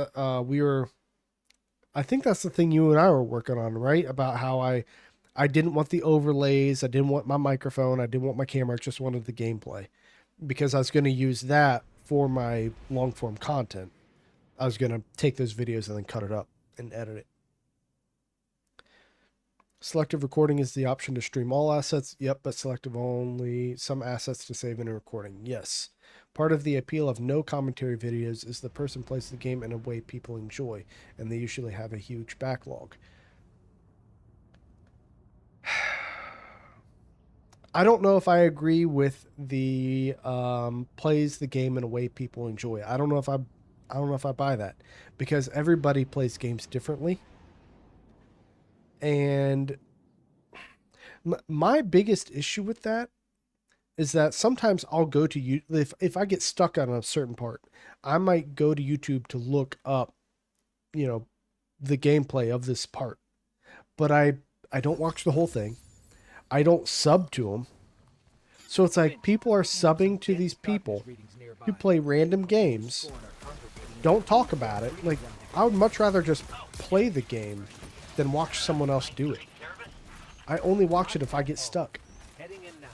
I think that's the thing you and I were working on, right? About how I didn't want the overlays. I didn't want my microphone. I didn't want my camera. I just wanted the gameplay. Because I was going to use that for my long-form content. I was going to take those videos and then cut it up and edit it. Selective recording is the option to stream all assets. Yep, but selective only some assets to save in a recording. Yes. Part of the appeal of no commentary videos is the person plays the game in a way people enjoy, and they usually have a huge backlog. I don't know if I agree with the plays the game in a way people enjoy. I don't know if I buy that, because everybody plays games differently. And my biggest issue with that is that sometimes I'll go to YouTube. If I get stuck on a certain part, I might go to YouTube to look up, you know, the gameplay of this part. But I don't watch the whole thing. I don't sub to them. So it's like people are subbing to these people who play random games, don't talk about it. Like, I would much rather just play the game than watch someone else do it. I only watch it if I get stuck.
Heading in now.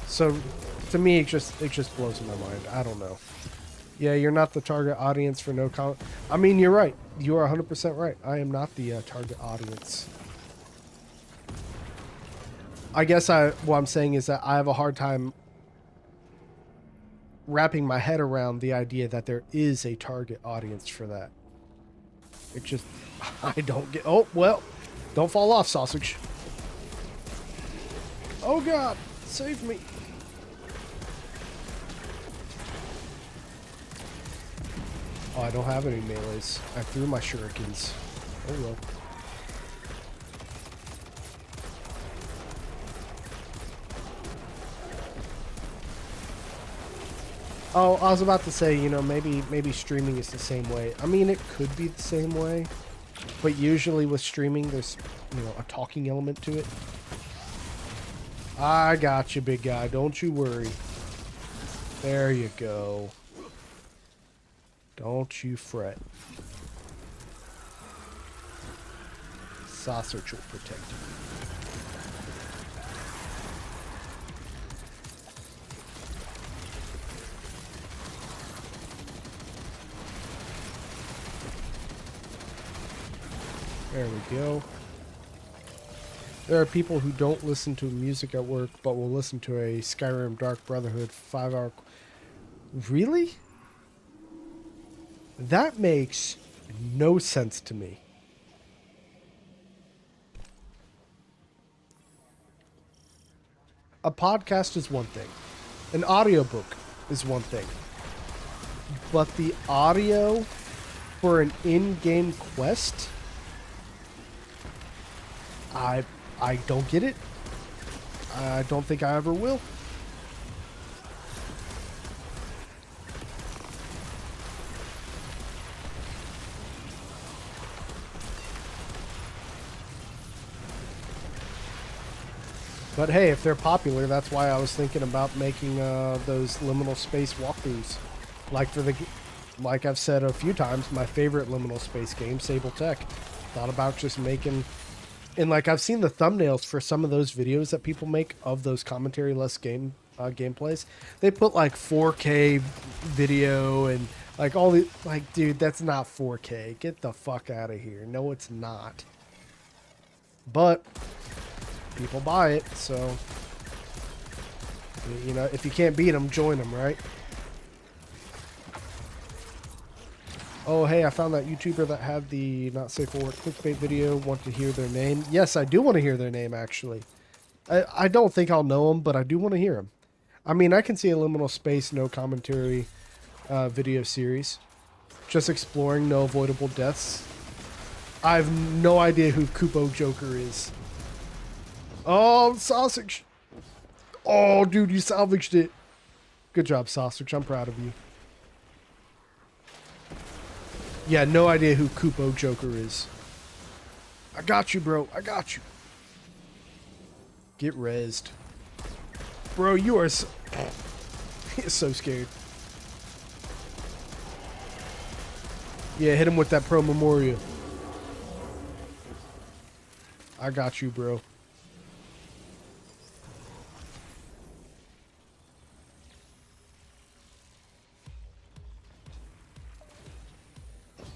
So, to me, it just blows my mind. I don't know. Yeah, you're not the target audience for no comment. I mean, you're right. You are 100% right. I am not the target audience. I guess what I'm saying is that I have a hard time wrapping my head around the idea that there is a target audience for that. It just, I don't get... Oh, well, don't fall off, sausage. Oh, God, save me. Oh, I don't have any melees. I threw my shurikens. Oh, well. Oh, I was about to say, you know, maybe streaming is the same way. I mean, it could be the same way, but usually with streaming, there's, you know, a talking element to it. I got you, big guy. Don't you worry. There you go. Don't you fret. Sausage will protect you. There we go. There are people who don't listen to music at work, but will listen to a Skyrim Dark Brotherhood 5-hour... Really? That makes no sense to me. A podcast is one thing. An audiobook is one thing. But the audio for an in-game quest... I don't get it. I don't think I ever will. But hey, if they're popular, that's why I was thinking about making those liminal space walkthroughs. Like I've said a few times, my favorite liminal space game, Sable Tech. Thought about just making... And like I've seen the thumbnails for some of those videos that people make of those commentary-less gameplays. They put like 4K video and like all the like, dude, that's not 4K. Get the fuck out of here. No, it's not. But people buy it, so you know, if you can't beat them, join them, right? Oh, hey, I found that YouTuber that had the not safe for work clickbait video. Want to hear their name? Yes, I do want to hear their name, actually. I don't think I'll know them, but I do want to hear them. I mean, I can see a liminal space, no commentary video series. Just exploring no avoidable deaths. I have no idea who Kupo Joker is. Oh, Sausage. Oh, dude, you salvaged it. Good job, Sausage. I'm proud of you. Yeah, no idea who Kupo Joker is. I got you, bro. I got you. Get rezzed. Bro, you are so... He's so scared. Yeah, hit him with that Pro Memoria. I got you, bro.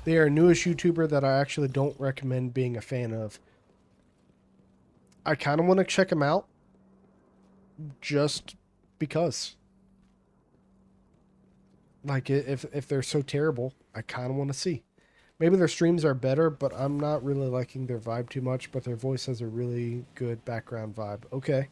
They are a newish YouTuber that I actually don't recommend being a fan of. I kind of want to check them out. Just because. Like, if they're so terrible, I kind of want to see. Maybe their streams are better, but I'm not really liking their vibe too much, but their voice has a really good background vibe. Okay.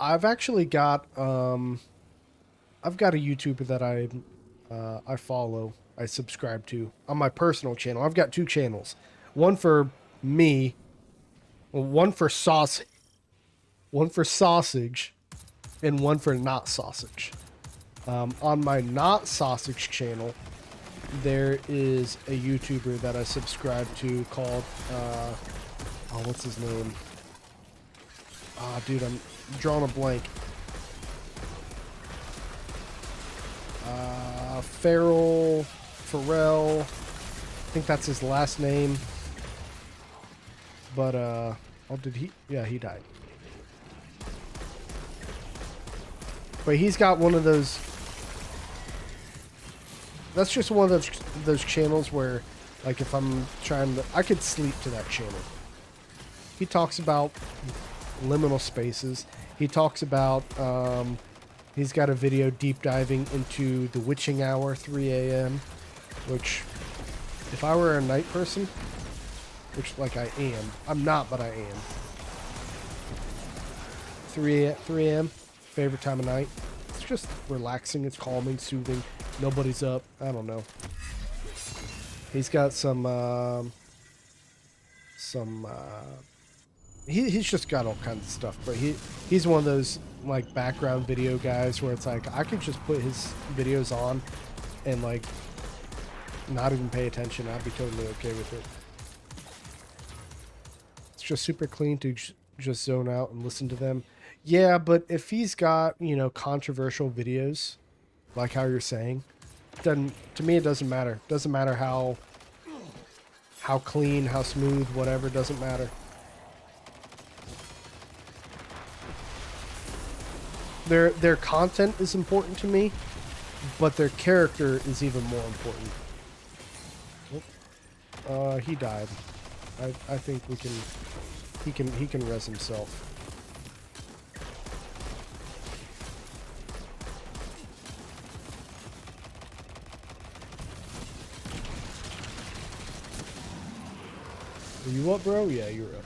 I've actually got, I've got a YouTuber that I follow, I subscribe to on my personal channel. I've got two channels. One for me, one for sausage, and one for not sausage. On my not sausage channel, there is a YouTuber that I subscribe to called, oh, what's his name? Ah, dude, I'm drawing a blank. Pharrell, I think that's his last name. But, oh, did he? Yeah, he died. But he's got one of those, that's just one of those channels where, like, if I'm trying to, I could sleep to that channel. He talks about liminal spaces. He talks about, he's got a video deep diving into the witching hour, 3 a.m., which, if I were a night person, which, like, I am. I'm not, but I am. 3 a.m., favorite time of night. It's just relaxing, it's calming, soothing. Nobody's up. I don't know. He's got some he's just got all kinds of stuff, but he's one of those like background video guys where it's like I could just put his videos on and like not even pay attention. I'd be totally okay with it. It's just super clean to just zone out and listen to them. Yeah, but if he's got, you know, controversial videos, like how you're saying, then to me it doesn't matter. Doesn't matter how clean, how smooth, whatever, doesn't matter. Their content is important to me, but their character is even more important. He died. I think he can res himself. Are you up, bro? Yeah, you're up.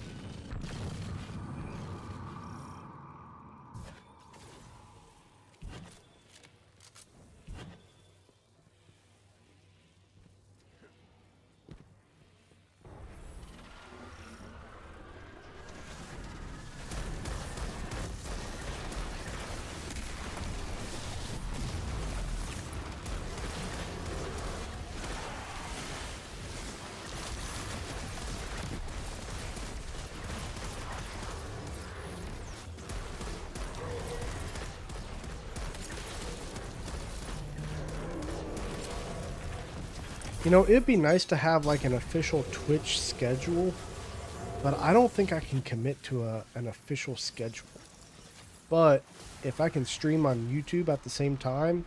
You know, it'd be nice to have like an official Twitch schedule, but I don't think I can commit to an official schedule. But if I can stream on YouTube at the same time,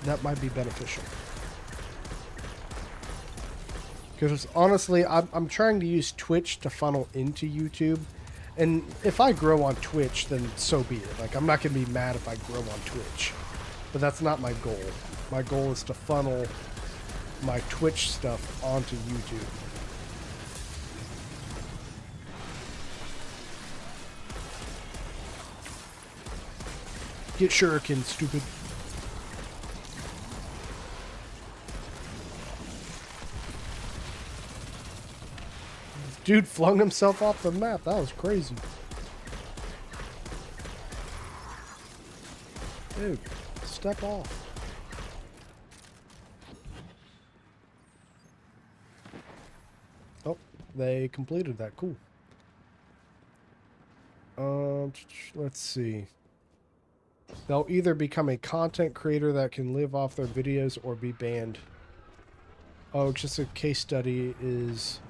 that might be beneficial. Because honestly, I'm trying to use Twitch to funnel into YouTube. And if I grow on Twitch, then so be it. Like, I'm not going to be mad if I grow on Twitch. But that's not my goal. My goal is to funnel my Twitch stuff onto YouTube. Get shuriken, stupid. Dude flung himself off the map. That was crazy. Dude, step off. Oh, they completed that. Cool. Let's see. They'll either become a content creator that can live off their videos or be banned. Oh, just a case study is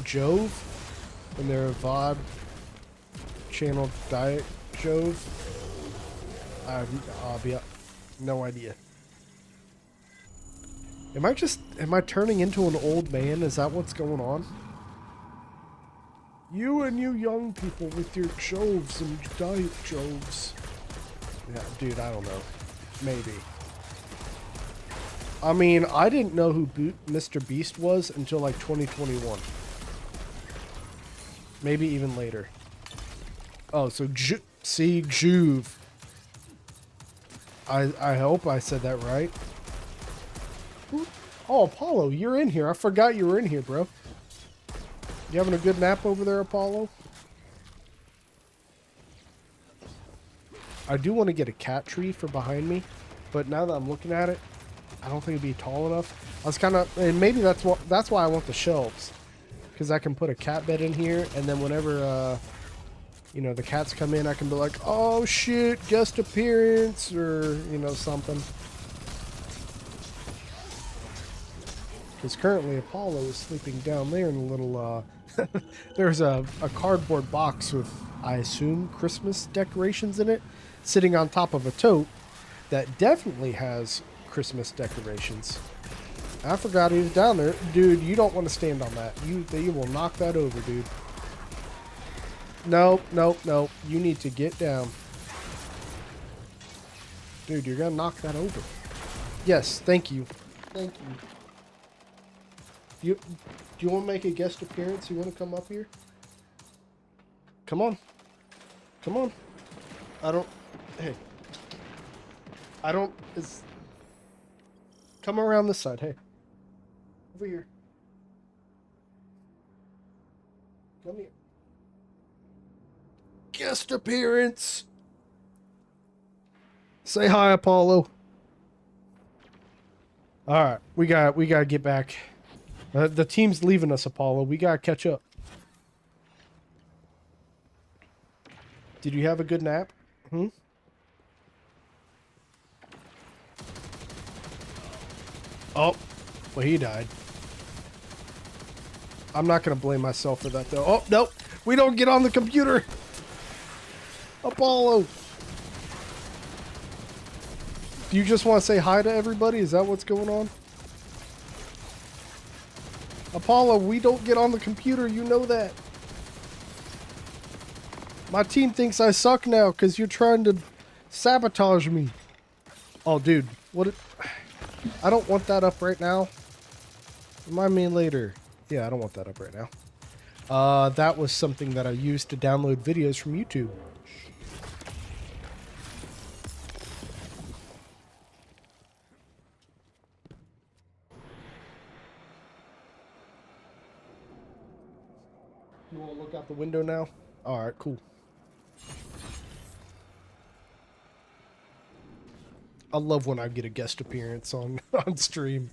Jove and their VOD channel Diet Jove. I'll be no idea. Am I turning into an old man? Is that what's going on? You and you young people with your Joves and Diet Joves. Yeah, dude, I don't know. Maybe. I mean, I didn't know who Mr. Beast was until like 2021. Maybe even later. Oh, so see, Juve. I hope I said that right. Oh, Apollo, you're in here. I forgot you were in here, bro. You having a good nap over there, Apollo? I do want to get a cat tree for behind me, but now that I'm looking at it, I don't think it'd be tall enough. I was kind of, and maybe that's why I want the shelves, because I can put a cat bed in here, and then whenever you know, the cats come in, I can be like, oh shit, guest appearance, or you know, something. Because currently Apollo is sleeping down there in a little there's a cardboard box with, I assume, Christmas decorations in it, sitting on top of a tote that definitely has Christmas decorations. I forgot he was down there. Dude, you don't want to stand on that. You will knock that over, dude. Nope, nope, nope. You need to get down. Dude, you're gonna knock that over. Yes, thank you. Thank you. Do you want to make a guest appearance? You want to come up here? Come on. Come on. Hey. Come around this side, hey. Over here. Come here. Guest appearance. Say hi, Apollo. All right, we gotta get back. The team's leaving us, Apollo. We gotta catch up. Did you have a good nap? Hmm? Oh, well, he died. I'm not gonna blame myself for that, though. Oh, nope. We don't get on the computer. Apollo. Do you just want to say hi to everybody? Is that what's going on? Apollo, we don't get on the computer. You know that. My team thinks I suck now because you're trying to sabotage me. Oh, dude. What? I don't want that up right now. Remind me later. Yeah, I don't want that up right now. That was something that I used to download videos from YouTube. You want to look out the window now? Alright, cool. I love when I get a guest appearance on stream.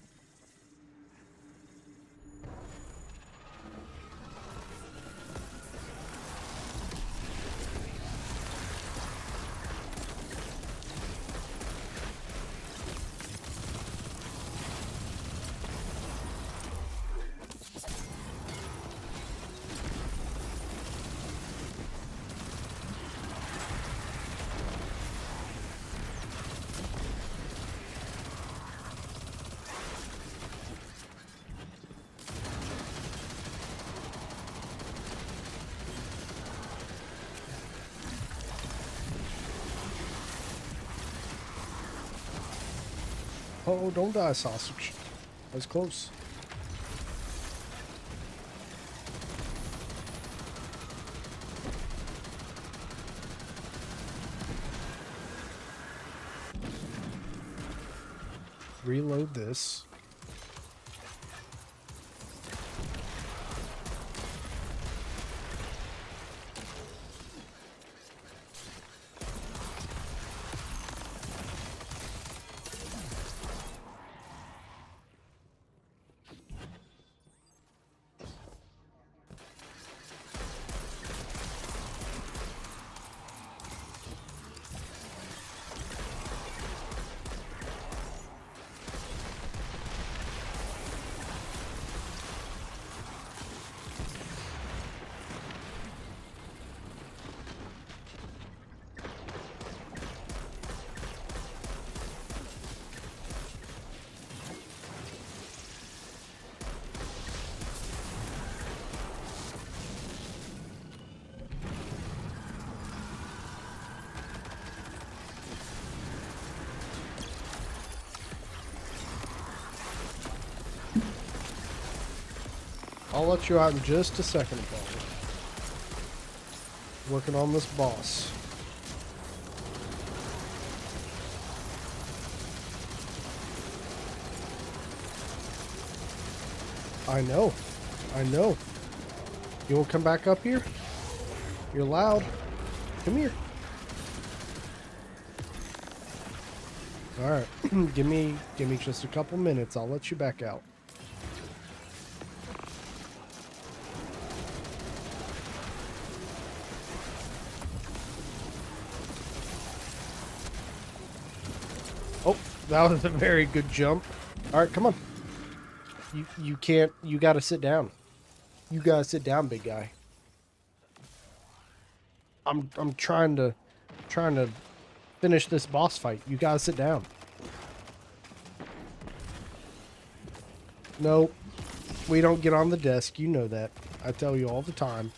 Oh, don't die, sausage. That was close. Reload this. I'll let you out in just a second, Paul. Working on this boss. I know. I know. You won't come back up here? You're loud. Come here. Alright. give me just a couple minutes. I'll let you back out. Oh, that was a very good jump. Alright, come on. You can't, you gotta sit down. You gotta sit down, big guy. I'm trying to finish this boss fight. You gotta sit down. Nope. We don't get on the desk. You know that. I tell you all the time.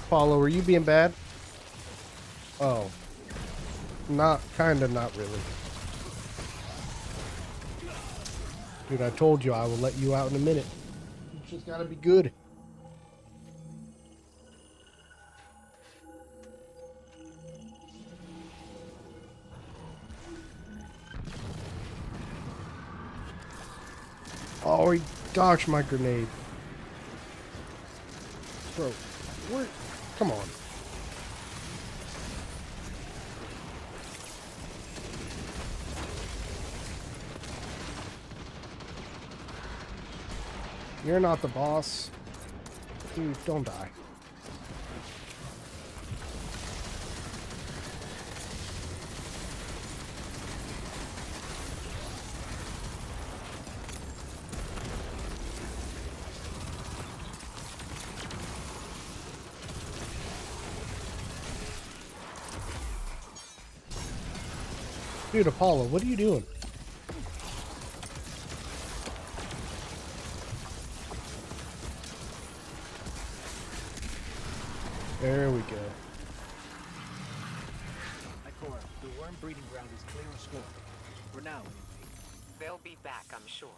Paulo, are you being bad? Oh. Not really. Dude, I told you I will let you out in a minute. Ammunition's gotta be good. Oh, he dodged my grenade. Bro, where? Come on. You're not the boss. Dude, don't die. Dude, Apollo, what are you doing? There we go.
Ikora, the worm breeding ground is clear of Scorn. For now, anyway.
They'll be back, I'm sure.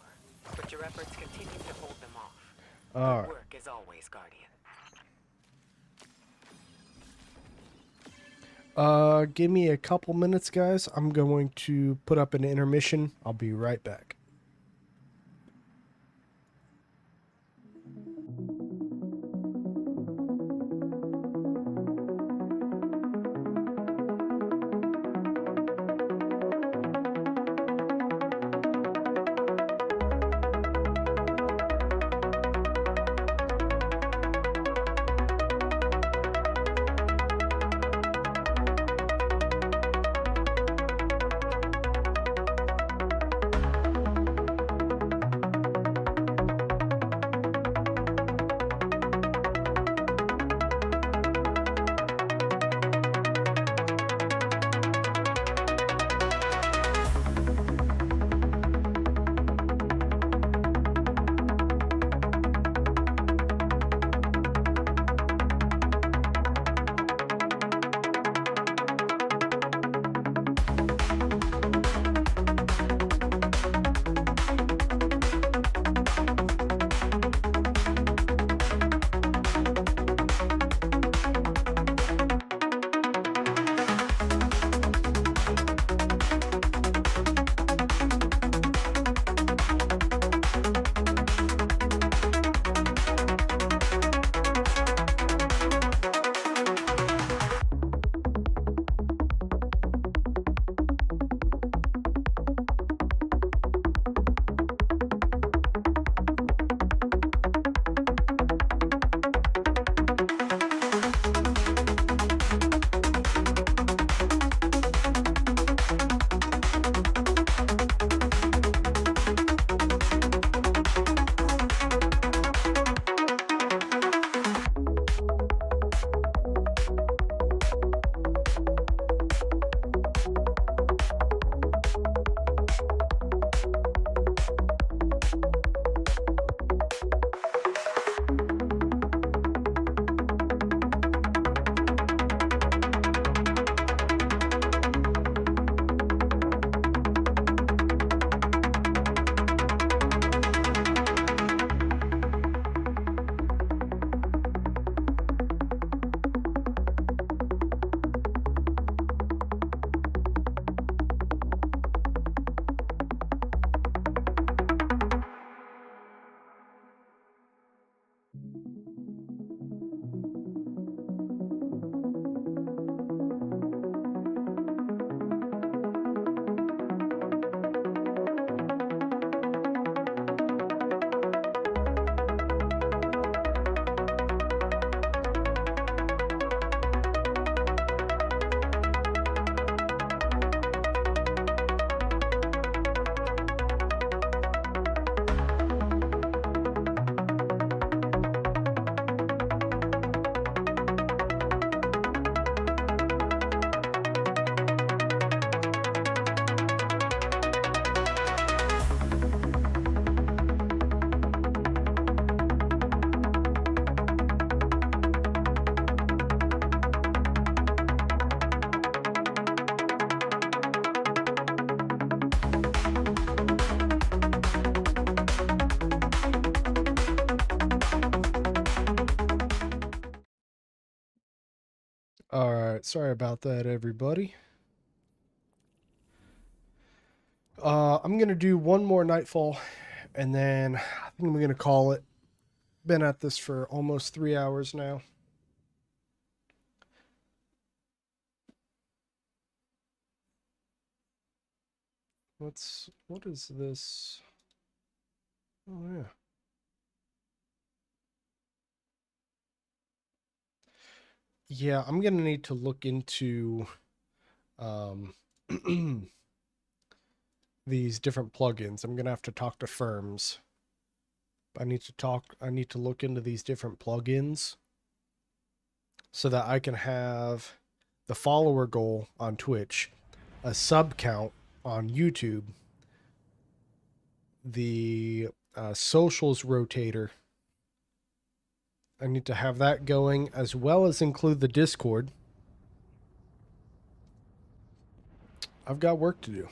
But your efforts continue to hold them off.
All right.
Work as always, Guardian.
Give me a couple minutes, guys. I'm going to put up an intermission. I'll be right back. All right, sorry about that, everybody. I'm gonna do one more Nightfall, and then I think I'm gonna call it. Been at this for almost 3 hours now. What is this? Oh yeah. Yeah, I'm gonna need to look into these different plugins. I'm gonna have to talk to firms. I need to look into these different plugins so that I can have the follower goal on Twitch, a sub count on YouTube, the socials rotator. I need to have that going, as well as include the Discord. I've got work to do.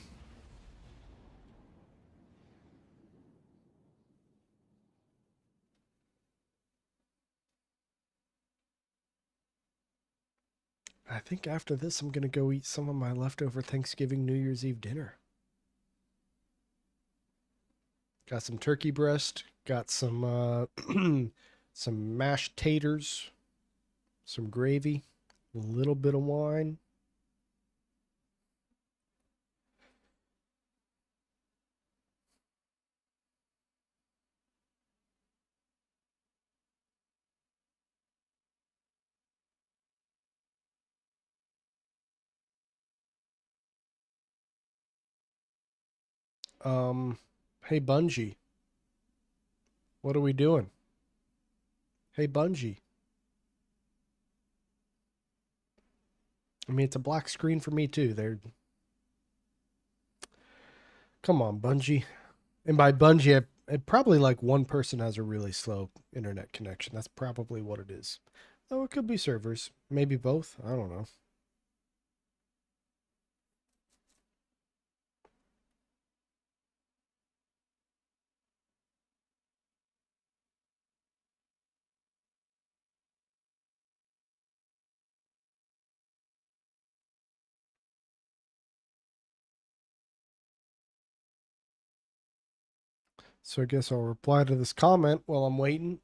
I think after this, I'm going to go eat some of my leftover Thanksgiving New Year's Eve dinner. Got some turkey breast, got some some mashed taters, some gravy, a little bit of wine. Hey Bungie, what are we doing? Hey Bungie. I mean, it's a black screen for me too. Come on, Bungie. And by Bungie, it probably like one person has a really slow internet connection. That's probably what it is. Oh, it could be servers. Maybe both. I don't know. So I guess I'll reply to this comment while I'm waiting.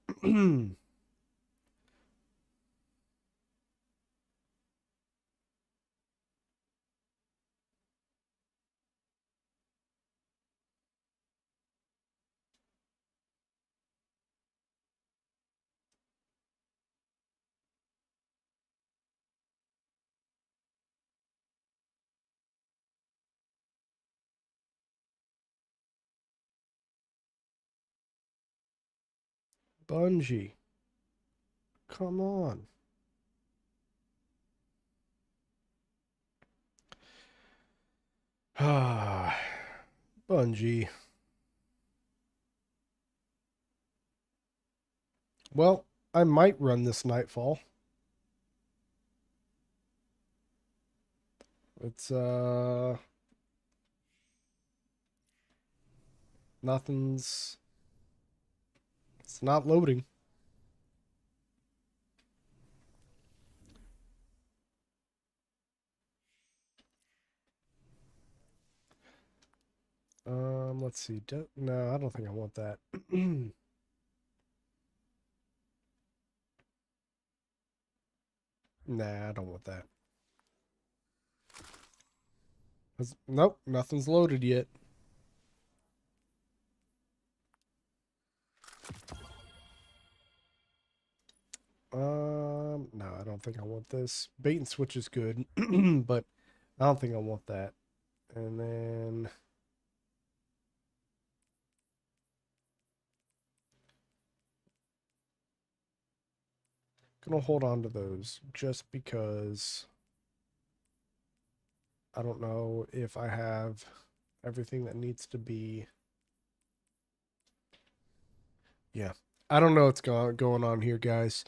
Bungie. Come on. Ah, Bungie. Well, I might run this Nightfall. It's nothing's it's not loading. Let's see. No, I don't think I want that. Nah, I don't want that. Nope, nothing's loaded yet. No, I don't think I want this. Bait and switch is good, but I don't think I want that. And then gonna hold on to those just because I don't know if I have everything that needs to be. Yeah, I don't know what's going on here, guys.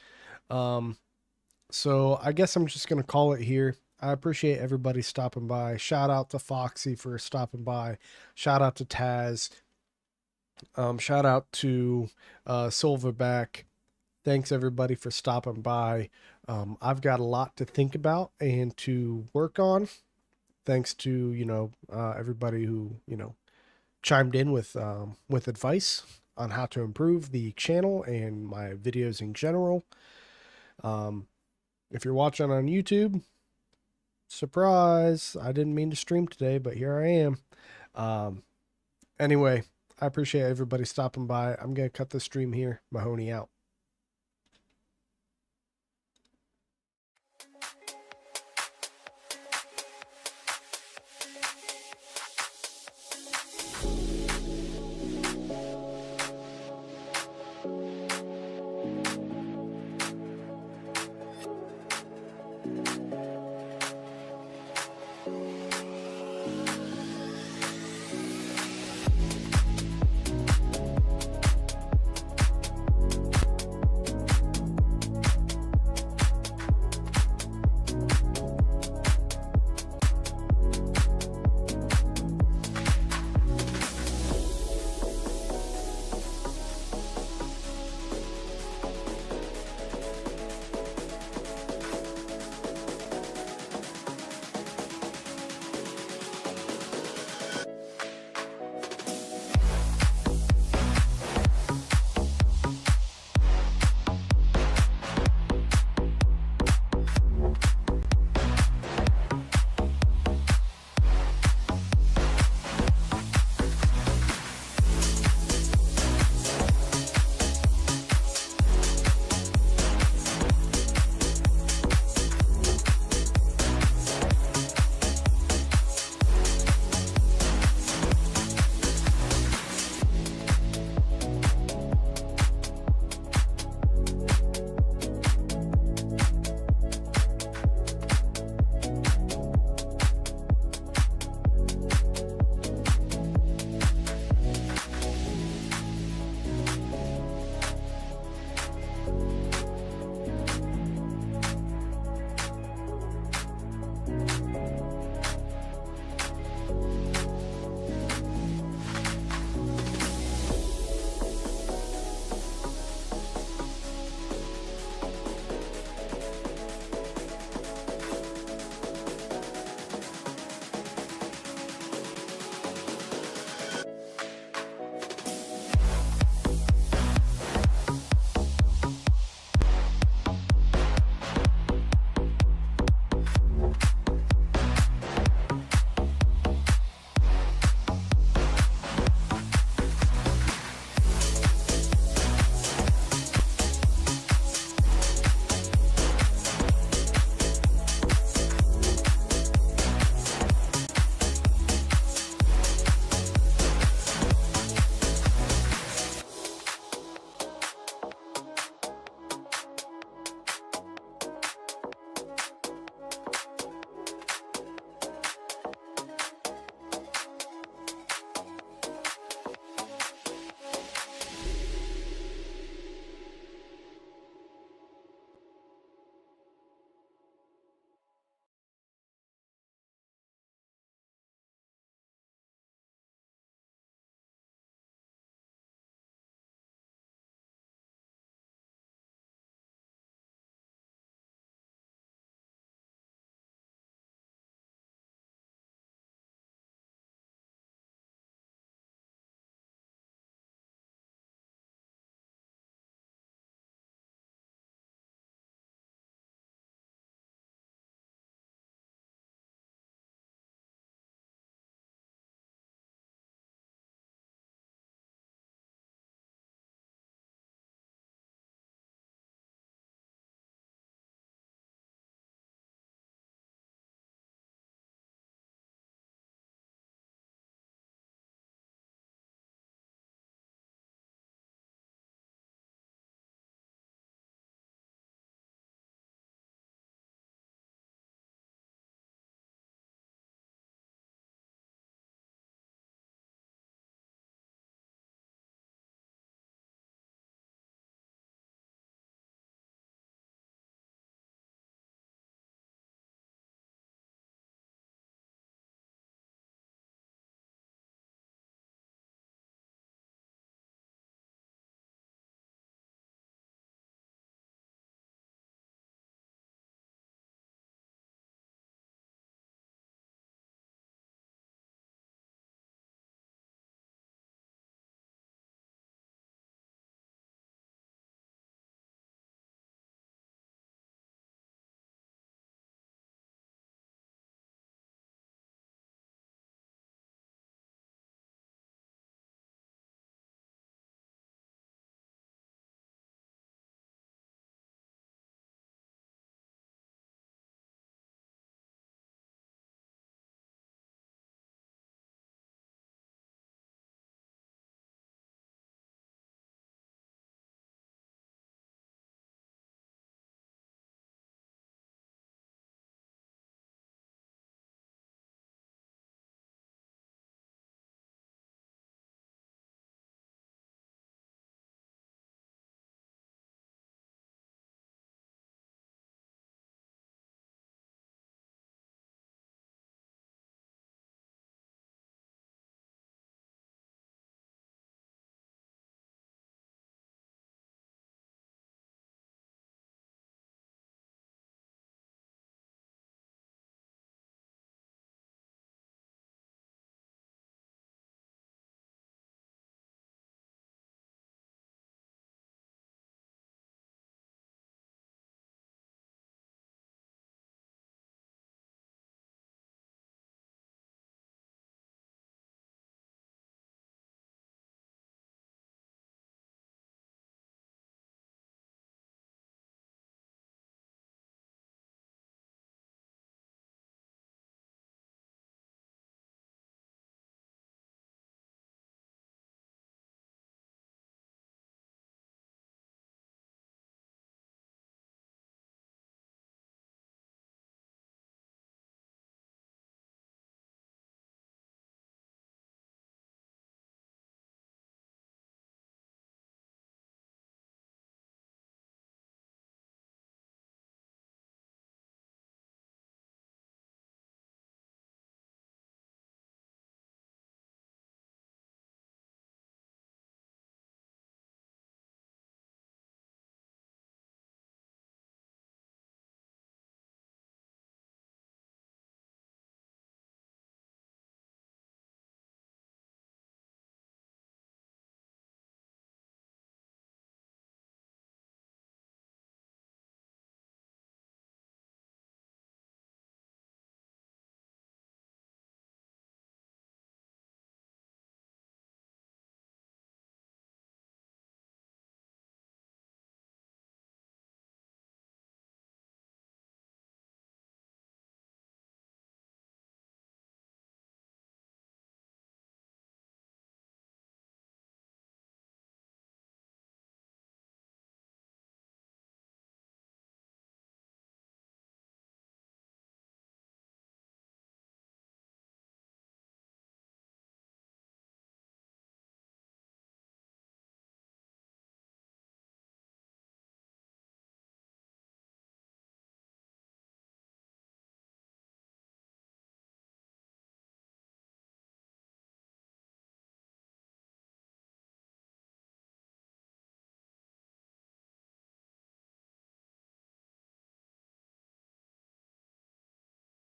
So I guess I'm just gonna call it here. I appreciate everybody stopping by. Shout out to Foxy for stopping by. Shout out to Taz. Shout out to Silverback. Thanks everybody for stopping by. I've got a lot to think about and to work on, thanks to, everybody who, chimed in with advice on how to improve the channel and my videos in general. If you're watching on YouTube, surprise, I didn't mean to stream today, but here I am. Anyway, I appreciate everybody stopping by. I'm going to cut the stream here. Mahoney out.